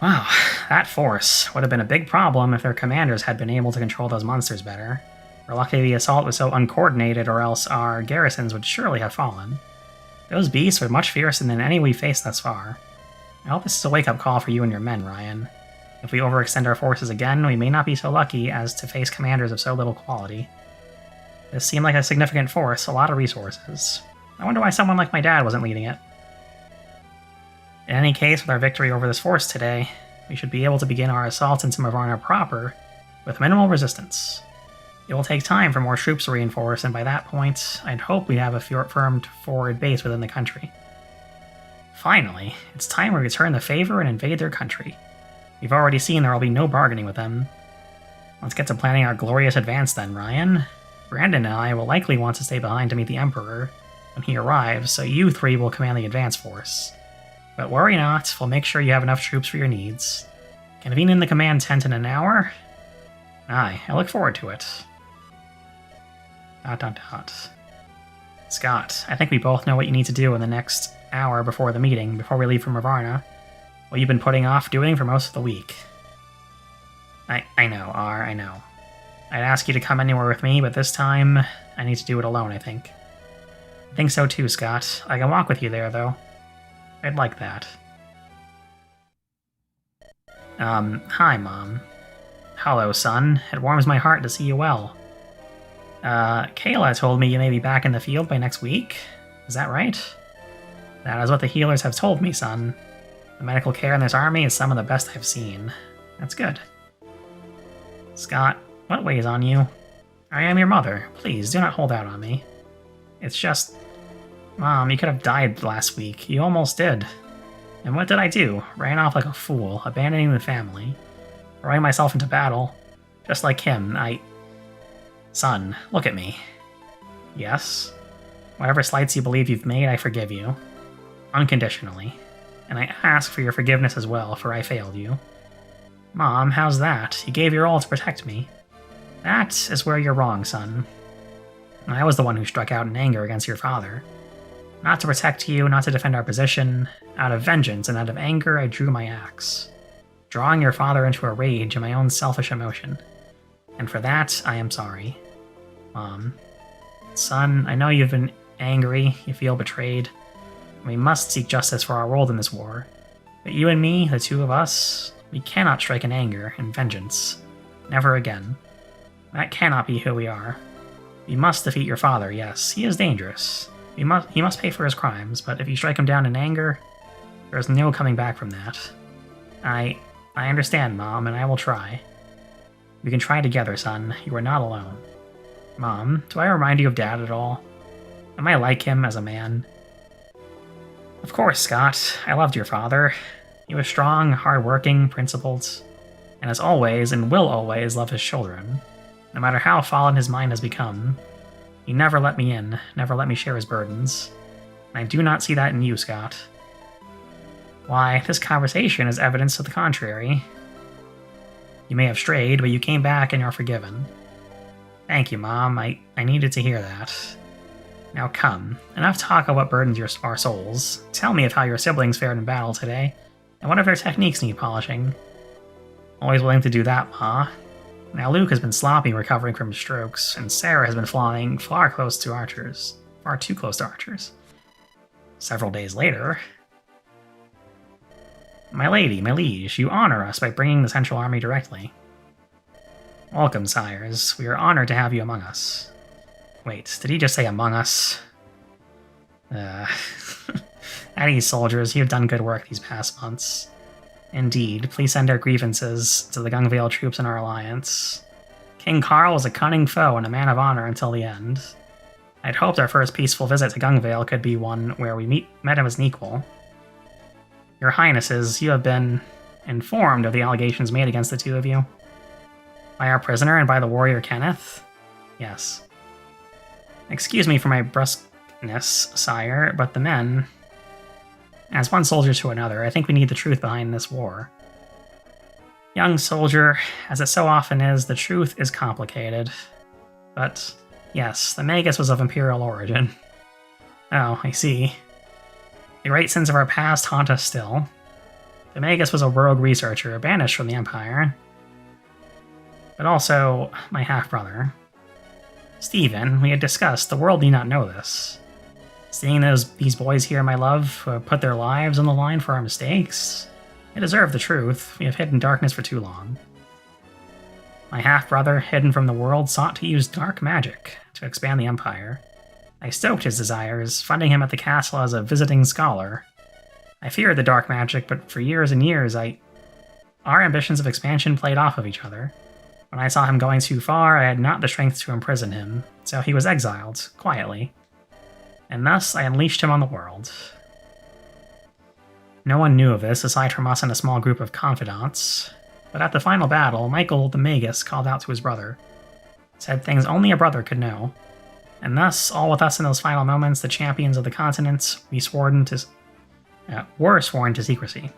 Wow, that force would have been a big problem if their commanders had been able to control those monsters better. We're lucky the assault was so uncoordinated, or else our garrisons would surely have fallen. Those beasts were much fiercer than any we've faced thus far. I hope this is a wake-up call for you and your men, Ryan. If we overextend our forces again, we may not be so lucky as to face commanders of so little quality. This seemed like a significant force, a lot of resources. I wonder why someone like my dad wasn't leading it. In any case, with our victory over this force today, we should be able to begin our assault into Mavarna proper with minimal resistance. It will take time for more troops to reinforce, and by that point, I'd hope we have a firm forward base within the country. Finally, it's time we return the favor and invade their country. We've already seen there will be no bargaining with them. Let's get to planning our glorious advance then, Ryan. Brandon and I will likely want to stay behind to meet the Emperor when he arrives, so you three will command the advance force. But worry not, we'll make sure you have enough troops for your needs. Convene in the command tent in an hour? Aye, I look forward to it. ... Scott, I think we both know what you need to do in the next hour before the meeting, before we leave for Mavarna. What you've been putting off doing for most of the week. I know, R, I know. I'd ask you to come anywhere with me, but this time, I need to do it alone, I think. I think so too, Scott. I can walk with you there, though. I'd like that. Hi, Mom. Hello, son. It warms my heart to see you well. Kayla told me you may be back in the field by next week. Is that right? That is what the healers have told me, son. The medical care in this army is some of the best I've seen. That's good. Scott, what weighs on you? I am your mother. Please, do not hold out on me. It's just... Mom, you could have died last week. You almost did. And what did I do? Ran off like a fool, abandoning the family. Throwing myself into battle. Just like him, Son, look at me. Yes? Whatever slights you believe you've made, I forgive you. Unconditionally. And I ask for your forgiveness as well, for I failed you. Mom, how's that? You gave your all to protect me. That is where you're wrong, son. I was the one who struck out in anger against your father. Not to protect you, not to defend our position. Out of vengeance and out of anger, I drew my axe. Drawing your father into a rage in my own selfish emotion. And for that, I am sorry. Mom. Son, I know you've been angry, you feel betrayed. We must seek justice for our world in this war. But you and me, the two of us, we cannot strike in anger and vengeance. Never again. That cannot be who we are. We must defeat your father, yes. He is dangerous. He must pay for his crimes, but if you strike him down in anger, there is no coming back from that. I understand, Mom, and I will try. We can try together, son. You are not alone. Mom, do I remind you of Dad at all? Am I like him as a man? Of course, Scott. I loved your father. He was strong, hard-working, principled, and as always, and will always, love his children. No matter how fallen his mind has become, he never let me in, never let me share his burdens. And I do not see that in you, Scott. Why, this conversation is evidence to the contrary. You may have strayed, but you came back and you're forgiven. Thank you, Mom. I needed to hear that. Now come, enough talk of what burdens our souls. Tell me of how your siblings fared in battle today, and what of their techniques need polishing. Always willing to do that, Ma. Now Luke has been sloppy recovering from his strokes, and Sarah has been flying far too close to archers. Several days later... My lady, my liege, you honor us by bringing the Central Army directly. Welcome, sires. We are honored to have you among us. Wait, did he just say among us? At ease, soldiers, you have done good work these past months. Indeed, please send our grievances to the Gungvale troops in our alliance. King Carl was a cunning foe and a man of honor until the end. I'd hoped our first peaceful visit to Gungvale could be one where we met him as an equal. Your Highnesses, you have been informed of the allegations made against the two of you. By our prisoner and by the warrior Kenneth? Yes. Excuse me for my brusqueness, sire, but the men... As one soldier to another, I think we need the truth behind this war. Young soldier, as it so often is, the truth is complicated. But, yes, the Magus was of Imperial origin. Oh, I see. The great sins of our past haunt us still. The Magus was a rogue researcher, banished from the Empire. But also, my half-brother. Stephen, we had discussed, the world need not know this. Seeing these boys here, my love, who have put their lives on the line for our mistakes, they deserve the truth. We have hidden darkness for too long. My half-brother, hidden from the world, sought to use dark magic to expand the Empire. I stoked his desires, funding him at the castle as a visiting scholar. I feared the dark magic, but for years and years, our ambitions of expansion played off of each other. When I saw him going too far, I had not the strength to imprison him, so he was exiled, quietly. And thus I unleashed him on the world. No one knew of this aside from us and a small group of confidants, but at the final battle, Michael the Magus called out to his brother, said things only a brother could know, and thus, all with us in those final moments, the champions of the continents, were sworn to secrecy.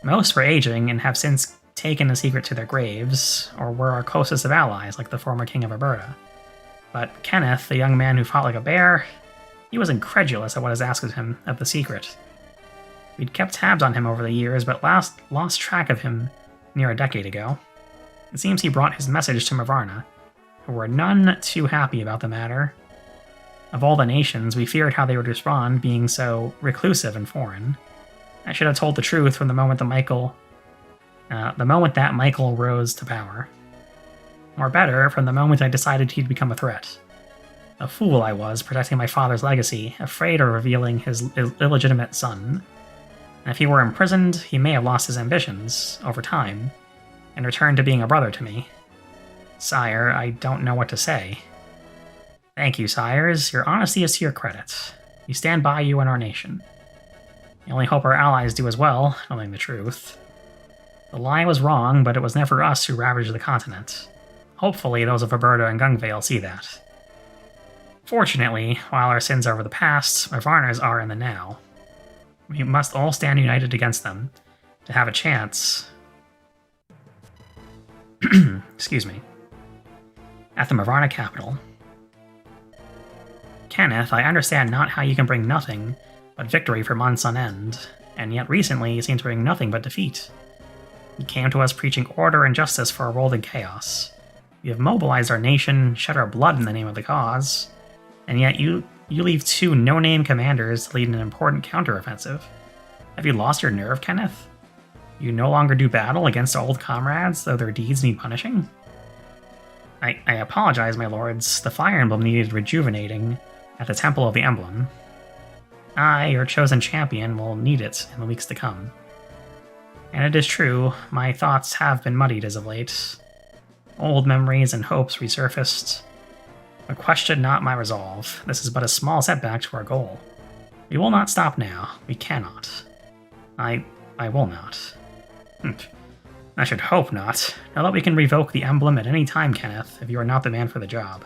Most were aging and have since taken the secret to their graves, or were our closest of allies, like the former king of Alberta. But Kenneth, the young man who fought like a bear, he was incredulous at what was asked of him of the secret. We'd kept tabs on him over the years, but lost track of him near a decade ago. It seems he brought his message to Farna, who were none too happy about the matter. Of all the nations, we feared how they would respond, being so reclusive and foreign. I should have told the truth from the moment that Michael rose to power. Or better, from the moment I decided he'd become a threat. A fool I was, protecting my father's legacy, afraid of revealing his illegitimate son. And if he were imprisoned, he may have lost his ambitions, over time, and returned to being a brother to me. Sire, I don't know what to say. Thank you, sires. Your honesty is to your credit. We stand by you and our nation. I only hope our allies do as well, knowing the truth. The lie was wrong, but it was never us who ravaged the continent. Hopefully, those of Alberta and Gungvale see that. Fortunately, while our sins are of the past, our Farnas are in the now. We must all stand united against them to have a chance. Excuse me. At the Mavarna capital. Kenneth, I understand not how you can bring nothing but victory for months on end, and yet recently you seem to bring nothing but defeat. You came to us preaching order and justice for a world in chaos. You have mobilized our nation, shed our blood in the name of the cause, and yet you leave two no-name commanders to lead an important counteroffensive. Have you lost your nerve, Kenneth? You no longer do battle against old comrades, though their deeds need punishing? I apologize, my lords. The Fire Emblem needed rejuvenating at the Temple of the Emblem. I, your chosen champion, will need it in the weeks to come. And it is true, my thoughts have been muddied as of late. Old memories and hopes resurfaced. But question not my resolve. This is but a small setback to our goal. We will not stop now. We cannot. I will not. I should hope not. Now that we can revoke the emblem at any time, Kenneth, if you are not the man for the job.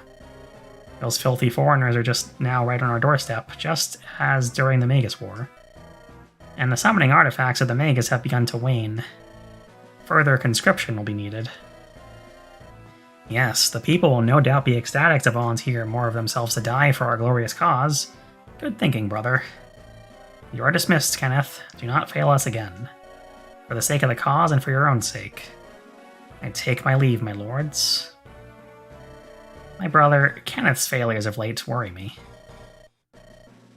Those filthy foreigners are just now right on our doorstep, just as during the Magus War. And the summoning artifacts of the Magus have begun to wane. Further conscription will be needed. Yes, the people will no doubt be ecstatic to volunteer more of themselves to die for our glorious cause. Good thinking, brother. You are dismissed, Kenneth. Do not fail us again. For the sake of the cause and for your own sake. I take my leave, my lords. My brother, Kenneth's failures of late worry me.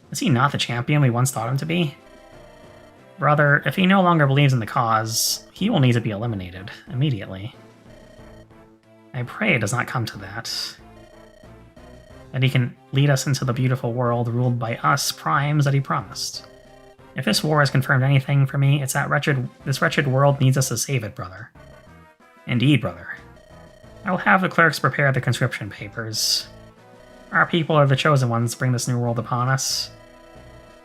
Is he not the champion we once thought him to be? Brother, if he no longer believes in the cause, he will need to be eliminated, immediately. I pray it does not come to that. That he can lead us into the beautiful world ruled by us primes that he promised. If this war has confirmed anything for me, it's that this wretched world needs us to save it, brother. Indeed, brother. I will have the clerks prepare the conscription papers. Our people are the chosen ones to bring this new world upon us.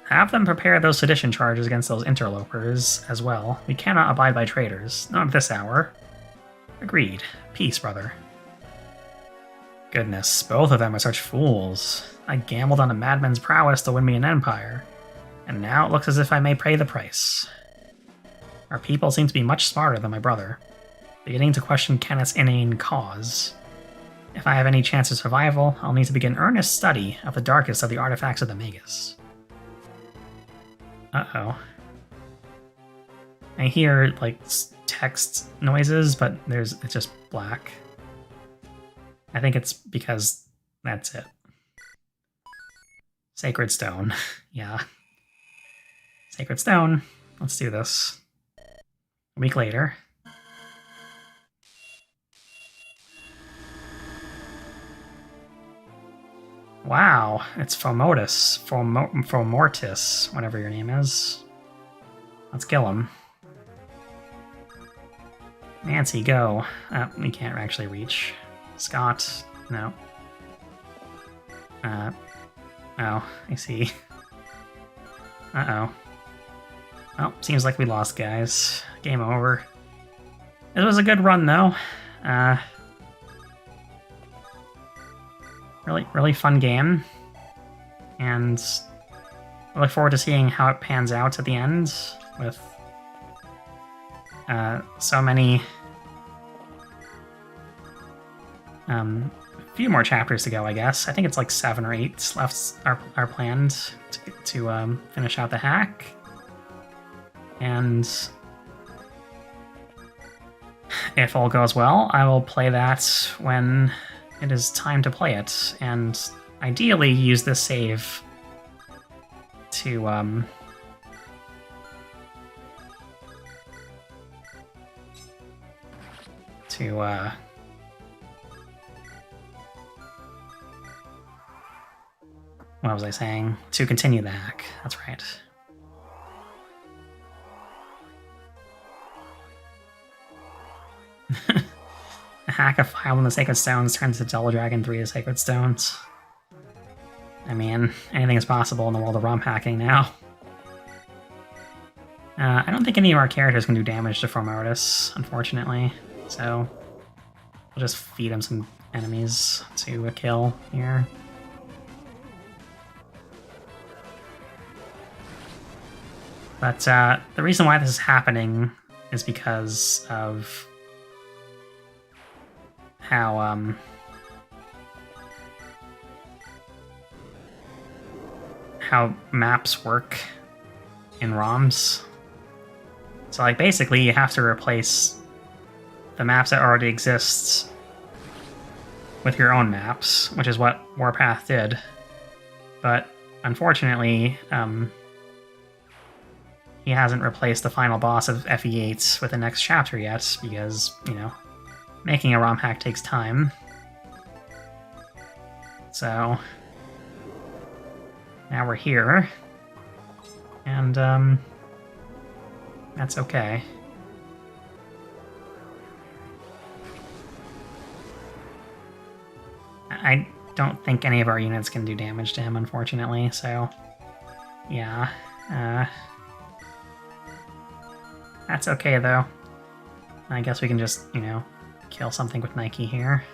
Have them prepare those sedition charges against those interlopers as well. We cannot abide by traitors, not at this hour. Agreed. Peace, brother. Goodness, both of them are such fools. I gambled on a madman's prowess to win me an empire, and now it looks as if I may pay the price. Our people seem to be much smarter than my brother, beginning to question Kenneth's inane cause. If I have any chance of survival, I'll need to begin earnest study of the darkest of the artifacts of the Magus. Uh-oh. I hear, like, text noises, but it's just black. I think it's because that's it. Sacred Stone. Yeah. Sacred Stone. Let's do this. A week later. Wow, it's Fomortis. Fomortis, whatever your name is. Let's kill him. Nancy, go. We can't actually reach. Scott, no. Oh, I see. Uh-oh. Well, seems like we lost, guys. Game over. It was a good run, though. Really fun game. And I look forward to seeing how it pans out at the end with so many... a few more chapters to go, I guess. I think it's like 7 or 8 left are planned to finish out the hack. And if all goes well, I will play that when it is time to play it, and ideally use this save to what was I saying? To continue the hack. That's right. A hack of 5 on the Sacred Stones turns into Double Dragon 3 to Sacred Stones. I mean, anything is possible in the world of ROM hacking now. I don't think any of our characters can do damage to Fomortis, unfortunately, so we'll just feed him some enemies to a kill here. But the reason why this is happening is because of how maps work in ROMs. So, like, basically you have to replace the maps that already exist with your own maps, which is what Warpath did. But unfortunately, he hasn't replaced the final boss of FE8 with the next chapter yet, because, you know, making a ROM hack takes time. So now we're here, and that's okay. I don't think any of our units can do damage to him, unfortunately, so yeah. That's okay, though. I guess we can just, you know, kill something with Nike here.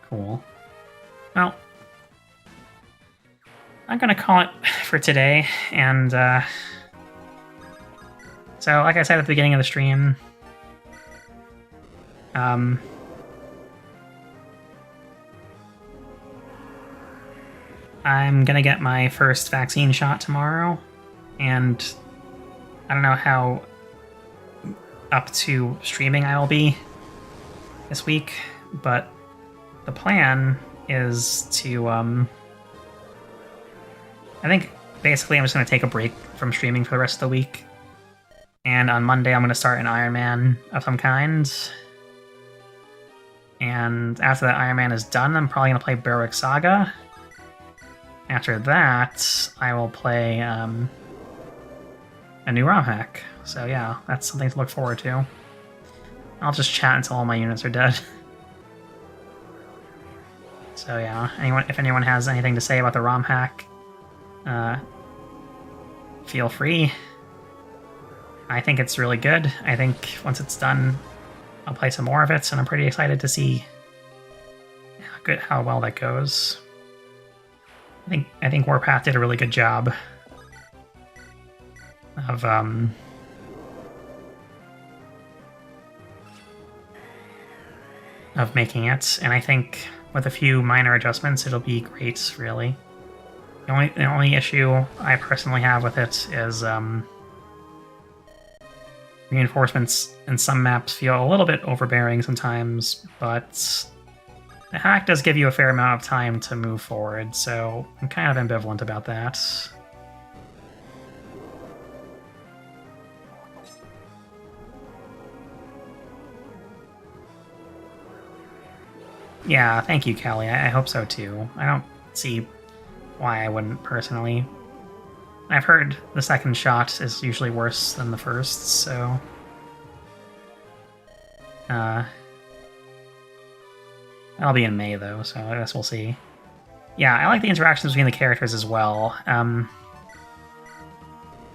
Cool. Well, I'm gonna call it for today, and so like I said at the beginning of the stream, I'm gonna get my first vaccine shot tomorrow, and I don't know how up to streaming I will be this week, but the plan is to, I think basically, I'm just going to take a break from streaming for the rest of the week. And on Monday, I'm going to start an Iron Man of some kind. And after that Iron Man is done, I'm probably going to play Berwick Saga. After that, I will play a new ROM hack. So yeah, that's something to look forward to. I'll just chat until all my units are dead. So yeah, if anyone has anything to say about the ROM hack, feel free. I think it's really good. I think once it's done, I'll play some more of it, and I'm pretty excited to see how well that goes. I think Warpath did a really good job of making it, and I think with a few minor adjustments, it'll be great. Really, the only issue I personally have with it is reinforcements in some maps feel a little bit overbearing sometimes, but the hack does give you a fair amount of time to move forward, so I'm kind of ambivalent about that. Yeah, thank you, Callie. I hope so too. I don't see why I wouldn't personally. I've heard the second shot is usually worse than the first, so... that'll be in May, though, so I guess we'll see. Yeah, I like the interactions between the characters as well.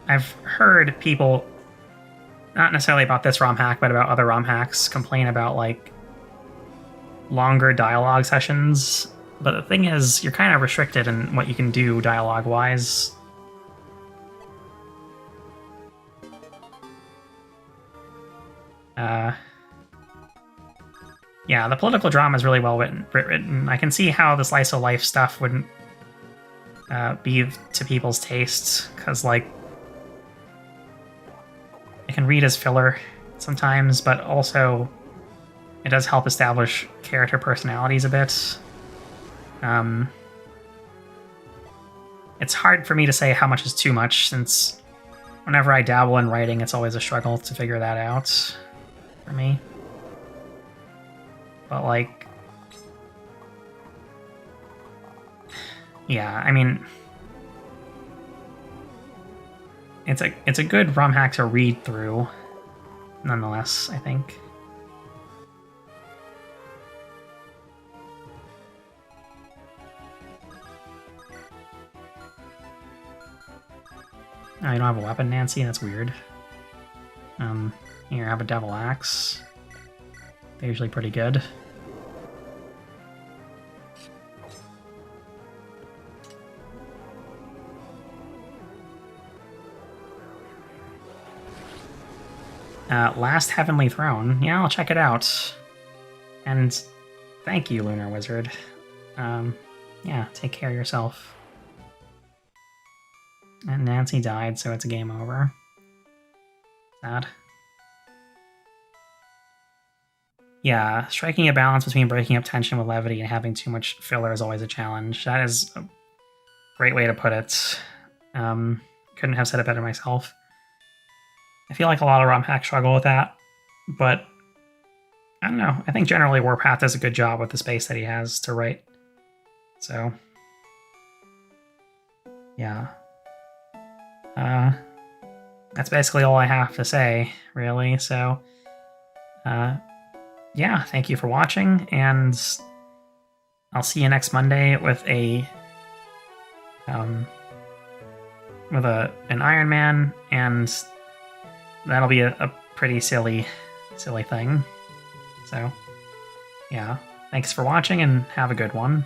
I've heard people, not necessarily about this ROM hack, but about other ROM hacks, complain about, like, longer dialogue sessions. But the thing is, you're kind of restricted in what you can do dialogue-wise. Yeah, the political drama is really well written. I can see how the slice of life stuff wouldn't be to people's tastes, because, like, it can read as filler sometimes, but also it does help establish character personalities a bit. It's hard for me to say how much is too much, since whenever I dabble in writing, it's always a struggle to figure that out for me. But, like, yeah, I mean, it's a good ROM hack to read through, nonetheless, I think. Oh, you don't have a weapon, Nancy? That's weird. Here, have a Devil Axe. They're usually pretty good. Last Heavenly Throne. Yeah, I'll check it out. And thank you, Lunar Wizard. Yeah, take care of yourself. And Nancy died, so it's a game over. Sad. Yeah, striking a balance between breaking up tension with levity and having too much filler is always a challenge. That is a great way to put it. Couldn't have said it better myself. I feel like a lot of ROM hacks struggle with that, but I don't know. I think generally Warpath does a good job with the space that he has to write. So, yeah. That's basically all I have to say, really. So, yeah, thank you for watching, and I'll see you next Monday with an Iron Man, and that'll be a pretty silly thing. So, yeah, thanks for watching, and have a good one.